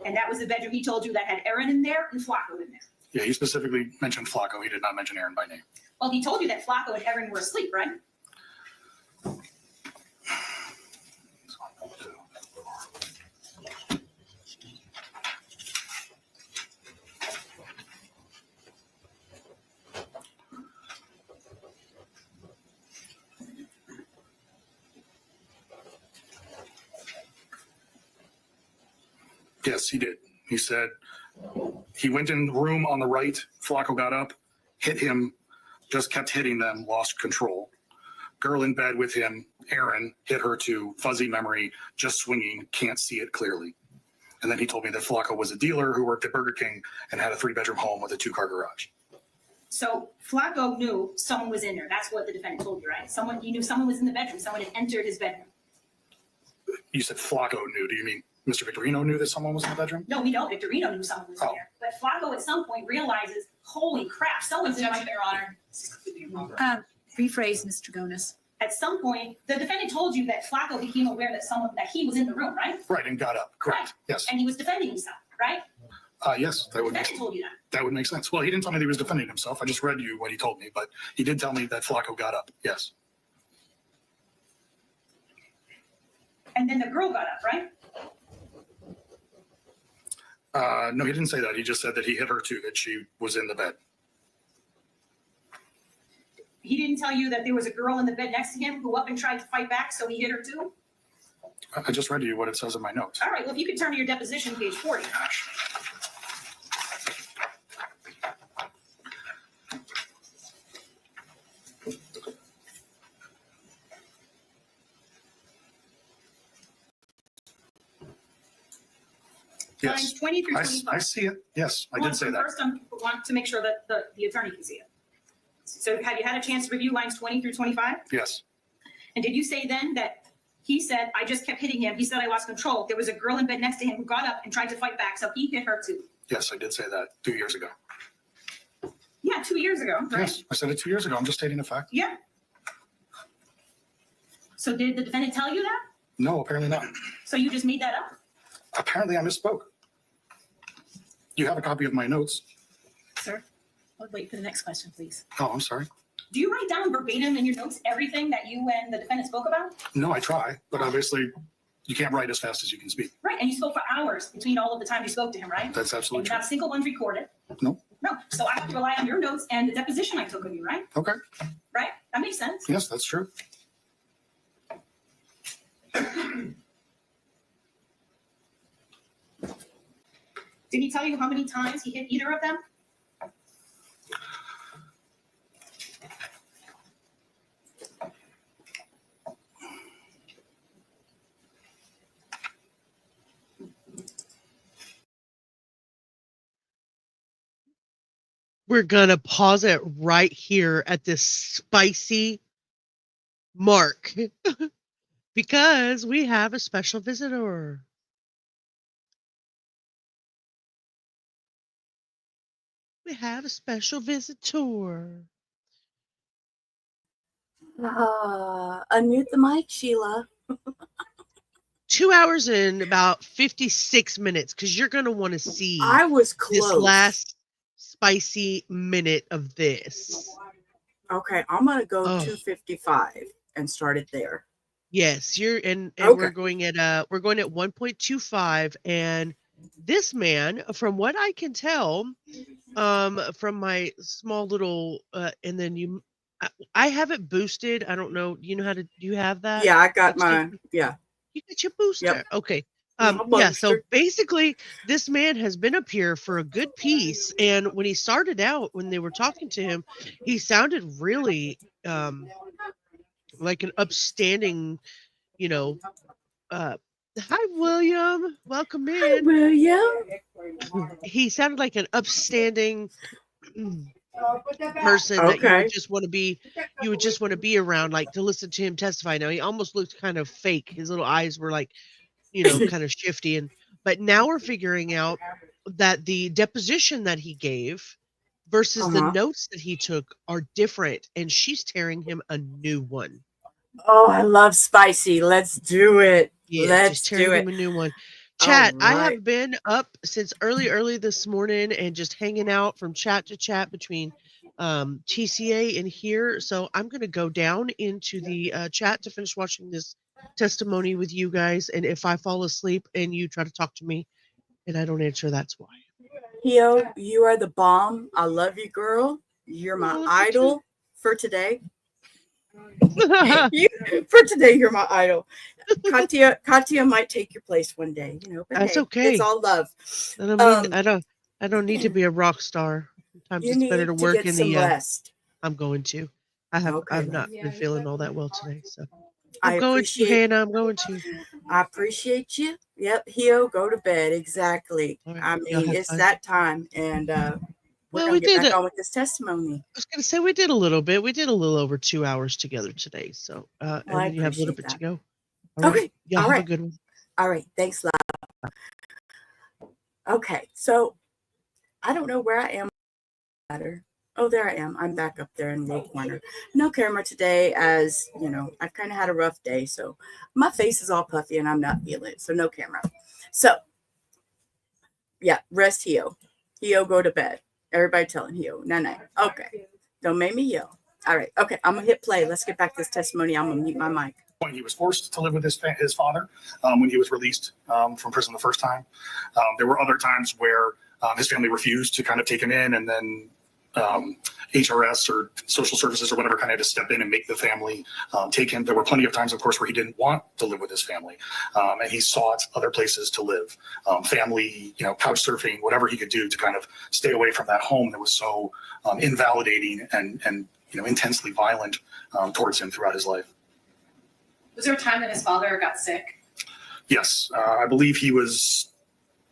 And that was the bedroom he told you that had Erin in there and Flacco in there. Yeah, he specifically mentioned Flacco. He did not mention Erin by name. Well, he told you that Flacco and Erin were asleep, right? Yes, he did. He said he went in the room on the right. Flacco got up, hit him, just kept hitting them, lost control. Girl in bed with him, Erin, hit her too, fuzzy memory, just swinging, can't see it clearly. And then he told me that Flacco was a dealer who worked at Burger King and had a 3-bedroom home with a 2-car garage. So Flacco knew someone was in there. That's what the defendant told you, right? He knew someone was in the bedroom. Someone had entered his bedroom. You said Flacco knew. Do you mean Mr. Victorino knew that someone was in the bedroom? No, we know Victorino knew someone was in Oh. there. But Flacco at some point realizes, holy crap, someone's in my Objection, Your Honor. This is completely improper. Rephrase, Mr. Dragonis. At some point, the defendant told you that Flacco became aware that he was in the room, right? Right, and got up. Correct. Yes. And he was defending himself, right? Yes, The defendant told you that. that would make sense. Well, he didn't tell me that he was defending himself. I just read you what he told me, but he did tell me that Flacco got up. Yes. And then the girl got up, right? No, he didn't say that. He just said that he hit her too, that she was in the bed. He didn't tell you that there was a girl in the bed next to him who up and tried to fight back, so he hit her too? I just read to you what it says in my notes. All right, well, if you could turn to your deposition, page 40. Lines Yes, 20 through I 25. see it. Yes, I did say that. First, I want to make sure that the attorney can see it. So have you had a chance to review lines 20 through 25? Yes, And did you say then that he said, I just kept hitting him, he said I lost control, there was a girl in bed next to him who got up and tried to fight back, so he hit her too? yes, I did say that 2 years ago. Yeah, 2 years ago, right? Yes, I said it 2 years ago. I'm just stating a fact. Yeah. So did the defendant tell you that? No, apparently not. So you just made that up? Apparently I misspoke. You have a copy of my notes. Sir, I'll wait for the next question, please. Oh, I'm sorry. Do you write down verbatim in your notes everything that you and the defendant spoke about? No, I try, but obviously you can't write as fast as you can speak. Right, and you spoke for hours between all of the time you spoke to him, right? That's And absolutely true. not a single one's recorded? No. No, so I have to rely on your notes and the deposition I took of you, right? Okay. Right? That makes sense. Yes, that's true. Did he tell you how many times he hit either of them? We're going to pause it right here at this spicy mark because we have a special visitor. We have a special visitor. Unmute the mic, Sheila. 2 hours and about 56 minutes because you're going to want to see I was this close. last spicy minute of this. Okay, I'm gonna go Oh. 255 and start it there. Yes, you're and Okay. we're going at 1.25, and this man, from what I can tell, from my small little and then I have it boosted. I don't know. You know how to? Do you have that? Yeah, I got Let's my see. yeah. You got your booster. Yep. Okay. My Yeah. So booster. basically, this man has been up here for a good piece, and when he started out, when they were talking to him, he sounded really like an upstanding, you know. Hi, William. Welcome Hi, in. William. He sounded like an upstanding person that you Okay. would just want to be around, like to listen to him testify. Now he almost looked kind of fake. His little eyes were like, kind of shifty, but now we're figuring out that the deposition that he gave versus the notes that he took are different, and she's tearing him a new one. Oh, I love spicy. Let's do it. Yeah, Let's just tearing do him it. a new one. Chat, I right. have been up since early this morning and just hanging out from chat to chat between TCA and here. So I'm going to go down into the chat to finish watching this testimony with you guys. And if I fall asleep and you try to talk to me and I don't answer, that's why. Hio, you are the bomb. I love you, girl. You're my Oh, idol for today. For today, you're my idol. Katya might take your place one day, but That's hey, okay. It's all love. I don't need to be a rock star. Sometimes You it's better need to to work get in some the rest. I'm going to. Okay, I've not love. been feeling all that well today. So I I'm going to, appreciate Hannah. I'm going to. I appreciate you. Yep, Hio, go to bed. Exactly. All right, I y'all mean, have it's fun. that time, and we're Well, gonna we get did back it. on with this testimony. I was going to say we did a little bit. We did a little over 2 hours together today. So, and Well, I then you have a little appreciate bit to that. go. All right. Okay. Y'all All have a right. good one. All right. Thanks, love. Okay. So I don't know where I am. Oh, there I am. I'm back up there in the corner. No camera today, as I've kind of had a rough day. So my face is all puffy and I'm not feeling it. So no camera. So yeah, rest Hio. Hio, go to bed. Everybody telling Hio, night. Okay. Don't make me yell. All right. Okay. I'm going to hit play. Let's get back to this testimony. I'm going to mute my mic. point, he was forced to live with his father when he was released from prison the first time. There were other times where his family refused to kind of take him in, and then HRS or social services or whatever kind of had to step in and make the family take him. There were plenty of times, of course, where he didn't want to live with his family, and he sought other places to live, family, couch surfing, whatever he could do to kind of stay away from that home that was so invalidating and intensely violent towards him throughout his life. Was there a time that his father got sick? Yes, I believe he was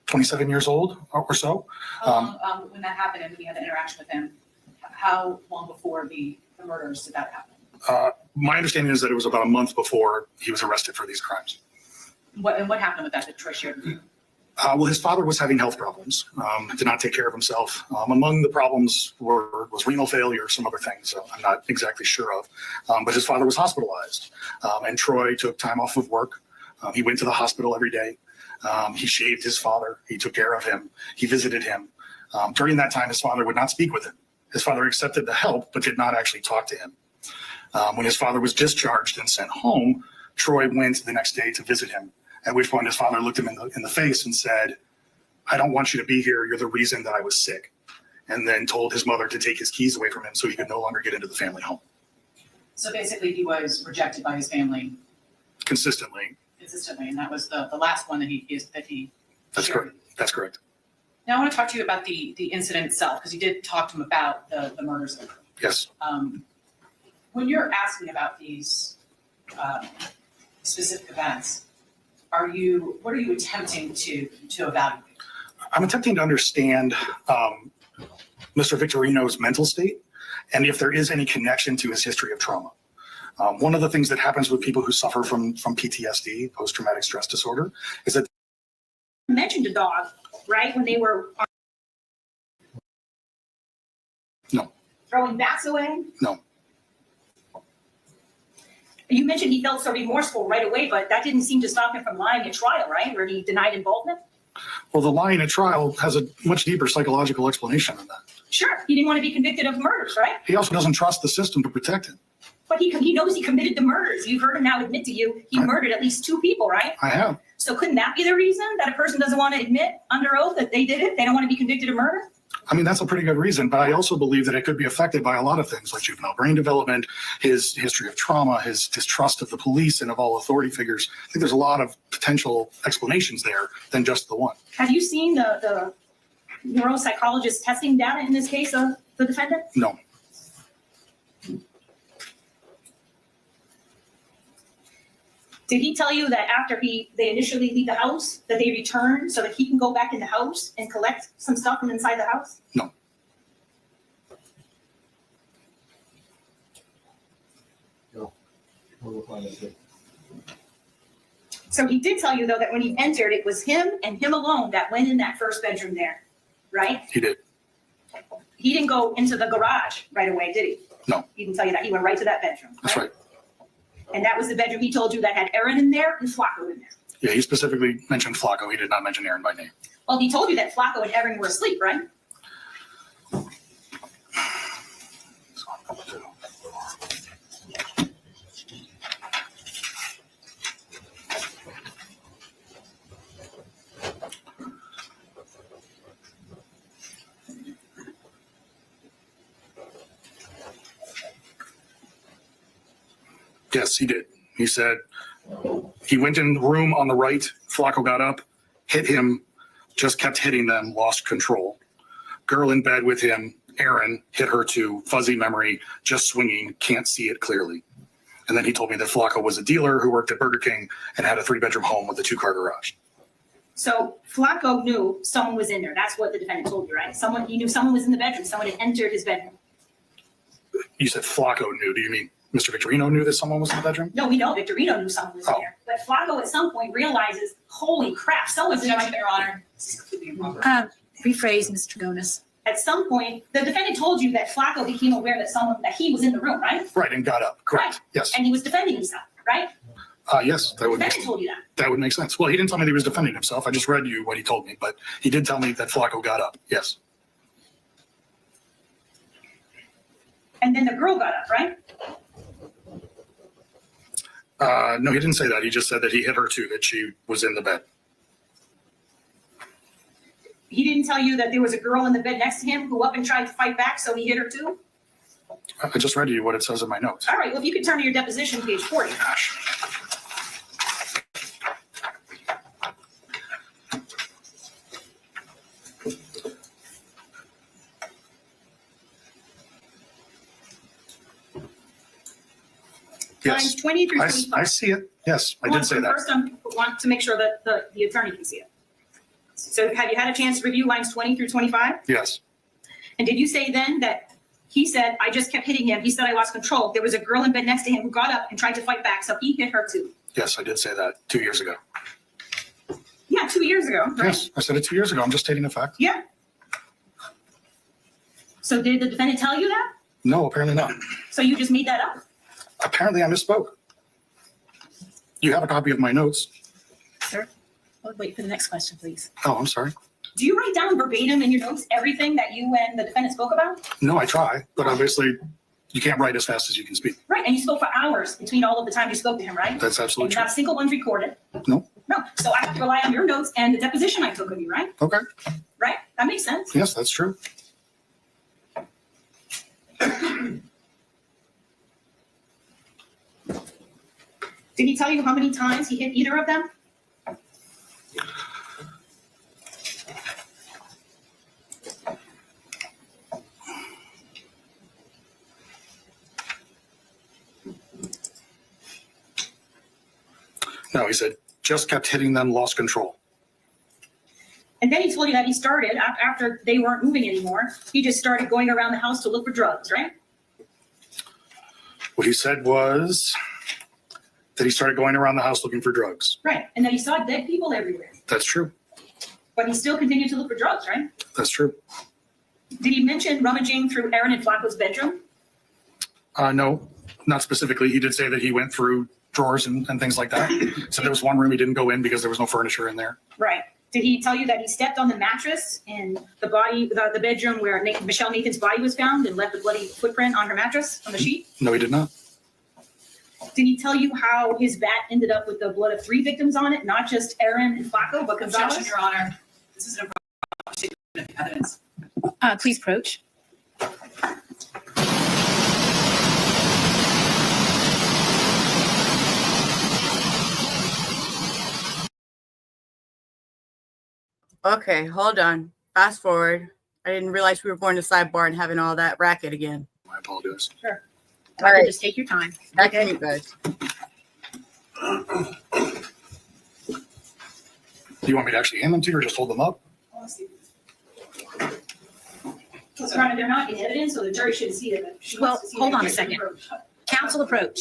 27 years old or so. How long, when that happened and when you had the interaction with him, how long before the murders did that happen? My understanding is that it was about a month before he was arrested for these crimes. What happened with that that Troy shared with you? Well, his father was having health problems, did not take care of himself. Among the problems was renal failure, some other things I'm not exactly sure of. But his father was hospitalized, and Troy took time off of work. He went to the hospital every day. He shaved his father. He took care of him. He visited him. During that time, his father would not speak with him. His father accepted the help, but did not actually talk to him. When his father was discharged and sent home, Troy went the next day to visit him, at which point his father looked him in the face and said, "I don't want you to be here. You're the reason that I was sick." And then told his mother to take his keys away from him so he could no longer get into the family home. So basically, he was rejected by his family Consistently. and that was the last one that he That's shared. correct. That's correct. Now I want to talk to you about the incident itself, because you did talk to him about the murders. Yes. When you're asking about these specific events, what are you attempting to evaluate? I'm attempting to understand Mr. Victorino's mental state and if there is any connection to his history of trauma. One of the things that happens with people who suffer from PTSD, post-traumatic stress disorder, is that You mentioned a dog, right? When they were No. throwing bats away? No. You mentioned he felt so remorseful right away, but that didn't seem to stop him from lying at trial, right? Where he denied involvement? Well, the lying at trial has a much deeper psychological explanation than that. Sure, he didn't want to be convicted of murders, right? He also doesn't trust the system to protect him. But he knows he committed the murders. You've heard him now admit to you he murdered at least 2 people, right? I have. So couldn't that be the reason that a person doesn't want to admit under oath that they did it? They don't want to be convicted of murder? I mean, that's a pretty good reason, but I also believe that it could be affected by a lot of things like juvenile brain development, his history of trauma, his distrust of the police and of all authority figures. I think there's a lot of potential explanations there than just the one. Have you seen the neuropsychologist testing data in this case of the defendant? No. Did he tell you that after they initially leave the house, that they return so that he can go back in the house and collect some stuff from inside the house? No. So he did tell you, though, that when he entered, it was him and him alone that went in that first bedroom there, right? He did. He didn't go into the garage right away, did he? No. He didn't tell you that. He went right to that bedroom. That's right. And that was the bedroom he told you that had Erin in there and Flacco in there. Yeah, he specifically mentioned Flacco. He did not mention Erin by name. Well, he told you that Flacco and Erin were asleep, right? Yes, he did. He said he went in the room on the right. Flacco got up, hit him, just kept hitting them, lost control. Girl in bed with him, Erin, hit her too, fuzzy memory, just swinging, can't see it clearly. And then he told me that Flacco was a dealer who worked at Burger King and had a 3-bedroom home with a 2-car garage. So Flacco knew someone was in there. That's what the defendant told you, right? He knew someone was in the bedroom. Someone had entered his bedroom. You said Flacco knew. Do you mean Mr. Victorino knew that someone was in the bedroom? No, we know Victorino knew someone was in there. But Flacco at some point realizes, holy crap, someone's in my Objection, Your Honor. Rephrase, Mr. Gonis. At some point, the defendant told you that Flacco became aware that he was in the room, right? Right, and got up. Correct. Right. Yes. And he was defending himself, right? Yes, The defendant told you that. that would make sense. Well, he didn't tell me that he was defending himself. I just read you what he told me, but he did tell me that Flacco got up. Yes. And then the girl got up, right? No, he didn't say that. He just said that he hit her too, that she was in the bed. He didn't tell you that there was a girl in the bed next to him who up and tried to fight back, so he hit her too? I just read you what it says in my notes. All right, well, if you could turn to your deposition, page 40. Gosh. Lines Yes, 20 through I 25. see it. Yes, I did say that. First, I want to make sure that the attorney can see it. So have you had a chance to review lines 20 through 25? Yes, And did you say then that he said, I just kept hitting him, he said I lost control, there was a girl in bed next to him who got up and tried to fight back, so he hit her too? yes, I did say that 2 years ago. Yeah, 2 years ago, right? Yes, I said it 2 years ago. I'm just stating a fact. Yeah. So did the defendant tell you that? No, apparently not. So you just made that up? Apparently I misspoke. You have a copy of my notes. Sir, we'll wait for the next question, please. Oh, I'm sorry. Do you write down verbatim in your notes everything that you and the defendant spoke about? No, I try, but obviously you can't write as fast as you can speak. Right, and you spoke for hours between all of the time you spoke to him, right? That's And absolutely not true. a single one's recorded? No. No, so I have to rely on your notes and the deposition I took of you, right? Okay. Right? That makes sense. Yes, that's true. Did he tell you how many times he hit either of them? No, he said, just kept hitting them, lost control. And then he told you that he started, after they weren't moving anymore, he just started going around the house to look for drugs, right? What he said was that he started going around the house looking for drugs. Right, and then he saw dead people everywhere, That's true. but he still continued to look for drugs, right? That's true. Did he mention rummaging through Erin and Flacco's bedroom? No, not specifically. He did say that he went through drawers and things like that. So there was one room he didn't go in because there was no furniture in there. Right. Did he tell you that he stepped on the mattress in the bedroom where Michelle Nathan's body was found and left a bloody footprint on her mattress, on the sheet? No, he did not. Did he tell you how his bat ended up with the blood of 3 victims on it, not just Erin and Flacco, but Objection, Gonzalez? Your Honor. This is an appropriate evidence. Please approach. Okay, hold on. Fast forward. I didn't realize we were going to sidebar and having all that racket again. I apologize. All right, Just take your time. back to you guys. Do you want me to actually hand them to you or just hold them up? Your Honor, they're not in evidence, so the jury shouldn't see it. But she Well, wants to see hold it. on a second. Counsel approach.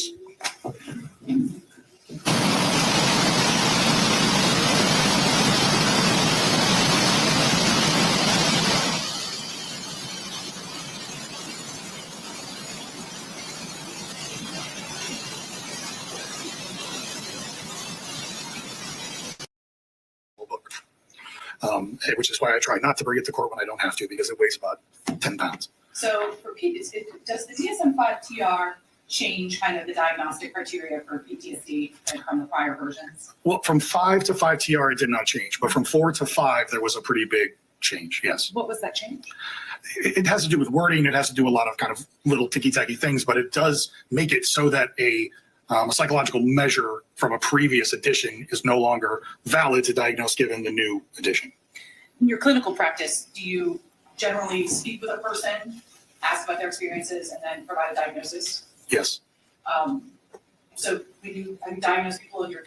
Book. Which is why I try not to bring it to court when I don't have to because it weighs about 10 pounds. So for does the DSM-5 TR change kind of the diagnostic criteria for PTSD from the prior versions? Well, from 5 to 5 TR, it did not change, but from 4 to 5, there was a pretty big change. Yes. What was that change? It has to do with wording. It has to do a lot of kind of little ticky-tacky things, but it does make it so that a psychological measure from a previous edition is no longer valid to diagnose given the new edition. In your clinical practice, do you generally speak with a person, ask about their experiences, and then provide a diagnosis? Yes. So have you diagnosed people in your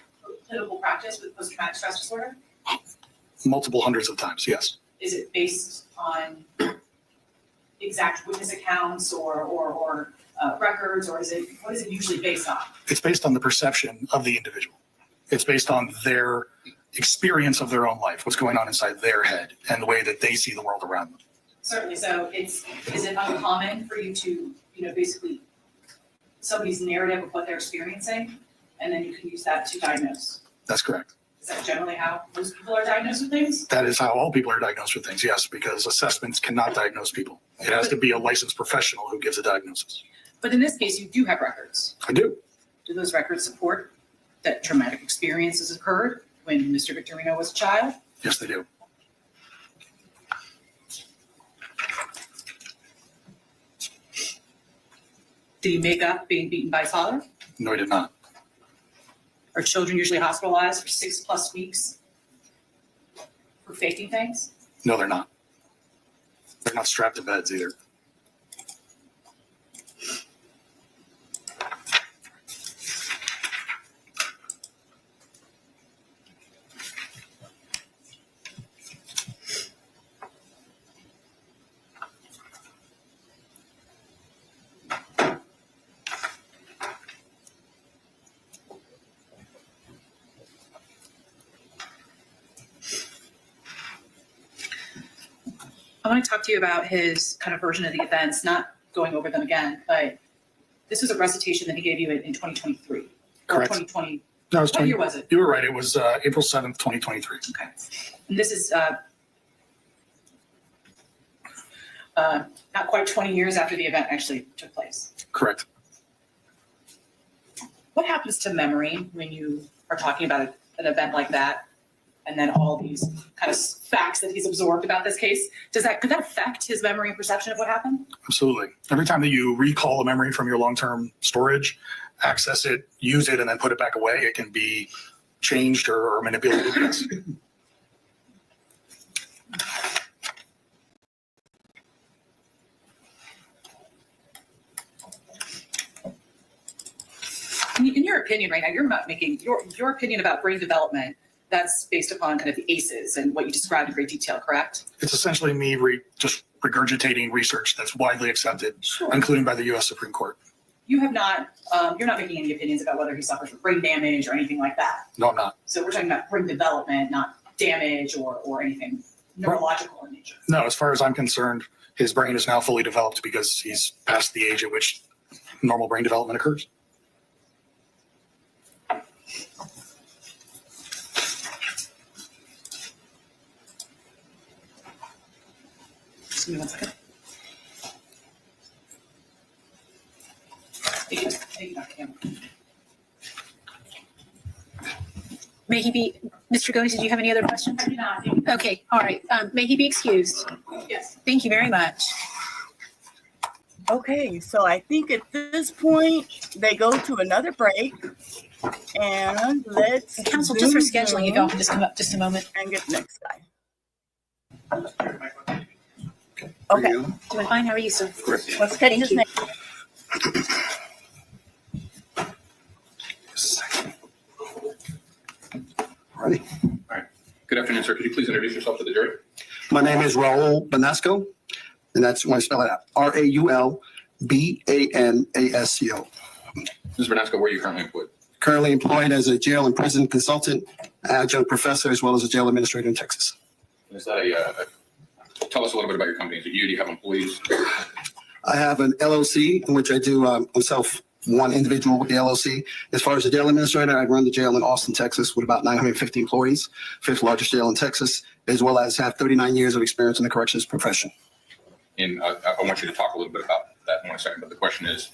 clinical practice with post-traumatic stress disorder? Multiple hundreds of times. Yes. Is it based on exact witness accounts or records, or what is it usually based on? It's based on the perception of the individual. It's based on their experience of their own life, what's going on inside their head, and the way that they see the world around them. Certainly. So is it uncommon for you to, basically somebody's narrative of what they're experiencing, and then you can use that to diagnose? That's correct. Is that generally how most people are diagnosed with things? That is how all people are diagnosed with things, yes, because assessments cannot diagnose people. It has to be a licensed professional who gives a diagnosis. But in this case, you do have records. I do. Do those records support that traumatic experiences occurred when Mr. Victorino was a child? Yes, they do. Did he make up being beaten by his father? No, he did not. Are children usually hospitalized for 6+ weeks for faking things? No, they're not. They're not strapped to beds either. I want to talk to you about his kind of version of the events, not going over them again, but this was a recitation that he gave you in 2023 or Correct. 2020. No, it was What year was it? You were right. It was April 7th, 2023. Okay. And this is not quite 20 years after the event actually took place. Correct. What happens to memory when you are talking about an event like that, and then all these kind of facts that he's absorbed about this case? Could that affect his memory and perception of what happened? Absolutely. Every time that you recall a memory from your long-term storage, access it, use it, and then put it back away, it can be changed or manipulated. Yes. In your opinion right now, you're not making your opinion about brain development. That's based upon kind of the ACEs and what you described in great detail, correct? It's essentially me just regurgitating research that's widely accepted, Sure. including by the U.S. Supreme Court. You have not, you're not making any opinions about whether he suffers from brain damage or anything like that. No, I'm not. So we're talking about brain development, not damage or anything neurological in nature. No, as far as I'm concerned, his brain is now fully developed because he's past the age at which normal brain development occurs. Just give me 1 second. Thank you, Dr. Campbell. May he be, Mr. Goins, did you have any other questions? I do not. Okay, all right. May he be excused? Yes. Thank you very much. Okay, so I think at this point, they go to another break. And let's. And counsel, just for scheduling, if y'all can just come up just a moment. And get the next guy. Okay. Okay. Doing fine. How are you, sir? Let's get his name. Ready? Good afternoon, sir. Could you please introduce yourself to the jury? My name is Raul Banasco, and that's when I spell it out. RaulBanasco. Mr. Bernasco, where are you currently employed? Currently employed as a jail and prison consultant, adjunct professor, as well as a jail administrator in Texas. Is that tell us a little bit about your company. Is it you? Do you have employees? I have an LLC in which I do myself one individual with the LLC. As far as the jail administrator, I run the jail in Austin, Texas with about 950 employees, fifth largest jail in Texas, as well as have 39 years of experience in the corrections profession. And I want you to talk a little bit about that in 1 second, but the question is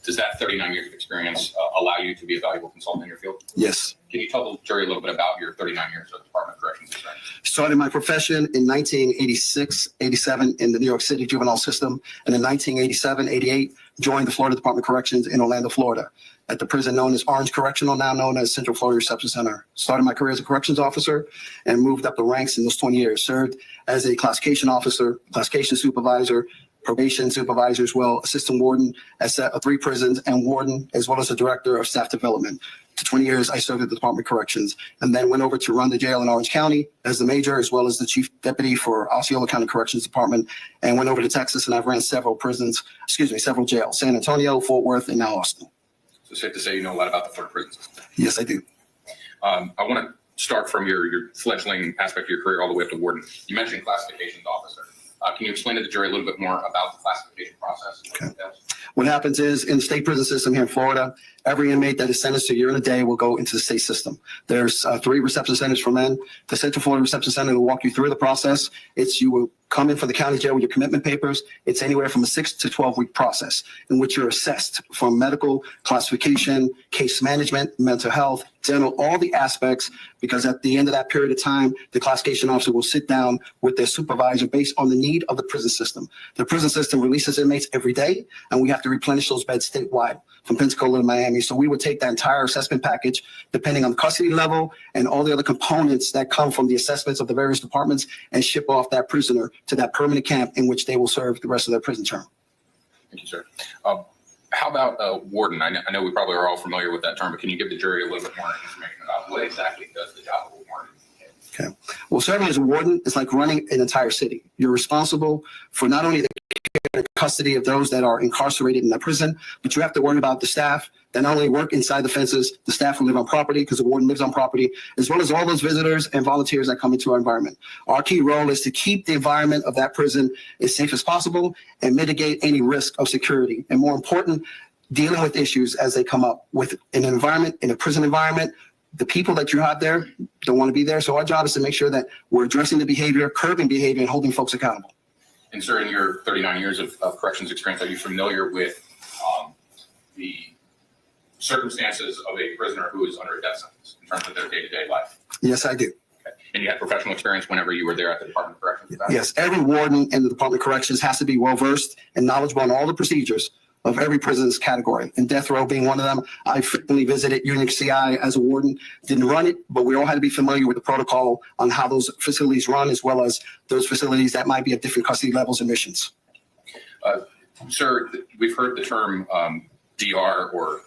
does that 39 years of experience allow you to be a valuable consultant in your field? Yes. Can you tell the jury a little bit about your 39 years of Department of Corrections experience? Started my profession in 1986, 87 in the New York City juvenile system. And in 1987, 88, joined the Florida Department of Corrections in Orlando, Florida, at the prison known as Orange Correctional, now known as Central Florida Reception Center. Started my career as a corrections officer and moved up the ranks in those 20 years. Served as a classification officer, classification supervisor, probation supervisor as well, assistant warden at 3 prisons, and warden as well as the director of staff development. For 20 years, I served at the Department of Corrections and then went over to run the jail in Orange County as the major as well as the chief deputy for Osceola County Corrections Department, and went over to Texas and I've ran several jails, San Antonio, Fort Worth, and now Austin. So safe to say you know a lot about the Florida prison system. Yes, I do. I want to start from your fledgling aspect of your career all the way up to warden. You mentioned classifications officer. Can you explain to the jury a little bit more about the classification process? Okay. What happens is in the state prison system here in Florida, every inmate that is sentenced to a year and a day will go into the state system. There's 3 reception centers for men. The Central Florida Reception Center will walk you through the process. You will come in for the county jail with your commitment papers, it's anywhere from a 6 to 12-week process in which you're assessed from medical, classification, case management, mental health, dental, all the aspects, because at the end of that period of time, the classification officer will sit down with their supervisor based on the need of the prison system. The prison system releases inmates every day, and we have to replenish those beds statewide from Pensacola to Miami. So we would take that entire assessment package, depending on the custody level and all the other components that come from the assessments of the various departments, and ship off that prisoner to that permanent camp in which they will serve the rest of their prison term. Thank you, sir. How about warden? I know we probably are all familiar with that term, but can you give the jury a little bit more information about what exactly does the job of a warden? Okay. Well, serving as a warden is like running an entire city. You're responsible for not only the care and custody of those that are incarcerated in the prison, but you have to worry about the staff that not only work inside the fences, the staff who live on property, because the warden lives on property, as well as all those visitors and volunteers that come into our environment. Our key role is to keep the environment of that prison as safe as possible and mitigate any risk of security. And more important, dealing with issues as they come up with an environment, in a prison environment. The people that you have there don't want to be there. So our job is to make sure that we're addressing the behavior, curbing behavior, and holding folks accountable. And sir, in your 39 years of corrections experience, are you familiar with the circumstances of a prisoner who is under a death sentence in terms of their day-to-day life? Yes, I do. Okay. And you had professional experience whenever you were there at the Department of Corrections? Yes, every warden in the Department of Corrections has to be well-versed and knowledgeable on all the procedures of every prison's category, and death row being one of them. I frequently visited UNCI as a warden, didn't run it, but we all had to be familiar with the protocol on how those facilities run, as well as those facilities that might be at different custody levels and missions. Sir, we've heard the term DR or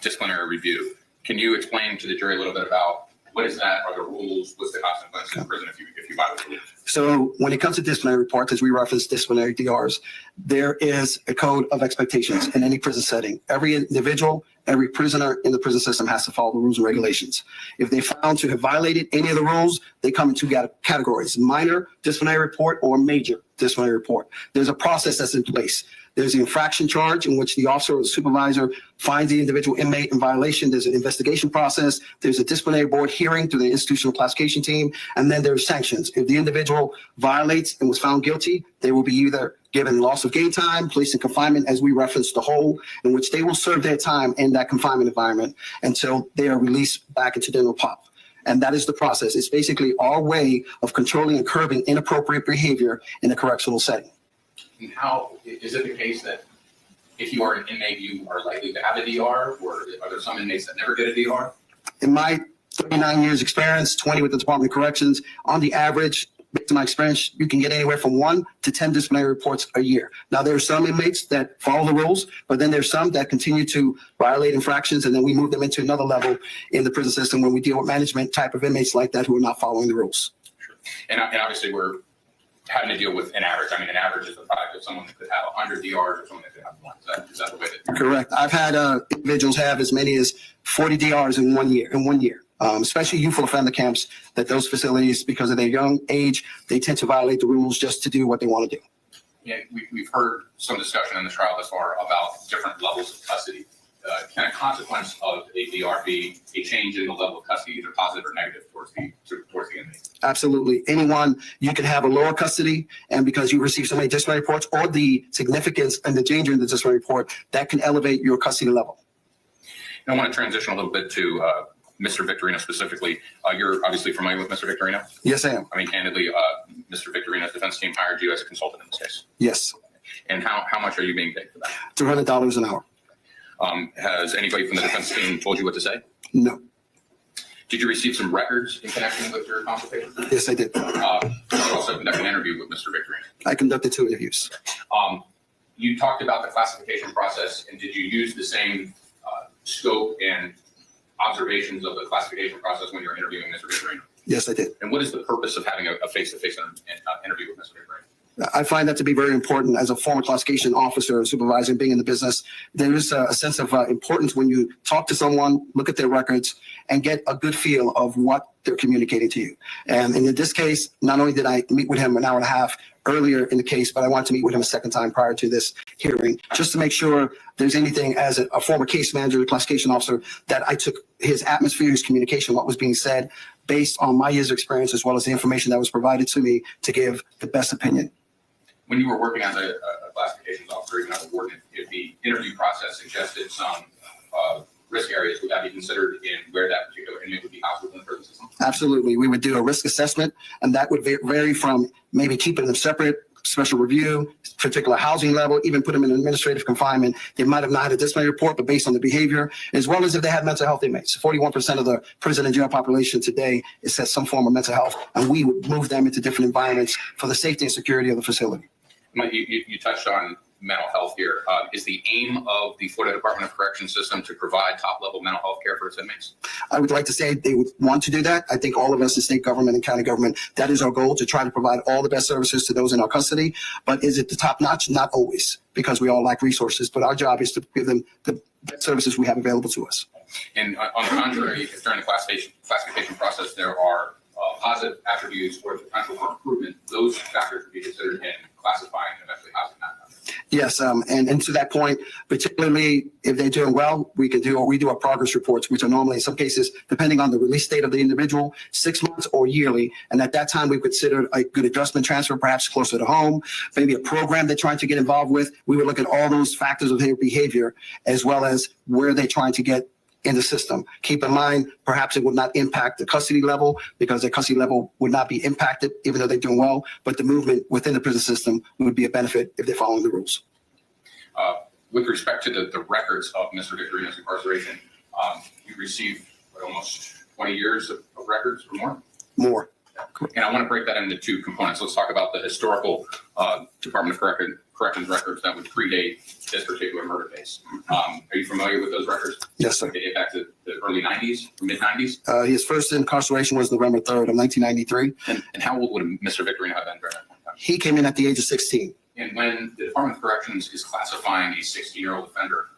disciplinary review. Can you explain to the jury a little bit about what is that? Are the rules? What's the consequences in prison if you violate the rules? So when it comes to disciplinary reports, as we reference disciplinary DRs, there is a code of expectations in any prison setting. Every individual, every prisoner in the prison system has to follow the rules and regulations. If they found to have violated any of the rules, they come in two categories: minor disciplinary report or major disciplinary report. There's a process that's in place. There's the infraction charge in which the officer or the supervisor finds the individual inmate in violation. There's an investigation process. There's a disciplinary board hearing through the institutional classification team. And then there's sanctions. If the individual violates and was found guilty, they will be either given loss of gain time, placed in confinement, as we referenced the whole, in which they will serve their time in that confinement environment until they are released back into general pop. And that is the process. It's basically our way of controlling and curbing inappropriate behavior in a correctional setting. And how is it the case that if you are an inmate, you are likely to have a DR, or are there some inmates that never get a DR? In my 39 years experience, 20 with the Department of Corrections, on the average, based on my experience, you can get anywhere from 1 to 10 disciplinary reports a year. Now, there are some inmates that follow the rules, but then there's some that continue to violate infractions, and then we move them into another level in the prison system when we deal with management type of inmates like that who are not following the rules. Sure. And obviously, we're having to deal with an average. I mean, an average is the product of someone that could have 100 DRs or someone that could have 1. Is that the way that? Correct. I've had individuals have as many as 40 DRs in 1 year. Especially youthful offender camps, that those facilities, because of their young age, they tend to violate the rules just to do what they want to do. Yeah, we've heard some discussion in the trial thus far about different levels of custody. Can a consequence of a DR be a change in the level of custody, either positive or negative towards the inmate? Absolutely. Anyone, you can have a lower custody, and because you receive so many disciplinary reports, or the significance and the danger in the disciplinary report, that can elevate your custody level. I want to transition a little bit to Mr. Victorino specifically. You're obviously familiar with Mr. Victorino? Yes, I am. I mean, candidly, Mr. Victorino's defense team hired you as a consultant in this case. Yes. And how much are you being paid for that? $200 an hour. Has anybody from the defense team told you what to say? No. Did you receive some records in connection with your consultation? Yes, I did. You also conducted an interview with Mr. Victorino. I conducted 2 interviews. You talked about the classification process, and did you use the same scope and observations of the classification process when you're interviewing Mr. Victorino? Yes, I did. And what is the purpose of having a face-to-face interview with Mr. Victorino? I find that to be very important as a former classification officer and supervisor being in the business. There is a sense of importance when you talk to someone, look at their records, and get a good feel of what they're communicating to you. And in this case, not only did I meet with him an hour and a half earlier in the case, but I wanted to meet with him a second time prior to this hearing, just to make sure there's anything as a former case manager, classification officer, that I took his atmosphere, his communication, what was being said, based on my years of experience as well as the information that was provided to me to give the best opinion. When you were working as a classifications officer, even as a warden, if the interview process suggested some risk areas, would that be considered in where that particular inmate would be housed within the prison system? Absolutely. We would do a risk assessment, and that would vary from maybe keeping them separate, special review, particular housing level, even put them in administrative confinement. They might have not had a disciplinary report, but based on the behavior, as well as if they had mental health inmates. 41% of the prison and jail population today is at some form of mental health, and we would move them into different environments for the safety and security of the facility. You touched on mental health here. Is the aim of the Florida Department of Corrections system to provide top-level mental health care for its inmates? I would like to say they would want to do that. I think all of us in state government and county government, that is our goal, to try to provide all the best services to those in our custody. But is it the top notch? Not always, because we all lack resources. But our job is to give them the best services we have available to us. And on the contrary, if during the classification process there are positive attributes or the potential for improvement, those factors would be considered in classifying and eventually housing that. Yes, and to that point, particularly if they're doing well, we do our progress reports, which are normally in some cases, depending on the release date of the individual, 6 months or yearly. And at that time, we consider a good adjustment transfer, perhaps closer to home, maybe a program they're trying to get involved with. We would look at all those factors of their behavior, as well as where they're trying to get in the system. Keep in mind, perhaps it would not impact the custody level because their custody level would not be impacted, even though they're doing well, but the movement within the prison system would be a benefit if they're following the rules. With respect to the records of Mr. Victorino's incarceration, you received almost 20 years of records or more? More. And I want to break that into two components. Let's talk about the historical Department of Corrections records that would predate this particular murder case. Are you familiar with those records? Yes, sir. They date back to the early 90s, mid 90s? His first incarceration was November 3rd of 1993. And how old would Mr. Victorino have been during that time? He came in at the age of 16. And when the Department of Corrections is classifying a 16-year-old offender,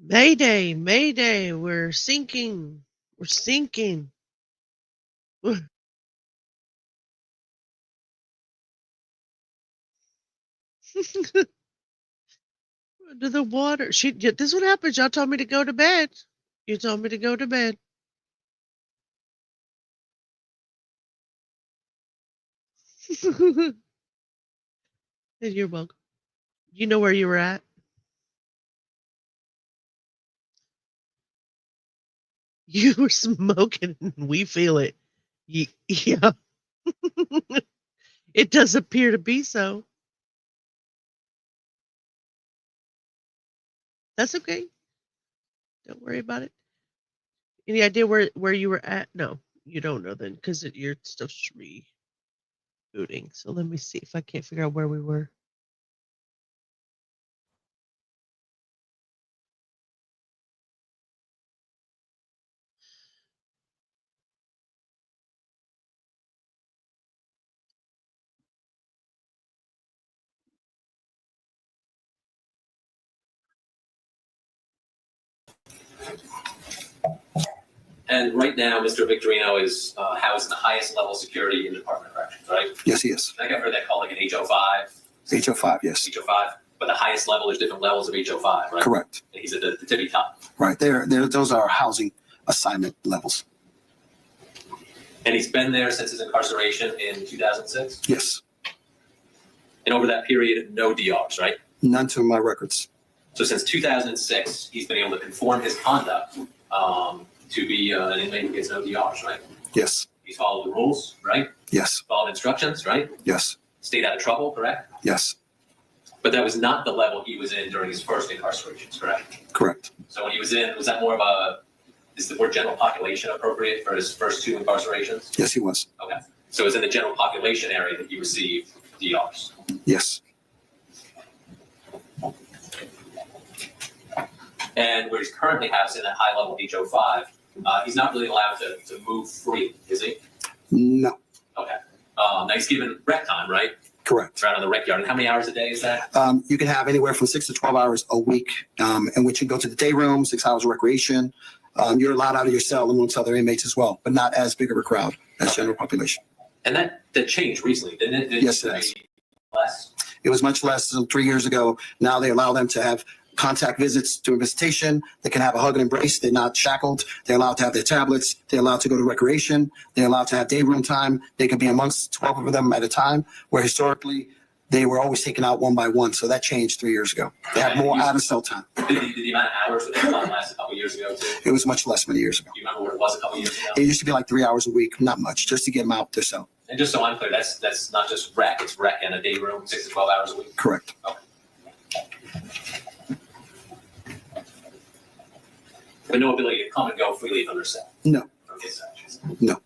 Mayday, mayday, we're sinking. We're sinking. Under the water. This is what happens. Y'all told me to go to bed. You told me to go to bed. You're welcome. You know where you were at? You were smoking and we feel it. Yeah. It does appear to be so. That's okay. Don't worry about it. Any idea where you were at? No, you don't know then because you're still rebooting. So let me see if I can't figure out where we were. And right now, Mr. Victorino is housed in the highest level security in the Department of Corrections, right? Yes, he is. I think I've heard that called like an HO5. HO5, yes. HO5, but the highest level, there's different levels of HO5, right? Correct. And he's at the tippy top. Right. Those are housing assignment levels. And he's been there since his incarceration in 2006? Yes. And over that period, no DRs, right? None to my records. So since 2006, he's been able to conform his conduct to be an inmate who gets no DRs, right? Yes. He's followed the rules, right? Yes. Followed instructions, right? Yes. Stayed out of trouble, correct? Yes. But that was not the level he was in during his first incarcerations, correct? Correct. So when he was in, was that more of is the word general population appropriate for his first two incarcerations? Yes, he was. Okay. So it was in the general population area that he received DRs? Yes. And where he's currently housed in that high level HO5, he's not really allowed to move free, is he? No. Okay. Now he's given rec time, right? Correct. Right on the rec yard. And how many hours a day is that? You can have anywhere from 6 to 12 hours a week, in which you go to the day room, 6 hours of recreation. You're allowed out of your cell amongst other inmates as well, but not as big of a crowd as general population. And that changed recently, didn't it? Yes, it has. Less? It was much less than 3 years ago. Now they allow them to have contact visits to a visitation. They can have a hug and embrace. They're not shackled. They're allowed to have their tablets. They're allowed to go to recreation. They're allowed to have day room time. They can be amongst 12 of them at a time, where historically they were always taken out one by one. So that changed 3 years ago. They have more out of cell time. Did the amount of hours that they allowed last a couple years ago too? It was much less many years ago. Do you remember what it was a couple years ago? It used to be like 3 hours a week, not much, just to get them out their cell. And just so I'm clear, that's not just rec, it's rec and a day room, 6 to 12 hours a week? Correct. Okay. But no ability to come and go freely from their cell? No. From his actions? No.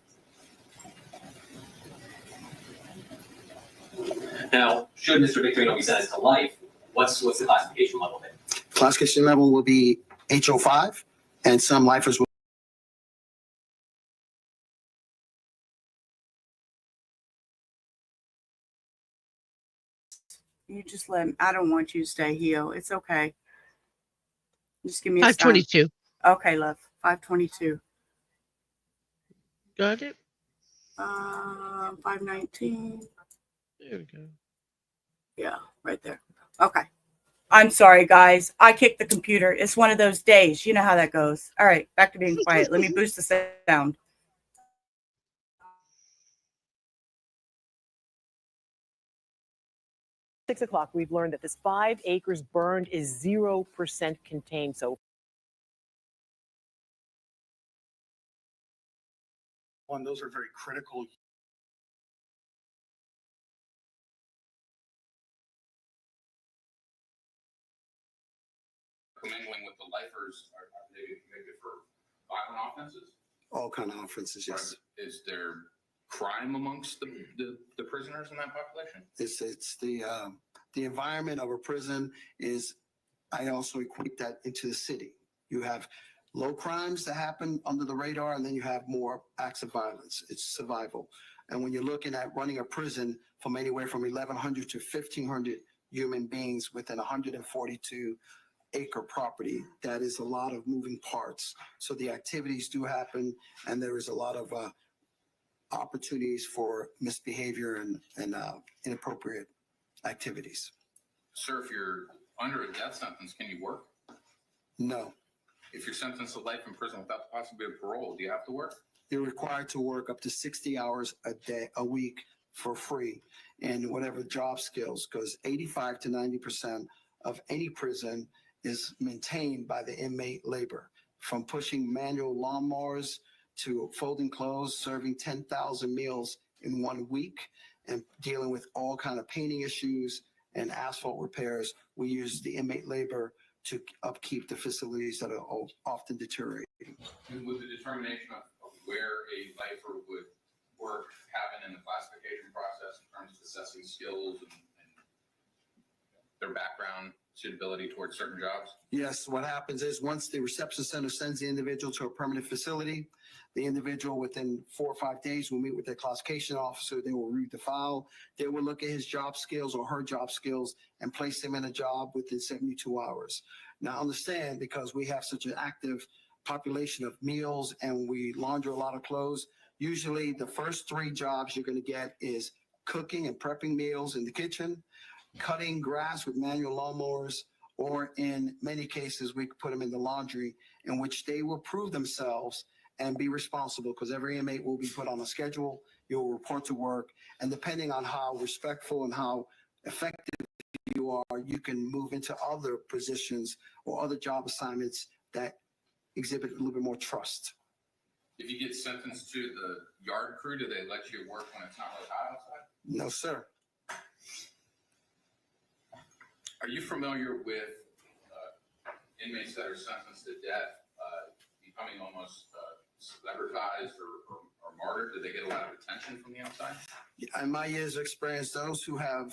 Now, should Mr. Victorino be sentenced to life, what's the classification level there? Classification level will be HO5, and some lifers will. You just let him. I don't want you to stay here. It's okay. Just give me a 522. Okay, love. 522. Got it? 519. There we go. Yeah, right there. Okay. I'm sorry, guys. I kicked the computer. It's one of those days. You know how that goes. All right, back to being quiet. Let me boost the sound. Six o'clock, we've learned that this 5 acres burned is 0% contained. So Those are very critical. Commingling with the lifers, are they convicted for violent offenses? All kind of offenses, yes. Is there crime amongst the prisoners in that population? It's the environment of a prison is, I also equate that into the city. You have low crimes that happen under the radar, and then you have more acts of violence. It's survival. And when you're looking at running a prison from anywhere from 1,100 to 1,500 human beings within 142 acre property, that is a lot of moving parts. So the activities do happen, and there is a lot of opportunities for misbehavior and inappropriate activities. Sir, if you're under a death sentence, can you work? No, If you're sentenced to life in prison without the possibility of parole, do you have to work? you're required to work up to 60 hours a week for free in whatever job skills, because 85 to 90% of any prison is maintained by the inmate labor, from pushing manual lawnmowers to folding clothes, serving 10,000 meals in 1 week, and dealing with all kind of painting issues and asphalt repairs. We use the inmate labor to upkeep the facilities that are often deteriorating. And would the determination of where a lifer would work happen in the classification process in terms of assessing skills and their background, suitability towards certain jobs? Yes, what happens is once the reception center sends the individual to a permanent facility, the individual within 4 or 5 days will meet with their classification officer. They will read the file. They will look at his job skills or her job skills and place him in a job within 72 hours. Now understand, because we have such an active population of meals and we launder a lot of clothes, usually the first 3 jobs you're going to get is cooking and prepping meals in the kitchen, cutting grass with manual lawnmowers, or in many cases, we could put them in the laundry, in which they will prove themselves and be responsible, because every inmate will be put on a schedule. You'll report to work, and depending on how respectful and how effective you are, you can move into other positions or other job assignments that exhibit a little bit more trust. If you get sentenced to the yard crew, do they let you work when it's not really hot outside? No, sir. Are you familiar with inmates that are sentenced to death becoming almost celebritized or martyred? Do they get a lot of attention from the outside? In my years of experience, those who have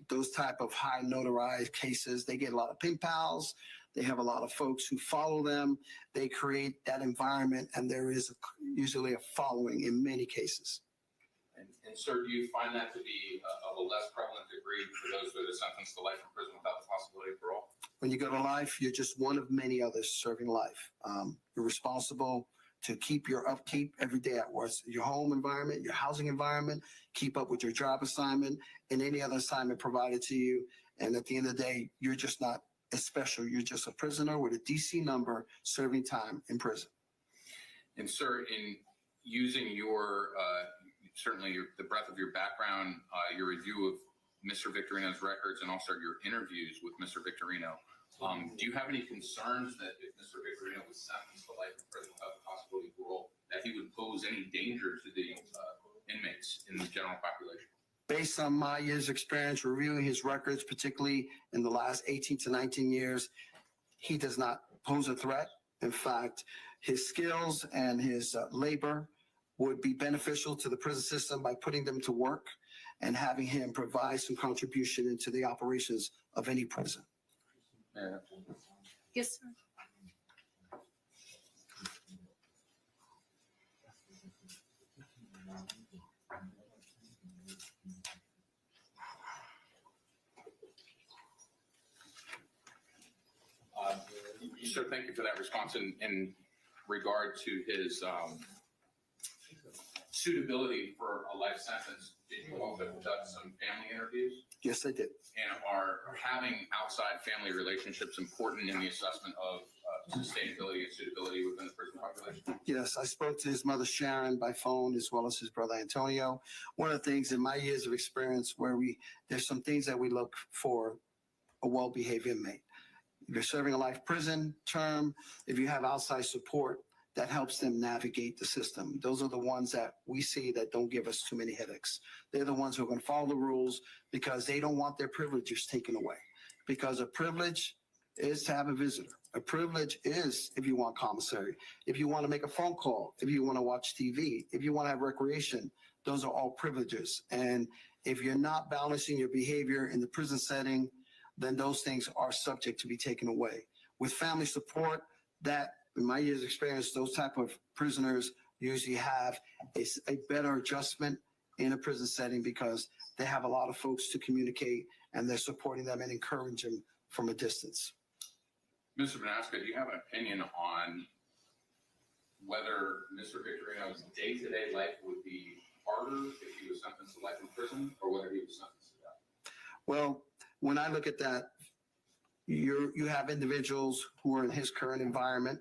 those type of high notarized cases, they get a lot of pen pals. They have a lot of folks who follow them. They create that environment, and there is usually a following in many cases. And sir, do you find that to be of a less prevalent degree for those that are sentenced to life in prison without the possibility of parole? When you go to life, you're just one of many others serving life. You're responsible to keep your upkeep every day at work, your home environment, your housing environment, keep up with your job assignment and any other assignment provided to you. And at the end of the day, you're just not as special. You're just a prisoner with a DC number serving time in prison. And sir, in using your certainly the breadth of your background, your review of Mr. Victorino's records, and also your interviews with Mr. Victorino, do you have any concerns that if Mr. Victorino was sentenced to life in prison without the possibility of parole, that he would pose any danger to the inmates in the general population? Based on my years' experience reviewing his records, particularly in the last 18 to 19 years, he does not pose a threat. In fact, his skills and his labor would be beneficial to the prison system by putting them to work and having him provide some contribution into the operations of any prison. Yeah. Yes, sir. Sir, thank you for that response. In regard to his suitability for a life sentence, did you also conduct some family interviews? Yes, I did. And are having outside family relationships important in the assessment of sustainability and suitability within the prison population? Yes, I spoke to his mother Sharon by phone, as well as his brother Antonio. One of the things in my years of experience where there's some things that we look for a well-behaved inmate. If you're serving a life prison term, if you have outside support, that helps them navigate the system. Those are the ones that we see that don't give us too many headaches. They're the ones who are going to follow the rules because they don't want their privileges taken away. Because a privilege is to have a visitor. A privilege is if you want commissary, if you want to make a phone call, if you want to watch TV, if you want to have recreation, those are all privileges. And if you're not balancing your behavior in the prison setting, then those things are subject to be taken away. With family support, that in my years of experience, those type of prisoners usually have a better adjustment in a prison setting because they have a lot of folks to communicate and they're supporting them and encouraging them from a distance. Mr. Benasca, do you have an opinion on whether Mr. Victorino's day-to-day life would be harder if he was sentenced to life in prison, or whether he was sentenced to death? Well, when I look at that, you have individuals who are in his current environment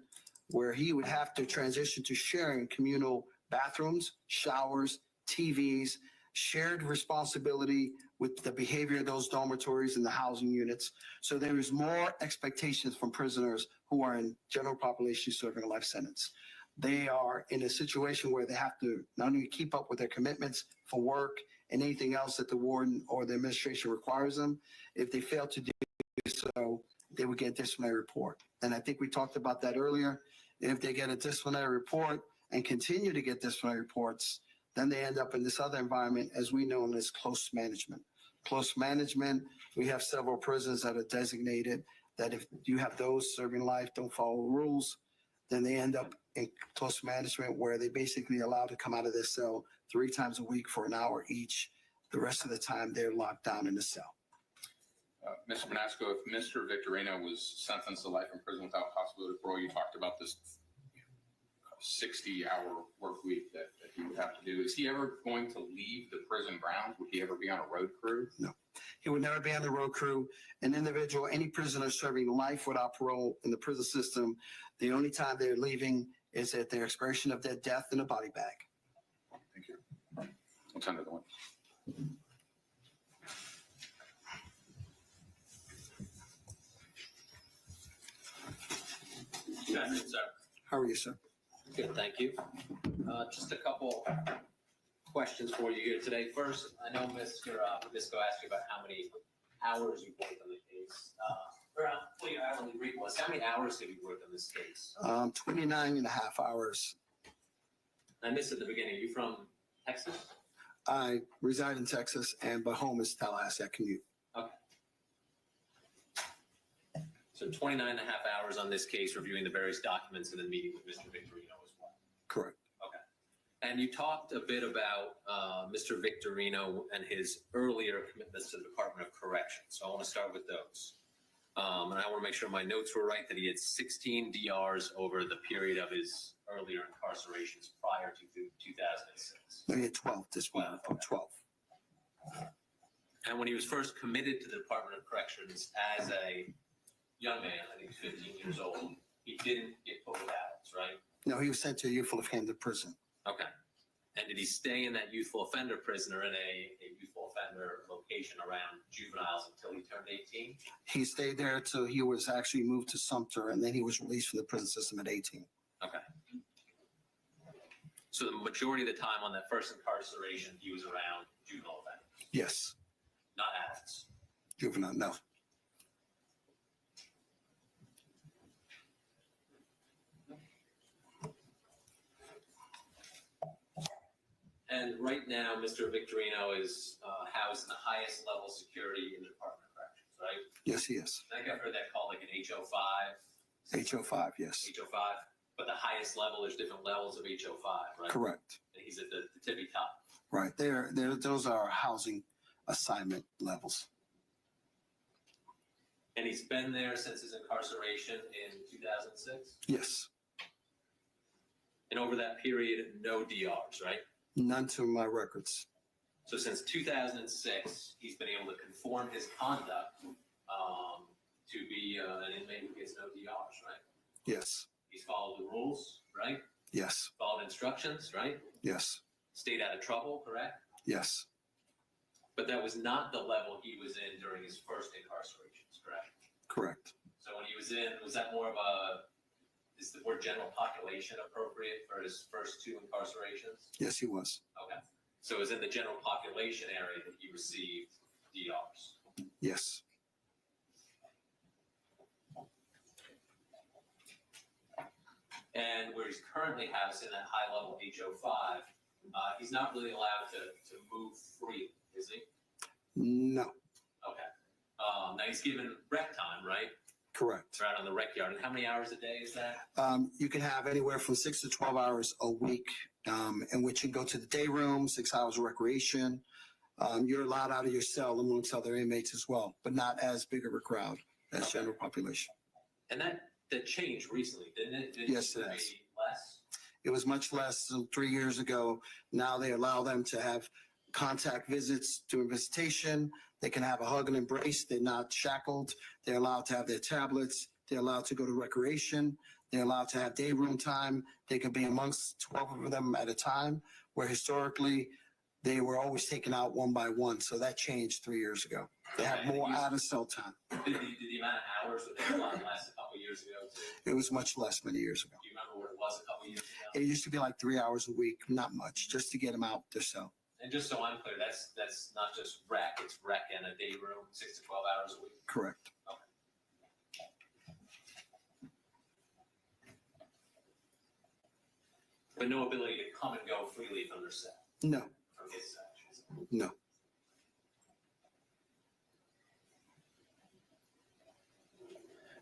where he would have to transition to sharing communal bathrooms, showers, TVs, shared responsibility with the behavior of those dormitories and the housing units. So there is more expectations from prisoners who are in general population serving a life sentence. They are in a situation where they have to not only keep up with their commitments for work and anything else that the warden or the administration requires them. If they fail to do so, they would get a disciplinary report. And I think we talked about that earlier. If they get a disciplinary report and continue to get disciplinary reports, then they end up in this other environment, as we know as close management. Close management, we have several prisons that are designated that if you have those serving life don't follow rules, then they end up in close management where they basically allowed to come out of their cell 3 times a week for an hour each. The rest of the time, they're locked down in the cell. Mr. Benasco, if Mr. Victorino was sentenced to life in prison without possibility of parole, you talked about this 60-hour work week that he would have to do. Is he ever going to leave the prison grounds? Would he ever be on a road crew? No, he would never be on the road crew. An individual, any prisoner serving life without parole in the prison system, the only time they're leaving is at their expiration of their death in a body bag. Thank you. What's under the one? Good afternoon, sir. How are you, sir? Good, thank you. Just a couple questions for you here today. First, I know Mr. Visco asked you about how many hours you worked on the case, or what your hourly rate was. How many hours have you worked on this case? 29 and a half hours. I missed at the beginning. Are you from Texas? I reside in Texas, but home is Tallahassee. I commute. Okay. So 29 and a half hours on this case, reviewing the various documents and then meeting with Mr. Victorino as well. Correct. Okay. And you talked a bit about Mr. Victorino and his earlier commitments to the Department of Corrections. So I want to start with those. And I want to make sure my notes were right, that he had 16 DRs over the period of his earlier incarcerations prior to 2006. No, he had 12 this week. 12. And when he was first committed to the Department of Corrections as a young man, I think 15 years old, he didn't get put with adults, right? No, he was sent to a youthful offender prison. Okay. And did he stay in that youthful offender prison or in a youthful offender location around juveniles until he turned 18? He stayed there till he was actually moved to Sumter, and then he was released from the prison system at 18. Okay. So the majority of the time on that first incarceration, he was around juvenile offenders? Yes. Not adults? Juvenile, no. And right now, Mr. Victorino is housed in the highest level security in the Department of Corrections, right? Yes, he is. I think I've heard that called like an HO5. HO5, yes. HO5, but the highest level, there's different levels of HO5, right? Correct. And he's at the tippy top. Right. Those are housing assignment levels. And he's been there since his incarceration in 2006? Yes. And over that period, no DRs, right? None to my records. So since 2006, he's been able to conform his conduct to be an inmate who gets no DRs, right? Yes. He's followed the rules, right? Yes. Followed instructions, right? Yes. Stayed out of trouble, correct? Yes. But that was not the level he was in during his first incarcerations, correct? Correct. So when he was in, was that more of is the word general population appropriate for his first 2 incarcerations? Yes, he was. Okay. So it was in the general population area that he received DRs? Yes. And where he's currently housed in that high level HO5, he's not really allowed to move freely, is he? No. Okay. Now he's given rec time, right? Correct. Right on the rec yard. And how many hours a day is that? You can have anywhere from 6 to 12 hours a week, in which you go to the day room, 6 hours of recreation. You're allowed out of your cell amongst other inmates as well, but not as big of a crowd as general population. And that changed recently, didn't it? Yes, it has. Maybe less? It was much less than 3 years ago. Now they allow them to have contact visits during visitation. They can have a hug and embrace. They're not shackled. They're allowed to have their tablets. They're allowed to go to recreation. They're allowed to have day room time. They can be amongst 12 of them at a time, where historically they were always taken out one by one. So that changed 3 years ago. They have more out of cell time. Did the amount of hours that they allowed last a couple of years ago too? It was much less many years ago. Do you remember what it was a couple of years ago? It used to be like 3 hours a week, not much, just to get them out their cell. And just so I'm clear, that's not just rec, it's rec and a day room, 6 to 12 hours a week. Correct. But no ability to come and go freely from their cell, No, from his actions. no.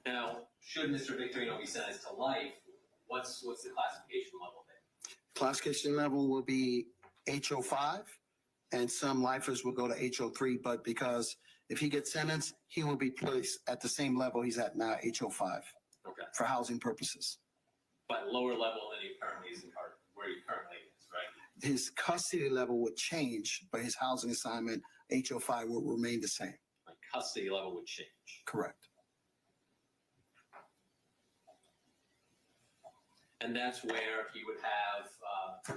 Now, should Mr. Victorino be sentenced to life, what's the classification level there? Classification level will be HO5, and some lifers will go to HO3, but because if he gets sentenced, he will be placed at the same level he's at now, HO5, Okay. for housing purposes. But lower level than he currently is where he currently is, right? His custody level would change, but his housing assignment, HO5, will remain the same. Like custody level would change. Correct. And that's where he would have,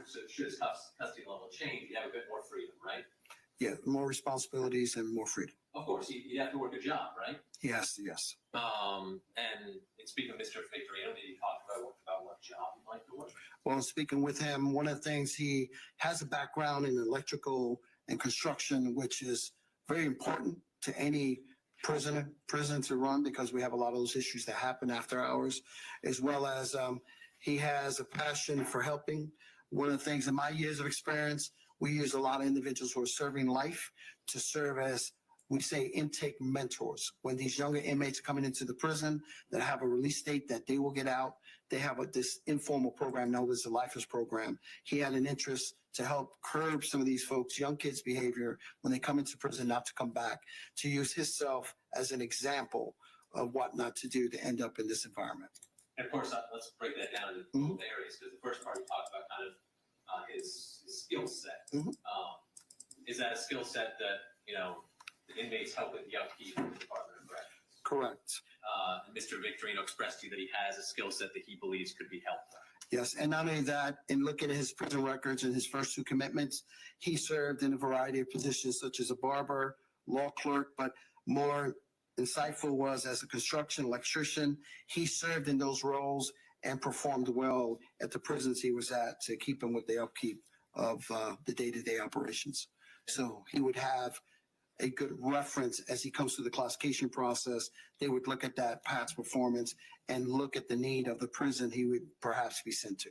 so should his custody level change, he'd have a bit more freedom, right? Yeah, more responsibilities and more freedom. Of course, he'd have to work a job, right? Yes, yes. And speaking of Mr. Victorino, did he talk about what job he'd like to work? Well, speaking with him, one of the things, he has a background in electrical and construction, which is very important to any prison to run, because we have a lot of those issues that happen after hours, as well as he has a passion for helping. One of the things in my years of experience, we use a lot of individuals who are serving life to serve as, we say, intake mentors. When these younger inmates are coming into the prison that have a release date that they will get out, they have this informal program known as the Lifers Program. He had an interest to help curb some of these folks, young kids' behavior when they come into prison not to come back, to use himself as an example of what not to do to end up in this environment. And of course, let's break that down into both areas, because the first part we talked about kind of his skill set. Is that a skill set that, the inmates help with the upkeep of the Department of Corrections? Correct. And Mr. Victorino expressed to you that he has a skill set that he believes could be helpful. Yes, and not only that, in looking at his prison records and his first two commitments, he served in a variety of positions such as a barber, law clerk, but more insightful was as a construction electrician. He served in those roles and performed well at the prisons he was at to keep him with the upkeep of the day-to-day operations. So he would have a good reference as he comes through the classification process. They would look at that past performance and look at the need of the prison he would perhaps be sent to.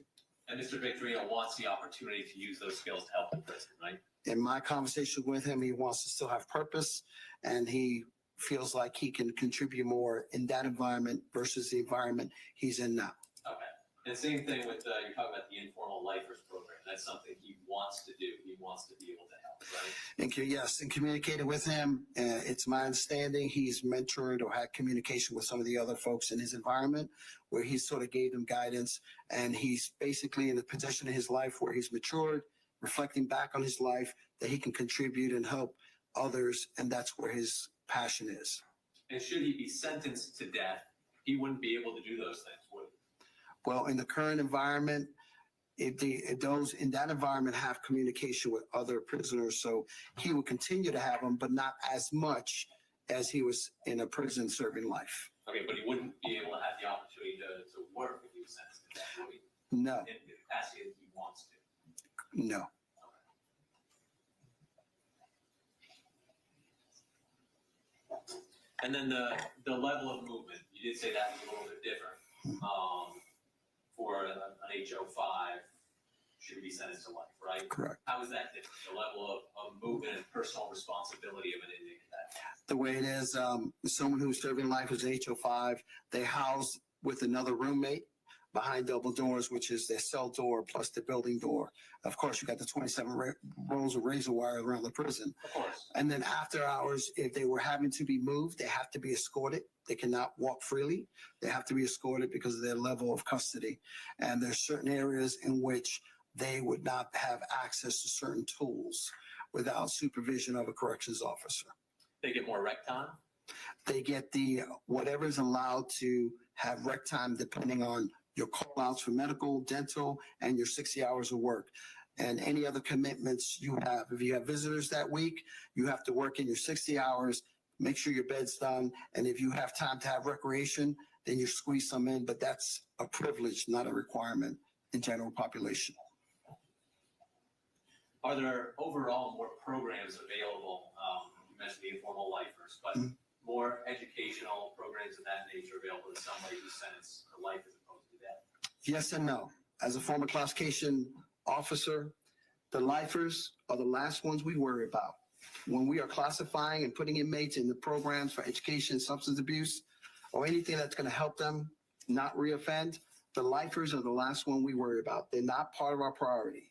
And Mr. Victorino wants the opportunity to use those skills to help the prison, right? In my conversation with him, he wants to still have purpose, and he feels like he can contribute more in that environment versus the environment he's in now. Okay. And same thing with, you're talking about the informal lifers program. That's something he wants to do. He wants to be able to help, right? Yes, and communicated with him. It's my understanding he's mentored or had communication with some of the other folks in his environment where he sort of gave them guidance. And he's basically in a position in his life where he's matured, reflecting back on his life, that he can contribute and help others. And that's where his passion is. And should he be sentenced to death, he wouldn't be able to do those things, would he? Well, in the current environment, if those in that environment have communication with other prisoners, so he will continue to have them, but not as much as he was in a prison serving life. Okay, but he wouldn't be able to have the opportunity to work if he was sentenced to death, would he? No, In the capacity that he wants to. no. And then the level of movement, you did say that was a little bit different. For an HO5, should be sentenced to life, right? Correct. How is that different? The level of movement and personal responsibility of an inmate that. The way it is, someone who's serving life as HO5, they house with another roommate behind double doors, which is their cell door plus the building door. Of course, you got the 27 rolls of razor wire around the prison. Of course. And then after hours, if they were having to be moved, they have to be escorted. They cannot walk freely. They have to be escorted because of their level of custody. And there's certain areas in which they would not have access to certain tools without supervision of a corrections officer. They get more rec time? They get whatever is allowed to have rec time depending on your call outs for medical, dental, and your 60 hours of work. And any other commitments you have. If you have visitors that week, you have to work in your 60 hours, make sure your bed's done. And if you have time to have recreation, then you squeeze some in, but that's a privilege, not a requirement in general population. Are there overall more programs available? You mentioned the informal lifers, but more educational programs of that nature available to somebody who's sentenced to life as opposed to death? Yes and no. As a former classification officer, the lifers are the last ones we worry about. When we are classifying and putting inmates in the programs for education, substance abuse, or anything that's going to help them not reoffend, the lifers are the last one we worry about. They're not part of our priority.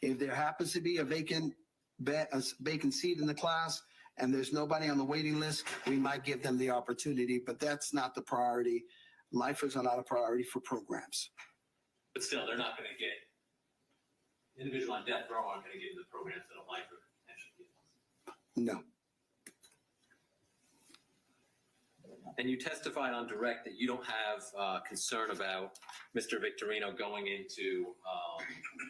If there happens to be a vacant seat in the class and there's nobody on the waiting list, we might give them the opportunity, but that's not the priority. Lifers are not a priority for programs. But still, they're not going to get, individual on death row aren't going to get into the programs that a lifer potentially gets. No. And you testified on direct that you don't have concern about Mr. Victorino going into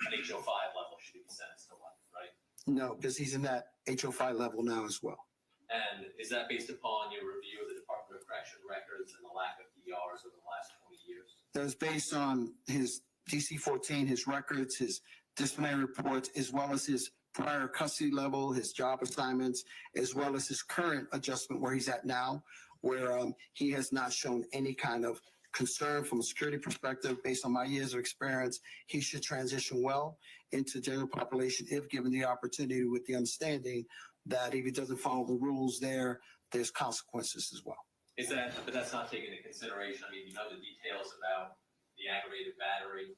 an HO5 level should he be sentenced to life, right? No, because he's in that HO5 level now as well. And is that based upon your review of the Department of Correction records and the lack of ERs over the last 20 years? That was based on his DC-14, his records, his disciplinary reports, as well as his prior custody level, his job assignments, as well as his current adjustment where he's at now, where he has not shown any kind of concern from a security perspective. Based on my years of experience, he should transition well into general population if given the opportunity, with the understanding that if he doesn't follow the rules there's consequences as well. But that's not taken into consideration. I mean, you know the details about the aggravated battery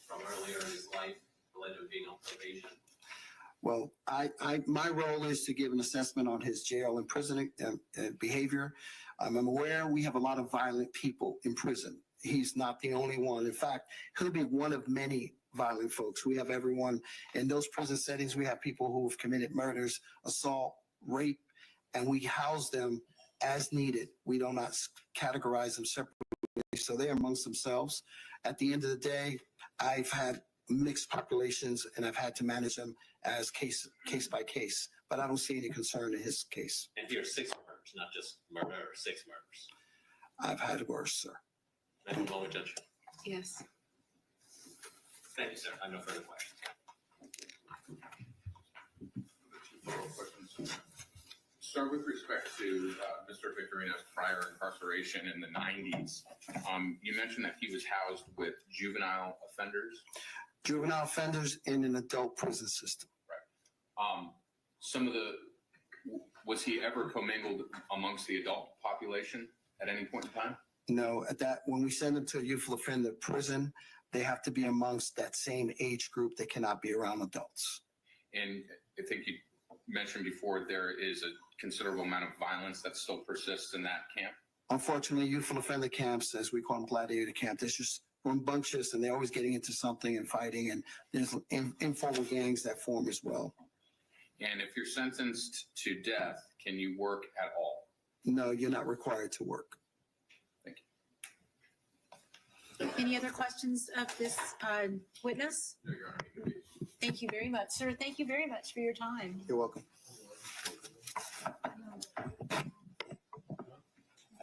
from earlier in his life, that led to him being on probation. Well, my role is to give an assessment on his jail and prison behavior. I'm aware we have a lot of violent people in prison. He's not the only one. In fact, he'll be one of many violent folks. We have everyone in those prison settings. We have people who have committed murders, assault, rape, and we house them as needed. We do not categorize them separately, so they're amongst themselves. At the end of the day, I've had mixed populations and I've had to manage them as case by case, but I don't see any concern in his case. And here, 6 murders, not just murder, 6 murders. I've had worse, sir. Can I move on with Judge? Yes. Thank you, sir. I have no further questions. Sir, with respect to Mr. Victorino's prior incarceration in the 90s, you mentioned that he was housed with juvenile offenders. Juvenile offenders in an adult prison system. Right. Was he ever commingled amongst the adult population at any point in time? No, when we send them to a youthful offender prison, they have to be amongst that same age group. They cannot be around adults. And I think you mentioned before there is a considerable amount of violence that still persists in that camp. Unfortunately, youthful offender camps, as we call them, gladiator camp, there's just rambunctious and they're always getting into something and fighting, and there's informal gangs that form as well. And if you're sentenced to death, can you work at all? No, you're not required to work. Thank you. Any other questions of this witness? No, Your Honor, you can be. Thank you very much, sir. Thank you very much for your time. You're welcome.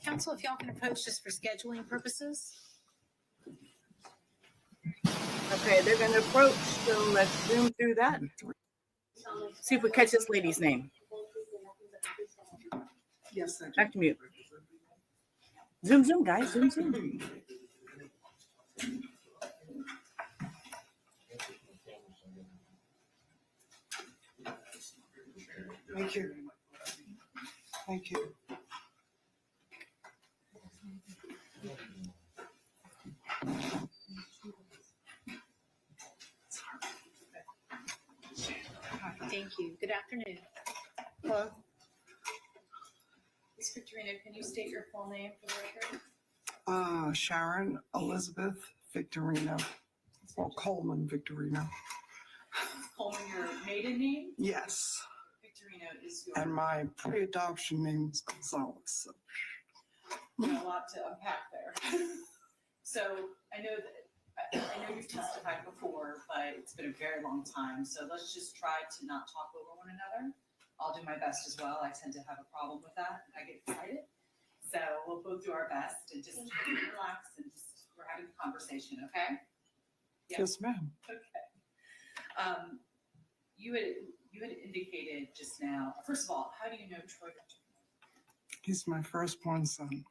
Counsel, if y'all can approach just for scheduling purposes. Okay, they're going to approach, so let's zoom through that. See if we catch this lady's name. Yes, sir. Back to mute. Zoom, zoom, guys. Zoom, zoom. Thank you. Thank you. Thank you. Good afternoon. Hello. Ms. Victorino, can you state your full name for the record? Sharon Elizabeth Victorino. Well, Coleman Victorino. Coleman, your maiden name? Yes. Victorino is your. And my pre-adoption name is Gonzalez. So. A lot to unpack there. So I know you've testified before, but it's been a very long time. So let's just try to not talk over one another. I'll do my best as well. I tend to have a problem with that. I get excited. So we'll both do our best and just relax and just, we're having a conversation, okay? Yeah. Yes, ma'am. Okay. You had indicated just now, first of all, how do you know Troy? He's my firstborn son.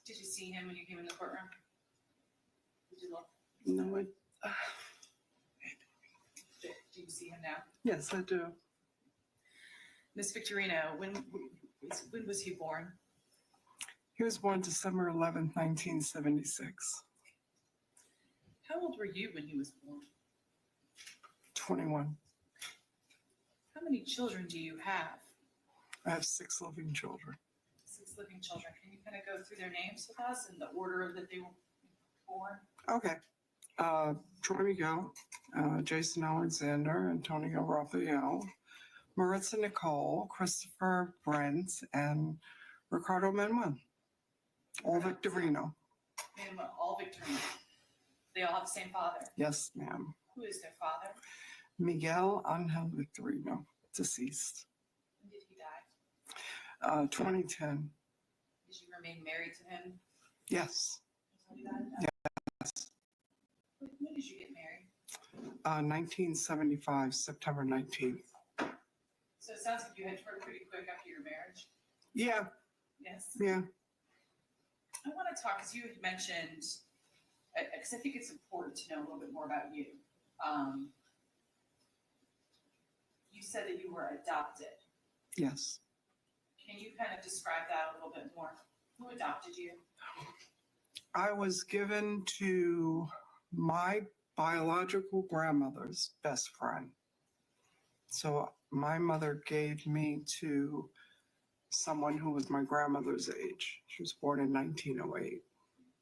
Did you see him when you came in the courtroom? Did you look? No, Do you see him now? yes, I do. Miss Victorino, when was he born? He was born December 11th, 1976. How old were you when he was born? 21. How many children do you have? I have 6 living children. 6 living children. Can you kind of go through their names with us in the order that they were born? Okay. Troy Miguel, Jason Alexander, Antonio Raphael, Maritza Nicole, Christopher Brent, and Ricardo Manuel. All Victorino. Manuel, all Victorino. They all have the same father. Yes, ma'am. Who is their father? Miguel Angel Victorino, deceased. When did he die? 2010. Did you remain married to him? Yes. Until he died? Yes. When did you get married? 1975, September 19th. So it sounds like you had Troy pretty quick after your marriage. Yeah, Yes. yeah. I want to talk, because you had mentioned, because I think it's important to know a little bit more about you. You said that you were adopted. Yes. Can you kind of describe that a little bit more? Who adopted you? I was given to my biological grandmother's best friend. So my mother gave me to someone who was my grandmother's age. She was born in 1908.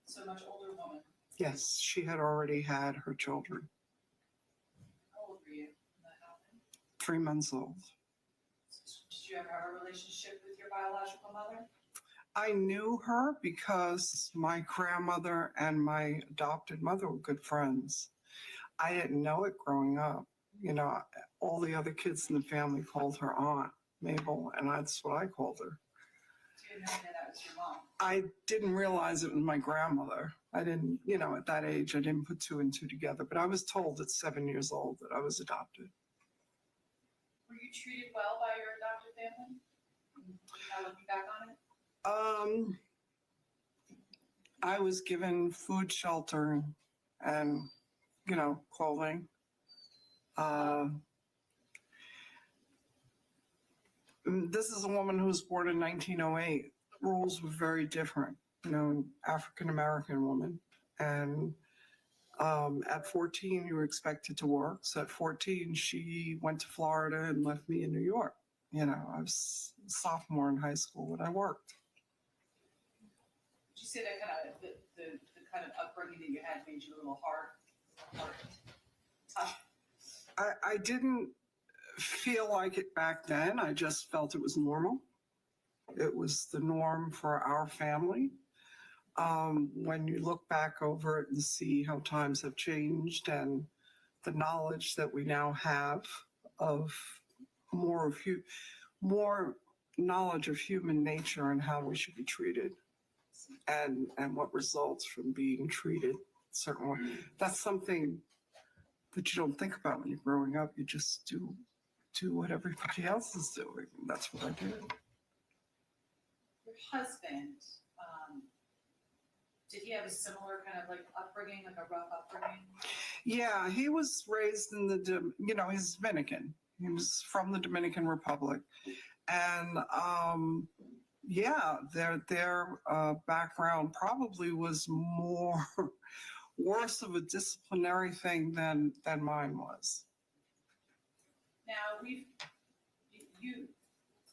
So much older woman. Yes, she had already had her children. How old were you when that happened? 3 months old. Did you ever have a relationship with your biological mother? I knew her because my grandmother and my adopted mother were good friends. I didn't know it growing up. You know, all the other kids in the family called her Aunt Mabel, and that's what I called her. So you didn't know that was your mom? I didn't realize it was my grandmother. I didn't, you know, at that age, I didn't put 2 and 2 together, but I was told at 7 years old that I was adopted. Were you treated well by your adopted family? Now looking back on it? I was given food, shelter, and, you know, clothing. This is a woman who was born in 1908. Rules were very different, you know, African-American woman. And at 14, you were expected to work. So at 14, she went to Florida and left me in New York. You know, I was a sophomore in high school when I worked. Would you say that kind of, the kind of upbringing that you had made you a little hard, tough? I didn't feel like it back then. I just felt it was normal. It was the norm for our family. When you look back over it and see how times have changed and the knowledge that we now have of more knowledge of human nature and how we should be treated and what results from being treated a certain way. That's something that you don't think about when you're growing up. You just do what everybody else is doing. That's what I did. Your husband, did he have a similar kind of like upbringing, like a rough upbringing? Yeah, he was raised in he's Dominican. He was from the Dominican Republic. And their background probably was worse of a disciplinary thing than mine was. Now, we've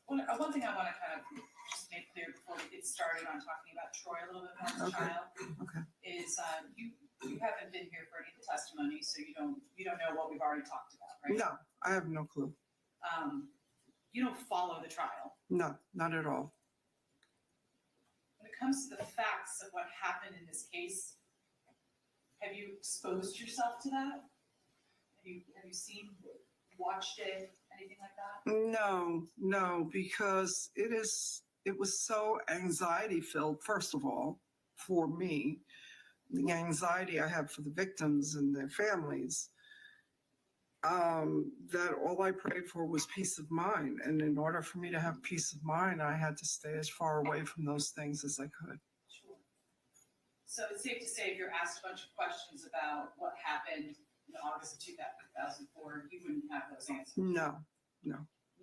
one thing I want to kind of just make clear before we get started on talking about Troy a little bit more as a Okay. child Okay. is you haven't been here for any of the testimony, so you don't know what we've already talked about, right? No, I have no clue. You don't follow the trial. No, not at all. When it comes to the facts of what happened in this case, have you exposed yourself to that? Have you seen, watched it, anything like that? No, because it was so anxiety filled, first of all, for me. The anxiety I have for the victims and their families, that all I prayed for was peace of mind. And in order for me to have peace of mind, I had to stay as far away from those things as I could. Sure. So it's safe to say if you're asked a bunch of questions about what happened in August of 2004, you wouldn't have those answers. No. You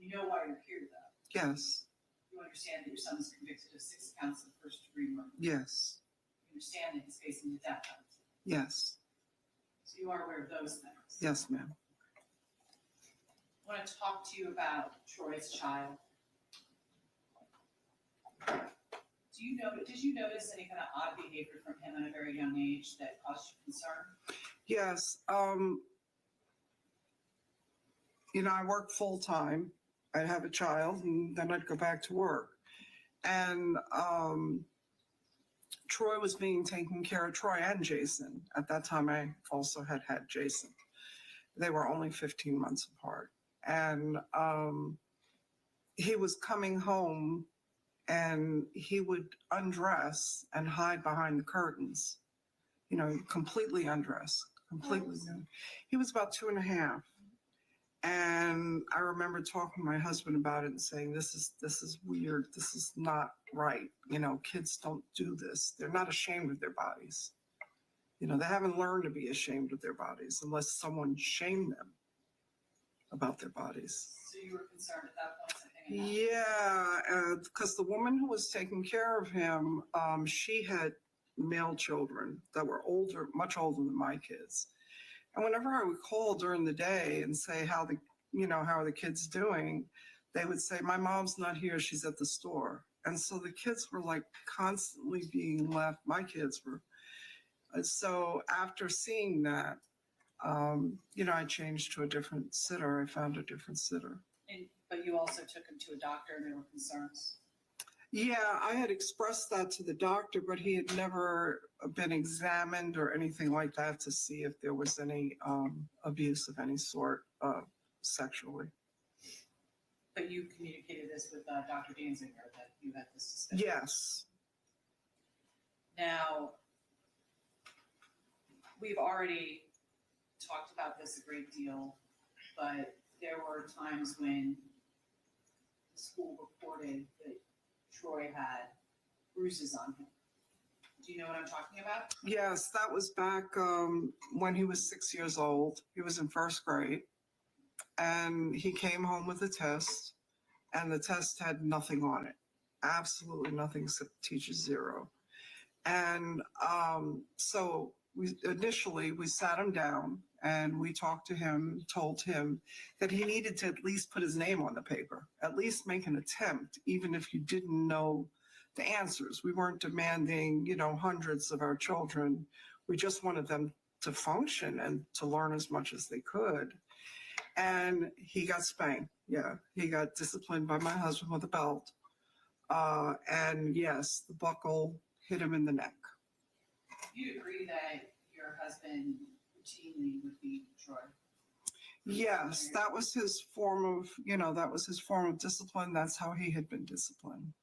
know why you're here, though. Yes. You understand that your son is convicted of 6 counts of first-degree murder. Yes. You understand that he's facing the death penalty. Yes. So you are aware of those things. Yes, ma'am. I want to talk to you about Troy's child. Did you notice any kind of odd behavior from him at a very young age that caused you concern? Yes. I work full time. I'd have a child and then I'd go back to work. And Troy was being taken care of, Troy and Jason. At that time, I also had Jason. They were only 15 months apart. And he was coming home and he would undress and hide behind the curtains, completely undressed, completely nude. He was about 2.5. And I remember talking to my husband about it and saying, this is weird. This is not right. Kids don't do this. They're not ashamed of their bodies. They haven't learned to be ashamed of their bodies unless someone shamed them about their bodies. So you were concerned at that point? Something Yeah, because the woman who was taking care of him, she had male children that were older, much older than my kids. And whenever I would call during the day and say how are the kids doing, they would say, my mom's not here, she's at the store. And so the kids were like constantly being left. My kids were. So after seeing that, I changed to a different sitter. I found a different sitter. But you also took him to a doctor and there were concerns? Yeah, I had expressed that to the doctor, but he had never been examined or anything like that to see if there was any abuse of any sort sexually. But you communicated this with Dr. Danziger, that you had this suspicion? Yes. Now, we've already talked about this a great deal, but there were times when the school reported that Troy had bruises on him. Do you know what I'm talking about? Yes, that was back when he was 6 years old. He was in first grade. And he came home with a test, and the test had nothing on it. Absolutely nothing except teacher's 0. And so we sat him down and we talked to him, told him that he needed to at least put his name on the paper, at least make an attempt, even if you didn't know the answers. We weren't demanding, hundreds of our children. We just wanted them to function and to learn as much as they could. And he got spanked. Yeah, he got disciplined by my husband with a belt. And yes, the buckle hit him in the neck. You agree that your husband routinely would beat Troy? Yes, that was his form of discipline. That's how he had been disciplined.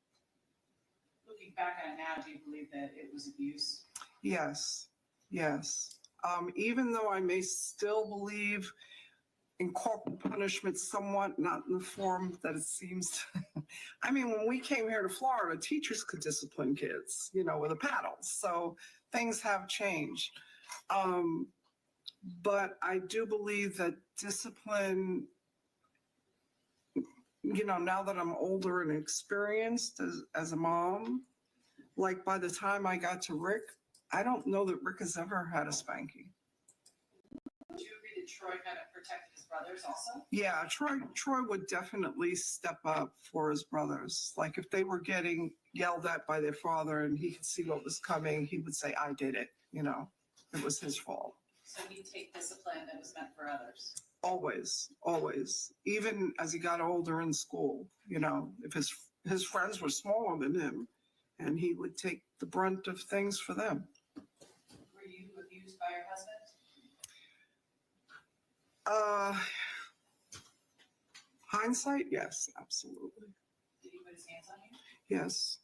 Looking back on it now, do you believe that it was abuse? Yes. Even though I may still believe in corporal punishment somewhat, not in the form that it seems. I mean, when we came here to Florida, teachers could discipline kids, with a paddle. So things have changed. But I do believe that discipline, now that I'm older and experienced as a mom, like by the time I got to Rick, I don't know that Rick has ever had a spanking. Would you agree that Troy kind of protected his brothers also? Yeah, Troy would definitely step up for his brothers. Like if they were getting yelled at by their father and he could see what was coming, he would say, I did it, it was his fault. So he'd take discipline that was meant for others. Always, always. Even as he got older in school, if his friends were smaller than him, and he would take the brunt of things for them. Were you abused by your husband? Hindsight, yes, absolutely. Did he put his hands on you? Yes,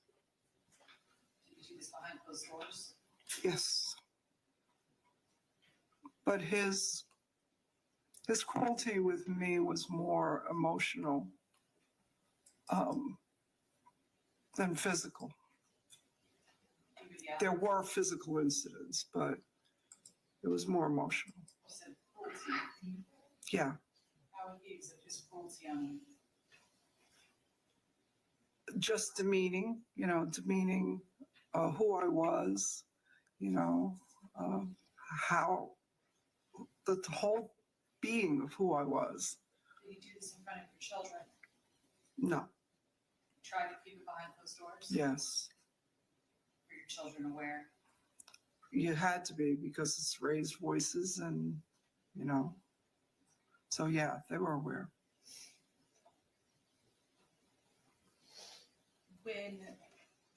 Did you do this behind closed doors? yes. But his cruelty with me was more emotional than physical. There were physical incidents, but it was more emotional. You said cruelty. Yeah. How would he exhibit his cruelty on you? Just demeaning who I was, how the whole being of who I was. Did he do this in front of your children? No, Try to keep it behind closed doors? yes, Were your children aware? you had to be because it's raised voices and, so yeah, they were aware. When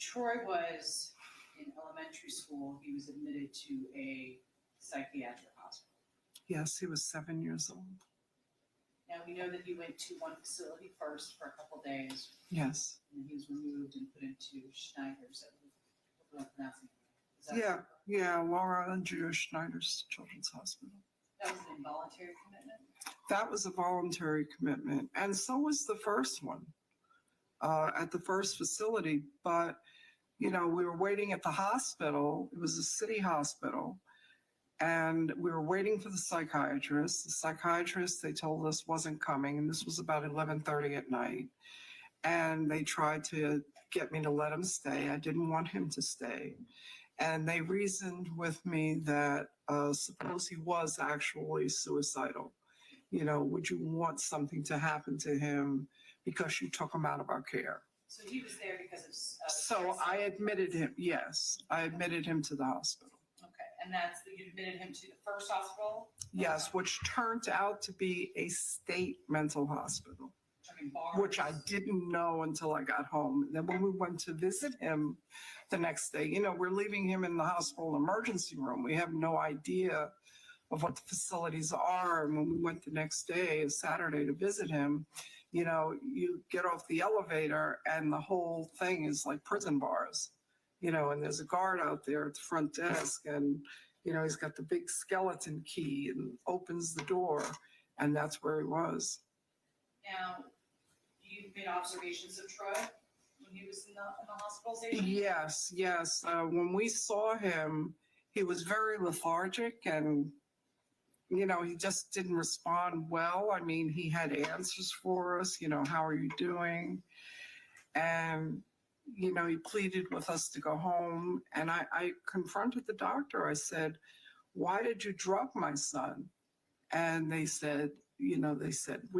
Troy was in elementary school, he was admitted to a psychiatric hospital. Yes, he was 7 years old. Now, we know that he went to one facility first for a couple days, Yes. and then he was removed and put into Schneider's. Hopefully I'm pronouncing it right. Is that Yeah, correct? yeah, Laura and Judah Schneider's Children's Hospital. That was an involuntary commitment? That was a voluntary commitment, and so was the first one at the first facility. But, we were waiting at the hospital. It was a city hospital, and we were waiting for the psychiatrist. The psychiatrist, they told us, wasn't coming, and this was about 11:30 at night. And they tried to get me to let him stay. I didn't want him to stay. And they reasoned with me that suppose he was actually suicidal. Would you want something to happen to him because you took him out of our care? So he was there because of. So I admitted him, yes, I admitted him to the hospital. Okay, and you admitted him to the first hospital? Yes, which turned out to be a state mental hospital, I mean, bars. which I didn't know until I got home. And then when we went to visit him the next day, we're leaving him in the hospital emergency room. We have no idea of what the facilities are. And when we went the next day, Saturday, to visit him, you get off the elevator and the whole thing is like prison bars, and there's a guard out there at the front desk and, he's got the big skeleton key and opens the door, and that's where he was. Now, you made observations of Troy when he was in the hospital station? Yes. When we saw him, he was very lethargic and, he just didn't respond well. I mean, he had answers for us, how are you doing? And, he pleaded with us to go home. And I confronted the doctor. I said, why did you drug my son? And they said, we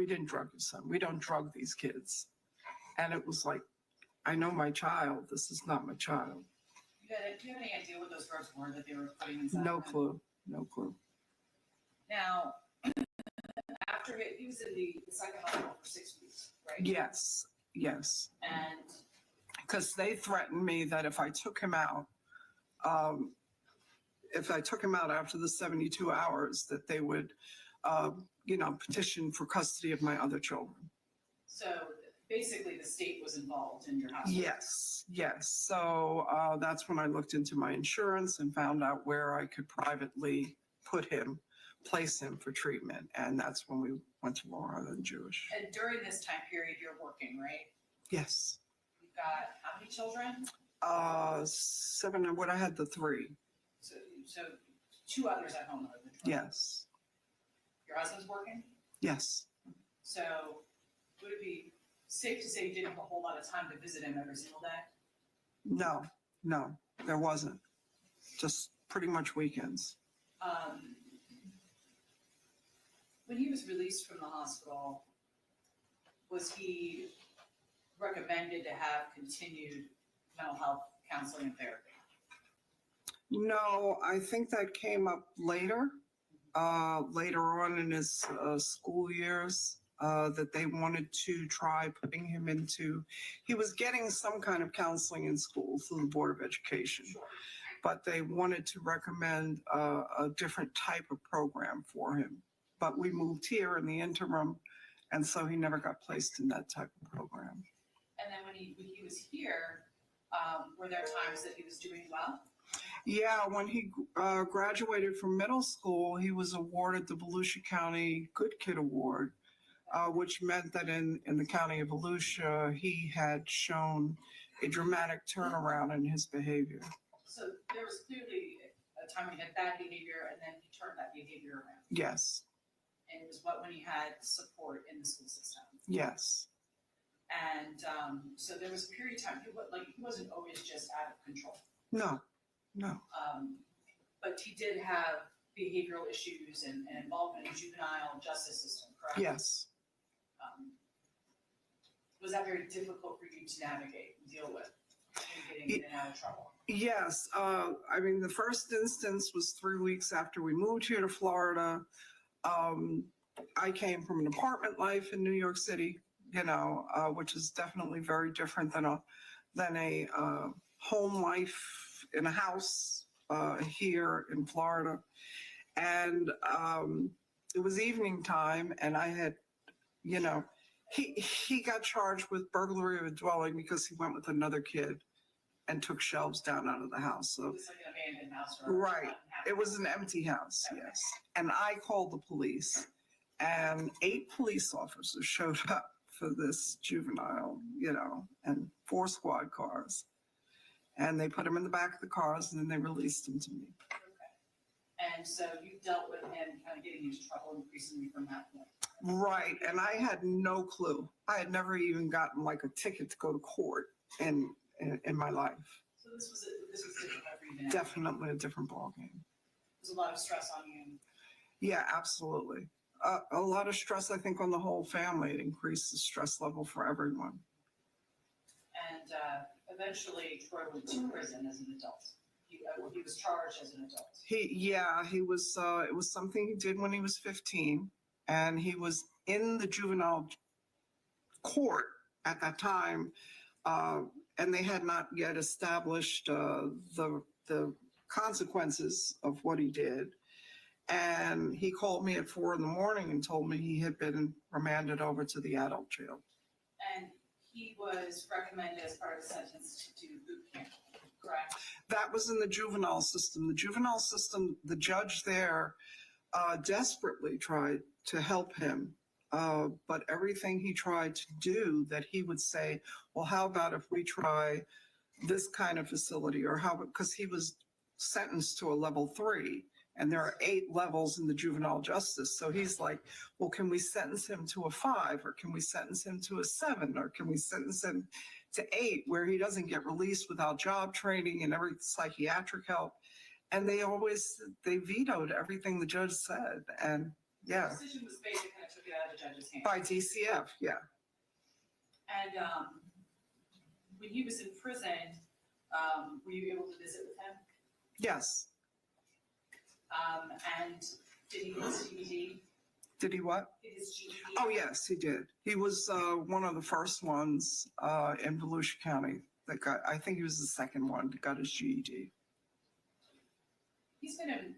didn't drug your son. We don't drug these kids. And it was like, I know my child. This is not my child. Do you have any idea what those drugs were that they were putting inside? No him? clue. No clue. Now, after he was in the second hospital for 6 weeks, right? Yes. And Because they threatened me that if I took him out, after the 72 hours, that they would, petition for custody of my other children. so basically the state was involved in your hospital? Yes. So that's when I looked into my insurance and found out where I could privately place him for treatment. And that's when we went to Long Island Jewish. And during this time period, you're working, right? Yes. You've got how many children? 7, I had the 3. So 2 others at home other than Troy? Yes. Your husband's working? Yes. So would it be safe to say you didn't have a whole lot of time to visit him every single day? No, there wasn't. Just pretty much weekends. When he was released from the hospital, was he recommended to have continued mental health counseling and therapy? No, I think that came up later on in his school years, that they wanted to try putting him into, he was getting some kind of counseling in school through the Board of Education, but they wanted to recommend a different type of program for him. But we moved here in the interim, and so he never got placed in that type of program. And then when he was here, were there times that he was doing well? Yeah, when he graduated from middle school, he was awarded the Volusia County Good Kid Award, which meant that in the county of Volusia, he had shown a dramatic turnaround in his behavior. So there was clearly a time when he had bad behavior and then he turned that behavior around. Yes, And it was when he had support in the school system. yes, And so there was a period of time, he wasn't always just out of control. no. But he did have behavioral issues and involvement in the juvenile justice system, correct? Yes. Was that very difficult for you to navigate and deal with, getting in and out of trouble? Yes, I mean, the first instance was 3 weeks after we moved here to Florida. I came from an apartment life in New York City, which is definitely very different than a home life in a house here in Florida. And it was evening time, and I had, he got charged with burglary of a dwelling because he went with another kid and took shelves down out of the house. So It was like an abandoned house or right, it was an empty house, yes. And I called the police, and 8 police officers showed up for this juvenile, and 4 squad cars. And they put him in the back of the cars, and then they released him to me. Okay. And so you dealt with him kind of getting into trouble increasingly from that point. Right, and I had no clue. I had never even gotten like a ticket to go to court in my life. So this was different for you then? Definitely a different ballgame. There's a lot of stress on you. Yeah, absolutely. A lot of stress, I think, on the whole family. It increased the stress level for everyone. And eventually Troy went to prison as an adult. He was charged as an adult. He was, it was something he did when he was 15, and he was in the juvenile court at that time, and they had not yet established the consequences of what he did. And he called me at 4 a.m. and told me he had been remanded over to the adult jail. And he was recommended as part of the sentence to do boot camp, correct? That was in the juvenile system. The juvenile system, the judge there desperately tried to help him. But everything he tried to do, that he would say, well, how about if we try this kind of facility, or how, because he was sentenced to a level 3. And there are 8 levels in the juvenile justice. So he's like, well, can we sentence him to a 5, or can we sentence him to a 7, or can we sentence him to 8, where he doesn't get released without job training and every psychiatric help? And they vetoed everything the judge said. And yeah. The decision was basically kind of took it out of the judge's hands. By DCF, yeah. And when he was in prison, were you able to visit with him? Yes. And did he get his GED? Did he what? Get his GED? Oh, yes, he did. He was one of the first ones in Volusia County that got, I think he was the second one that got his GED. He's been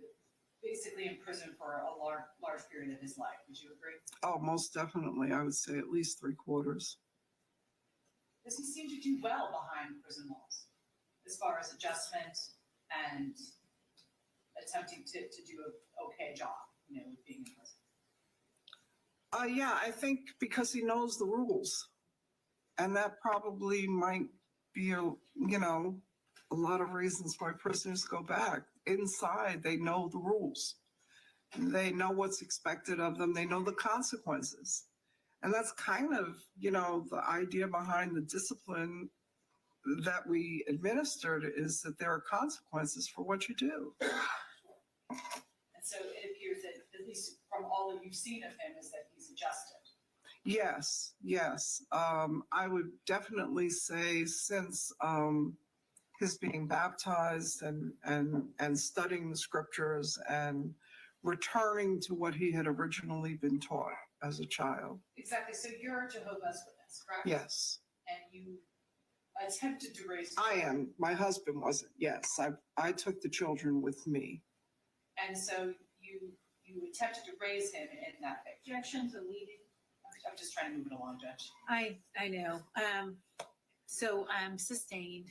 basically in prison for a large period of his life. Would you agree? Oh, most definitely. I would say at least 3/4. Does he seem to do well behind prison walls as far as adjustment and attempting to do an okay job, with being in prison? Yeah, I think because he knows the rules. And that probably might be, a lot of reasons why prisoners go back. Inside, they know the rules. They know what's expected of them. They know the consequences. And that's kind of, the idea behind the discipline that we administered, is that there are consequences for what you do. And so it appears that at least least from all that you've seen of him, is that he's adjusted. Yes, yes. I would definitely say since his being baptized and studying the scriptures and returning to what he had originally been taught as a child. Exactly. So you're a Jehovah's Witness, correct? Yes, And you attempted to raise. I am. My husband wasn't. Yes, I took the children with me. And so you attempted to raise him in that faith. Objections are leading. I'm just trying to move it along, Judge. I know. Sustained.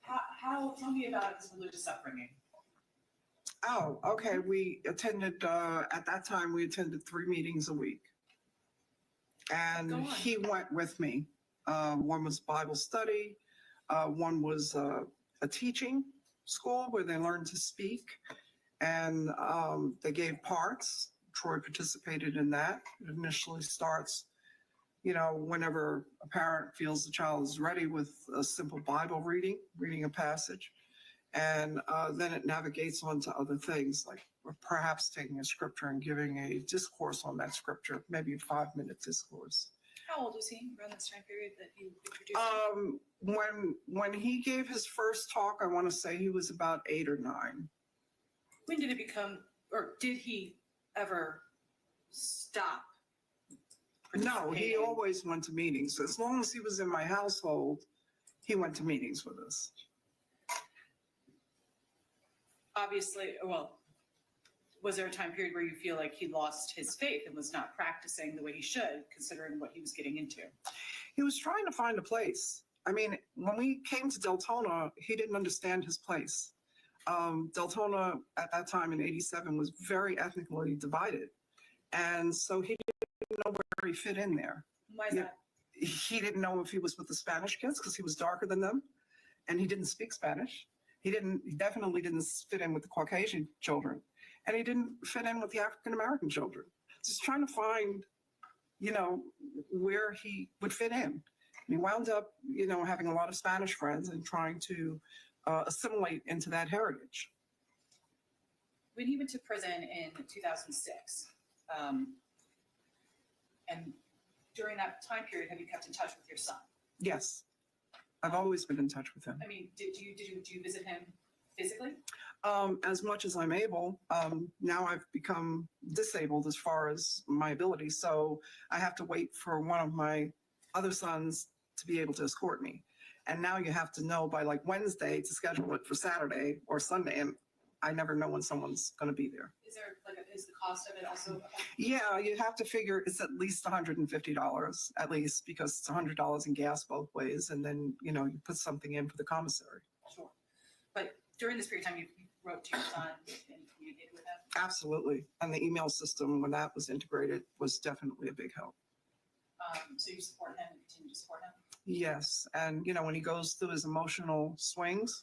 Tell me about his religious upbringing. Oh, okay. We attended, at that time, we attended 3 meetings a week. Go And on. he went with me. One was Bible study. One was a teaching school where they learned to speak. And they gave parts. Troy participated in that. It initially starts, whenever a parent feels the child is ready with a simple Bible reading a passage. And then it navigates onto other things, like perhaps taking a scripture and giving a discourse on that scripture, maybe a 5-minute discourse. How old was he around this time period that you introduced? When he gave his first talk, I want to say he was about 8 or 9. When did it become, or did he ever stop? No, he participating? always went to meetings. As long as he was in my household, he went to meetings with us. Obviously, well, was there a time period where you feel like he lost his faith and was not practicing the way he should, considering what he was getting into? He was trying to find a place. I mean, when we came to Deltona, he didn't understand his place. Deltona at that time in '87 was very ethnically divided. And so he didn't know where he fit in there. Why is that? He didn't know if he was with the Spanish kids because he was darker than them and he didn't speak Spanish. He definitely didn't fit in with the Caucasian children, and he didn't fit in with the African-American children. Just trying to find, where he would fit in. And he wound up, having a lot of Spanish friends and trying to assimilate into that heritage. When he went to prison in 2006, and during that time period, have you kept in touch with your son? Yes, I've always been in touch with him. I mean, did you visit him physically? As much as I'm able. Now I've become disabled as far as my ability, so I have to wait for one of my other sons to be able to escort me. And now you have to know by like Wednesday to schedule it for Saturday or Sunday, and I never know when someone's going to be there. Is the cost of it also? Yeah, you have to figure it's at least $150 at least, because it's $100 in gas both ways, and then you put something in for the commissary. Sure. But during this period of time, you wrote to your son and communicated with him? Absolutely, and the email system when that was integrated was definitely a big help. So you support him and continue to support him? Yes, and when he goes through his emotional swings,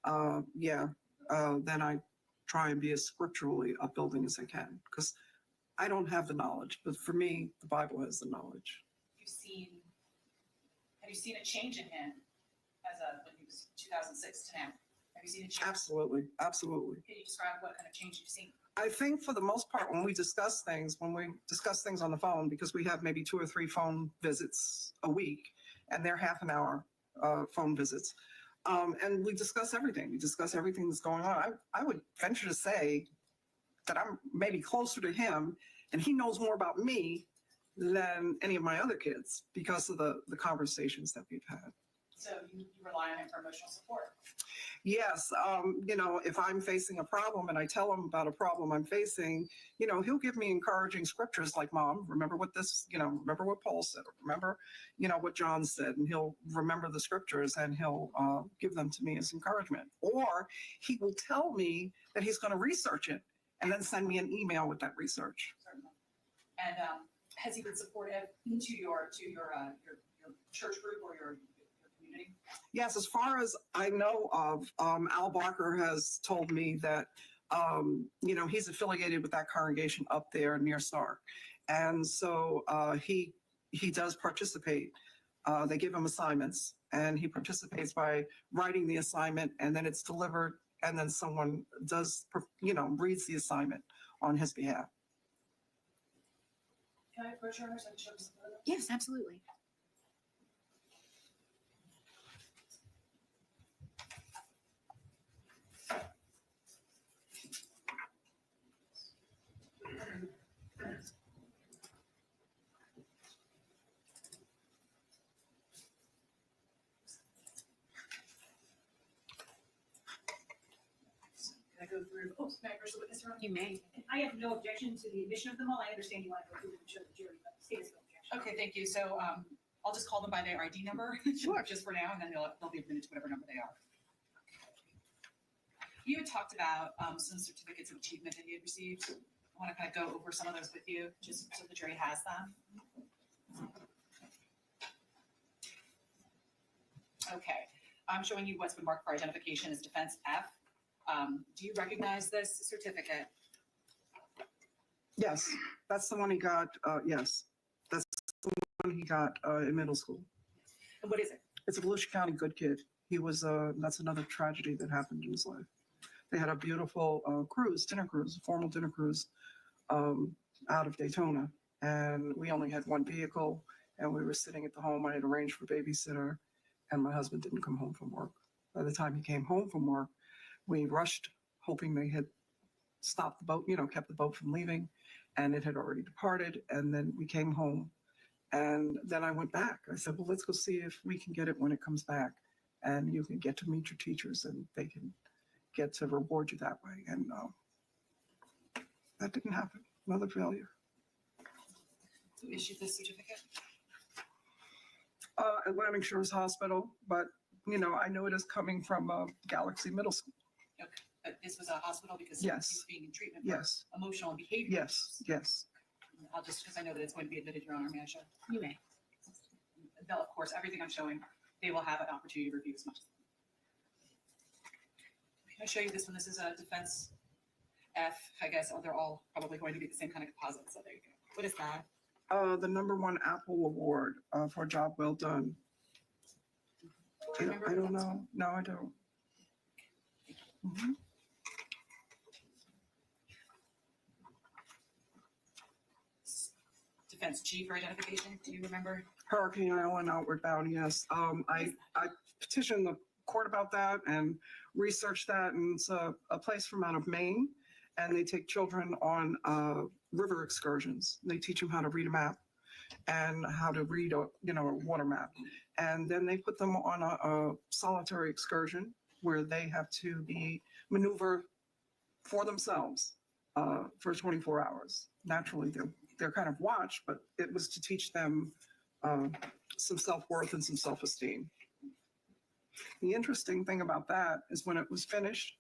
then I try and be as scripturally upbuilding as I can, because I don't have the knowledge, but for me, the Bible has the knowledge. Have you seen a change in him when he was 2006 to now? Have you seen a change? Absolutely, absolutely. Can you describe what kind of change you've seen? I think for the most part, when we discuss things on the phone, because we have maybe 2 or 3 phone visits a week, and they're half an hour phone visits, and we discuss everything. We discuss everything that's going on. I would venture to say that I'm maybe closer to him, and he knows more about me than any of my other kids because of the conversations that we've had. So you rely on him for emotional support? Yes, if I'm facing a problem and I tell him about a problem I'm facing, he'll give me encouraging scriptures like, Mom, remember what remember what Paul said, or remember, what John said, and he'll remember the scriptures and he'll give them to me as encouragement. Or he will tell me that he's going to research it and then send me an email with that research. Certainly. And has he been supportive to your church group or your community? Yes, as far as I know of, Al Barker has told me that, he's affiliated with that congregation up there near Stark. And so he does participate. They give him assignments, and he participates by writing the assignment, and then it's delivered, and then someone does, reads the assignment. on his behalf. Can I approach her so I can show some photos? Yes, absolutely. Can I go through, oh, can I approach the witness room? You may. I have no objection to the admission of them all. I understand you want to go through and show the jury, but state has no objection. Okay, thank you. So I'll just call them by their ID number. Sure. Just for now, and then they'll be admitted to whatever number they are. You had talked about some certificates of achievement that you had received. I want to kind of go over some of those with you, just so the jury has them. Okay, I'm showing you what's been marked for identification as defense F. Do you recognize this certificate? Yes, that's the one he got, yes. That's the one he got in middle school. And what is it? It's a Volusia County good kid. He was, that's another tragedy that happened in his life. They had a beautiful dinner cruise, a formal dinner cruise out of Deltona. And we only had one vehicle and we were sitting at the home. I had arranged for a babysitter and my husband didn't come home from work. By the time he came home from work, we rushed, hoping they had stopped the boat, kept the boat from leaving, and it had already departed. And then we came home, and then I went back. I said, well, let's go see if we can get it when it comes back, and you can get to meet your teachers, and they can get to reward you that way. And that didn't happen. Another failure. Who issued this certificate? Atlantic Shores Hospital, but I know it is coming from Galaxy Middle School. Okay, but this was a hospital because Yes. he was being in treatment for Yes, emotional and behavioral. yes, yes. I'll just, because I know that it's going to be admitted, Your Honor, may I show? You may. They'll, of course, everything I'm showing, they will have an opportunity to review as much. Can I show you this one? This is a defense F, I guess. Oh, they're all probably going to be the same kind of composite, so there you go. What is that? The #1 Apple Award for a job well done. Do you remember I what don't that's know. No, I don't. Mhm. Defense G for identification, do you remember? Hurricane Island, Outward Bound, yes. I petitioned the court about that and researched that, and it's a place from out of Maine, and they take children on river excursions. They teach them how to read a map and how to read a water map. And then they put them on a solitary excursion where they have to maneuver for themselves for 24 hours. Naturally, they're kind of watched, but it was to teach them some self-worth and some self-esteem. The interesting thing about that is when it was finished,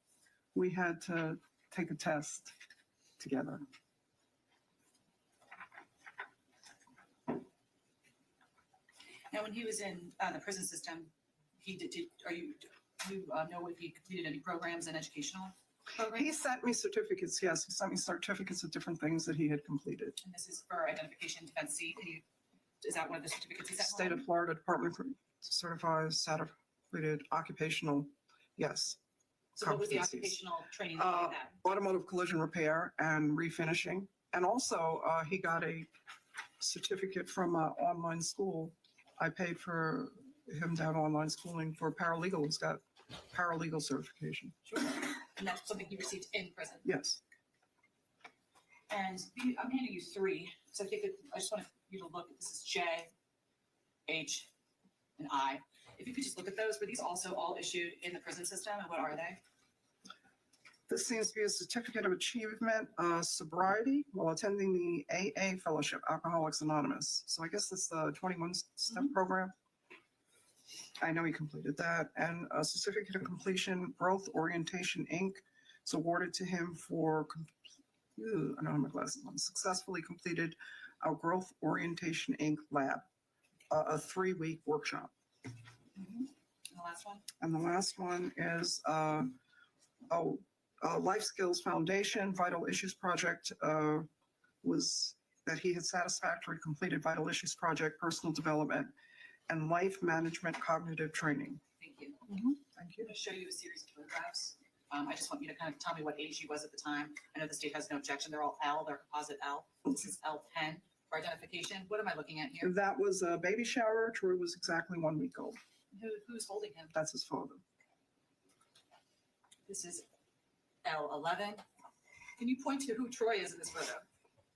we had to take a test together. Now, when he was in the prison system, do you know if he completed any programs and educational programs? He sent me certificates, yes. He sent me certificates of different things that he had completed. And this is for identification defense C. Is that one of the certificates he sent State home? of Florida Department for Certified Certificated Occupational, yes. So what was the competencies. occupational training that he had? Automotive collision repair and refinishing. And also, he got a certificate from an online school. I paid for him to have online schooling for paralegal. He's got paralegal certification. Sure. And that's something he received in prison. Yes. And I'm handing you 3. So I just want you to look. This is J, H, and I. If you could just look at those, were these also all issued in the prison system, and what are they? This seems to be a certificate of achievement, sobriety while attending the AA fellowship, Alcoholics Anonymous. So I guess that's the 21-step program. I know he completed that. And a certificate of completion, Growth Orientation, Inc. It's awarded to him for, I don't have my glasses on, successfully completed our Growth Orientation, Inc. lab, a 3-week workshop. And the last one? And the last one is Life Skills Foundation Vital Issues Project was that he had satisfactorily completed Vital Issues Project, Personal Development, and Life Management Cognitive Training. Thank you. Thank you. I'm going to show you a series of photographs. I just want you to kind of tell me what age he was at the time. I know the state has no objection. They're all L, they're composite L. This is L10 for identification. What am I looking at here? That was a baby shower. Troy was exactly 1 week old. Who's holding him? That's his father. This is L11. Can you point to who Troy is in this photo?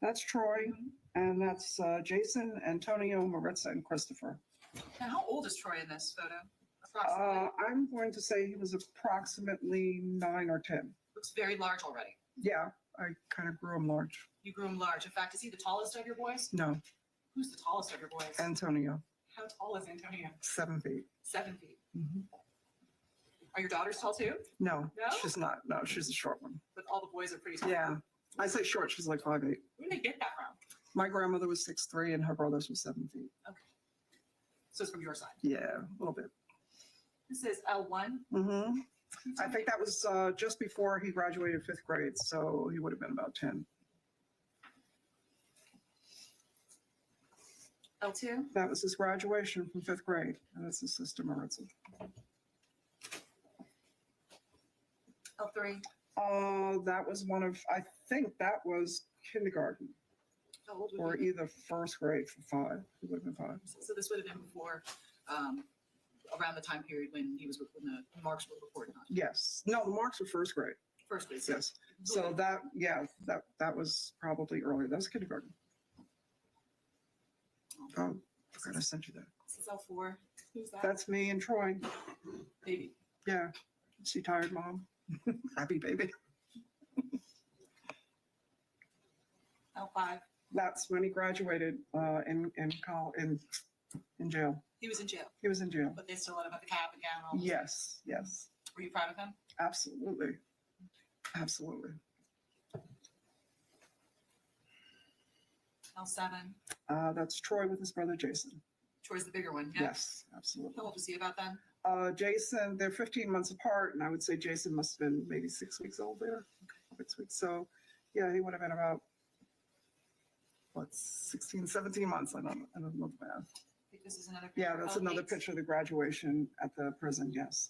That's Troy, and that's Jason, Antonio, Maritza, and Christopher. Now, how old is Troy in this photo? Approximately. I'm going to say he was approximately 9 or 10. Looks very large already. Yeah, I kind of grew him large. You grew him large. In fact, is he the tallest of your boys? No, Who's the tallest of your boys? Antonio, How tall is Antonio? 7 feet. 7 feet. Mhm. Are your daughters tall too? No, No? she's not. No, she's a short one. But all the boys are pretty tall. Yeah, I say short. She's like 5'8". Where did they get that from? My grandmother was 6'3", and her brothers were 7 feet. So it's from your side. Yeah, a little bit. This is L1. Mm-hmm. I think that was just before he graduated 5th grade, so he would have been about 10. L2. That was his graduation from 5th grade, and that's his sister Maritza. L3. That was I think that was kindergarten, How old or would he be? either 1st grade for 5. He would have been 5. So this would have been before, around the time period when when the marks were reported on. Yes. No, the marks were 1st grade. First grade. Yes. So that was probably earlier. That was kindergarten. Oh, I forgot I sent you that. This is L4. Who's that? That's me and Troy. Baby. Yeah. Is she tired, Mom? Happy baby. L5. That's when he graduated in jail. He was in jail, He was in jail. but they still let him have the cap and gown. All this. Yes, yes, Were you proud of him? absolutely, absolutely. L7. That's Troy with his brother Jason. Troy's the bigger one. Yeah. Yes, absolutely. How old was he about then? Jason, they're 15 months apart, and I would say Jason must have been maybe 6 weeks old there. 6 weeks. So, yeah, he would have been about, 16, 17 months. I don't know the math. I think this is another picture. Yeah, that's another picture of the graduation at the prison. Yes,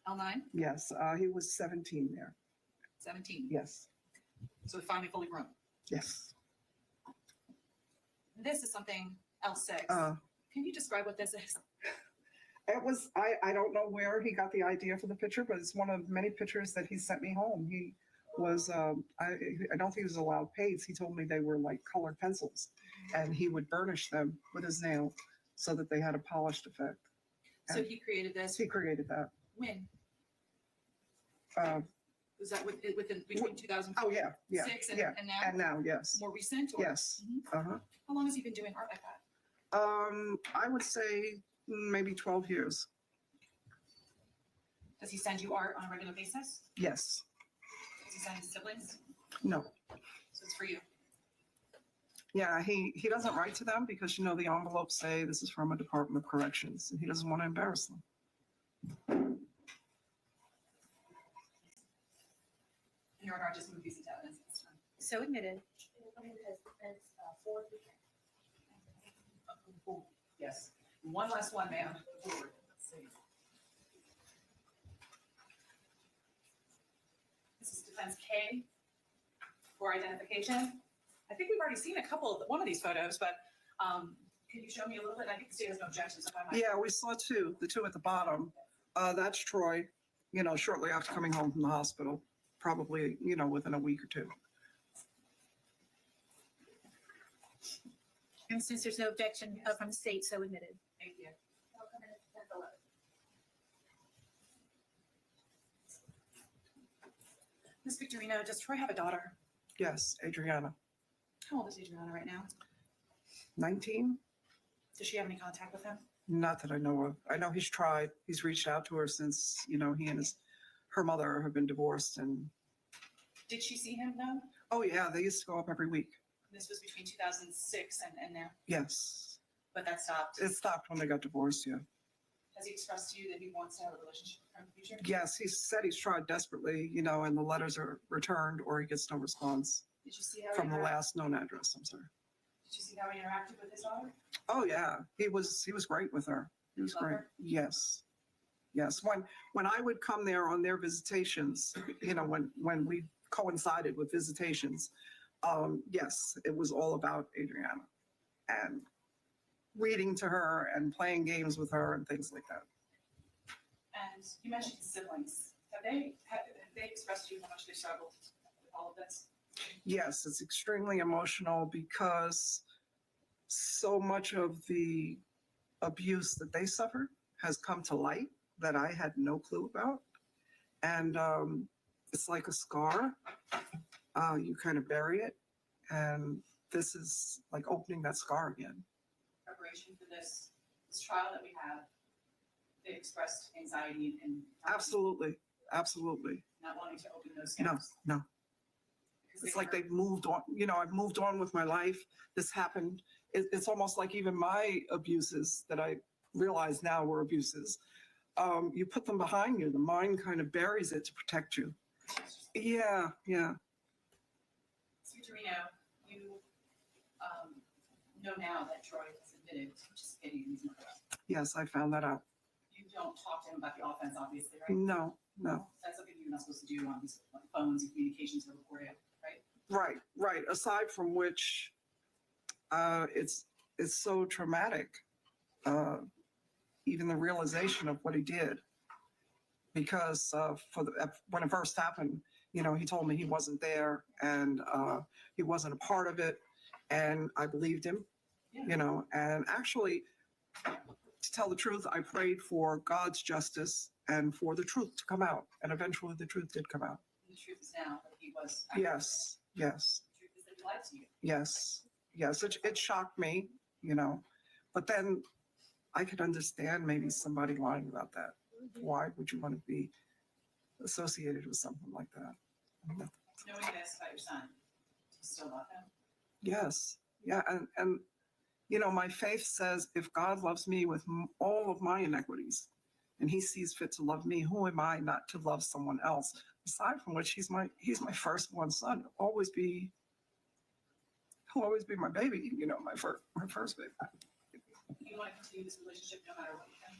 L9. yes. He was 17 there. 17. Yes, So finally fully grown. yes. This is something L6. Can you describe what this is? It was, I don't know where he got the idea for the picture, but it's one of many pictures that he sent me home. He was, I don't think he was allowed paints. He told me they were like colored pencils, and he would burnish them with his nail so that they had a polished effect. So he created this. He created that. When? Uh, Was that between 2006 oh, yeah, yeah, yeah. and now? And now, yes, More recent? Or? yes. Mhm. Uh-huh. How long has he been doing art like that? I would say maybe 12 years. Does he send you art on a regular basis? Yes. Does he send his siblings? No. So it's for you. Yeah, he doesn't write to them because, the envelopes say this is from a Department of Corrections, and he doesn't want to embarrass them. And your art just moved these evidence this time. So admitted. Yes. One last one, ma'am. Let's see. This is defense K for identification. I think we've already seen one of these photos, but can you show me a little bit? I think the state has no objections. If I might. Yeah, we saw the two at the bottom. That's Troy, shortly after coming home from the hospital, probably, within a week or two. And since there's no objection from the state, so admitted. Thank you. Ms. Victorino, does Troy have a daughter? Yes, Adriana, How old is Adriana right now? 19. Does she have any contact with him? Not that I know of. I know he's tried. He's reached out to her since, he and her mother have been divorced. And Did she see him though? oh yeah, they used to go up every week. This was between 2006 and now, Yes, but that stopped. it stopped when they got divorced. Yeah. Has he expressed to you that he wants to have a relationship with her in the future? Yes, he said he's tried desperately, and the letters are returned or he gets no response Did you see how from he the last known address. I'm sorry. Did you see how he interacted with his daughter? Oh yeah, he was great with her. He was Love great. her? Yes. Yes. When I would come there on their visitations, when we coincided with visitations, yes, it was all about Adriana and reading to her and playing games with her and things like that. And you mentioned siblings. Have they expressed to you how much they struggled with all of this? Yes, it's extremely emotional because so much of the abuse that they suffered has come to light that I had no clue about. And it's like a scar. You kind of bury it. And this is like opening that scar again. Preparation for this trial that we have, they expressed anxiety and Absolutely. Absolutely. not wanting to open those No, scabs. no. Because It's they like were- they've moved on. I've moved on with my life. This happened. It's almost like even my abuses that I realize now were abuses. You put them behind you. The mind kind of buries it to protect you. Yeah, yeah. Victorino, you know now that Troy has admitted to participating in these murders. Yes, I found that out. You don't talk to him about the offense, obviously, right? No, no. That's something you're not supposed to do on these phones and communications are recorded, right? Right, right. Aside from which, it's so traumatic. Even the realization of what he did, because when it first happened, he told me he wasn't there and he wasn't a part of it, and I believed him. Yeah. And actually, to tell the truth, I prayed for God's justice and for the truth to come out, and eventually the truth did come out. The truth is now that he was. Yes, yes. The truth is that he lied to you. Yes, yes, it shocked me, but then I could understand maybe somebody lying about that. Why would you want to be associated with something like that? Knowing this about your son, do you still love him? Yes, yeah, and my faith says if God loves me with all of my inequities, and He sees fit to love me, who am I not to love someone else? Aside from which, he's my firstborn son. He'll always be my baby. My first baby. You want to continue this relationship no matter what you can?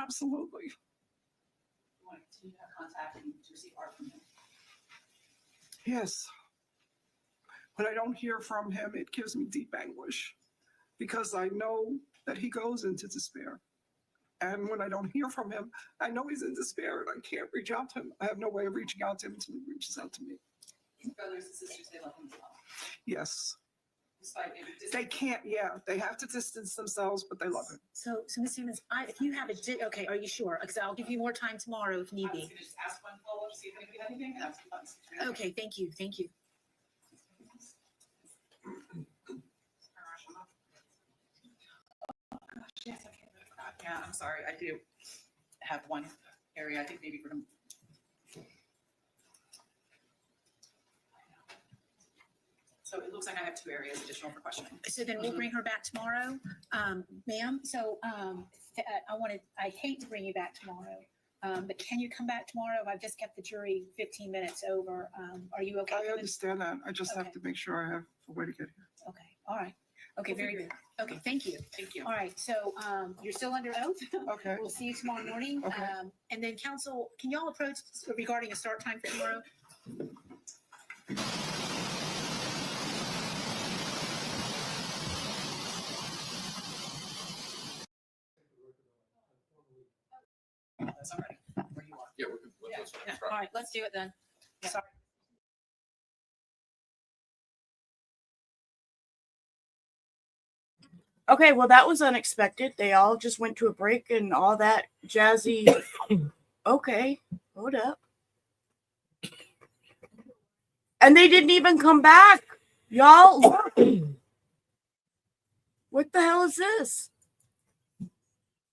Absolutely. You want to continue to have contact and to receive art from him? Yes. When I don't hear from him, it gives me deep anguish because I know that he goes into despair. And when I don't hear from him, I know he's in despair and I can't reach out to him. I have no way of reaching out to him until he reaches out to me. His brothers and sisters, they love him as well. Yes. Despite maybe They can't, they have to distance themselves, but they love him. So Ms. Simmons, if you have okay, are you sure? Because I'll give you more time tomorrow if need I was be. going to just ask one follow-up to see if anybody had anything, and I was going to Okay, thank you. Yes, okay. Yeah, I'm sorry. I do have one area. I think maybe we're going to. So it looks like I have 2 areas additional for questioning. So then we'll bring her back tomorrow. Ma'am, so I hate to bring you back tomorrow, but can you come back tomorrow? I've just kept the jury 15 minutes over. Are you okay? I understand that. I just have Okay. to make sure I have a way to get here. Okay, all right. Okay, We'll very figure good. Okay, thank you. Thank you. All right, so you're still under oath. Okay. We'll see you tomorrow morning. Okay. And then council, can y'all approach regarding a start time for tomorrow? That's all right. Where you are. Yeah, we're good. Let's Yeah, try. all right, let's do it then. Yeah. Sorry. Okay, well, that was unexpected. They all just went to a break and all that jazzy. Okay, hold up. And they didn't even come back. Y'all, what the hell is this?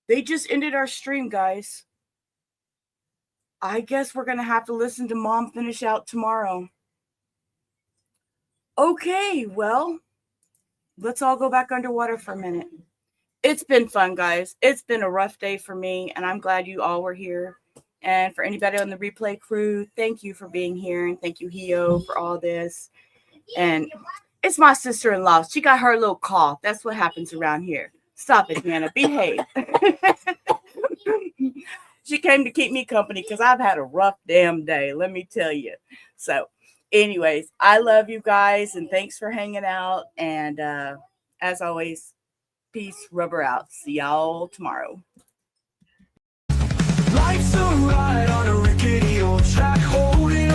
They just ended our stream, guys. I guess we're going to have to listen to Mom finish out tomorrow. Okay, well, let's all go back underwater for a minute. It's been fun, guys. It's been a rough day for me, and I'm glad you all were here. And for anybody on the replay crew, thank you for being here, and thank you, Hio, for all this. And it's my sister-in-law. She got her little cough. That's what happens around here. Stop it, Hannah. Behave. She came to keep me company because I've had a rough damn day, let me tell you. So anyways, I love you guys and thanks for hanging out. And as always, peace, rubber out. See y'all tomorrow. Life's a ride on a rickety old track, holding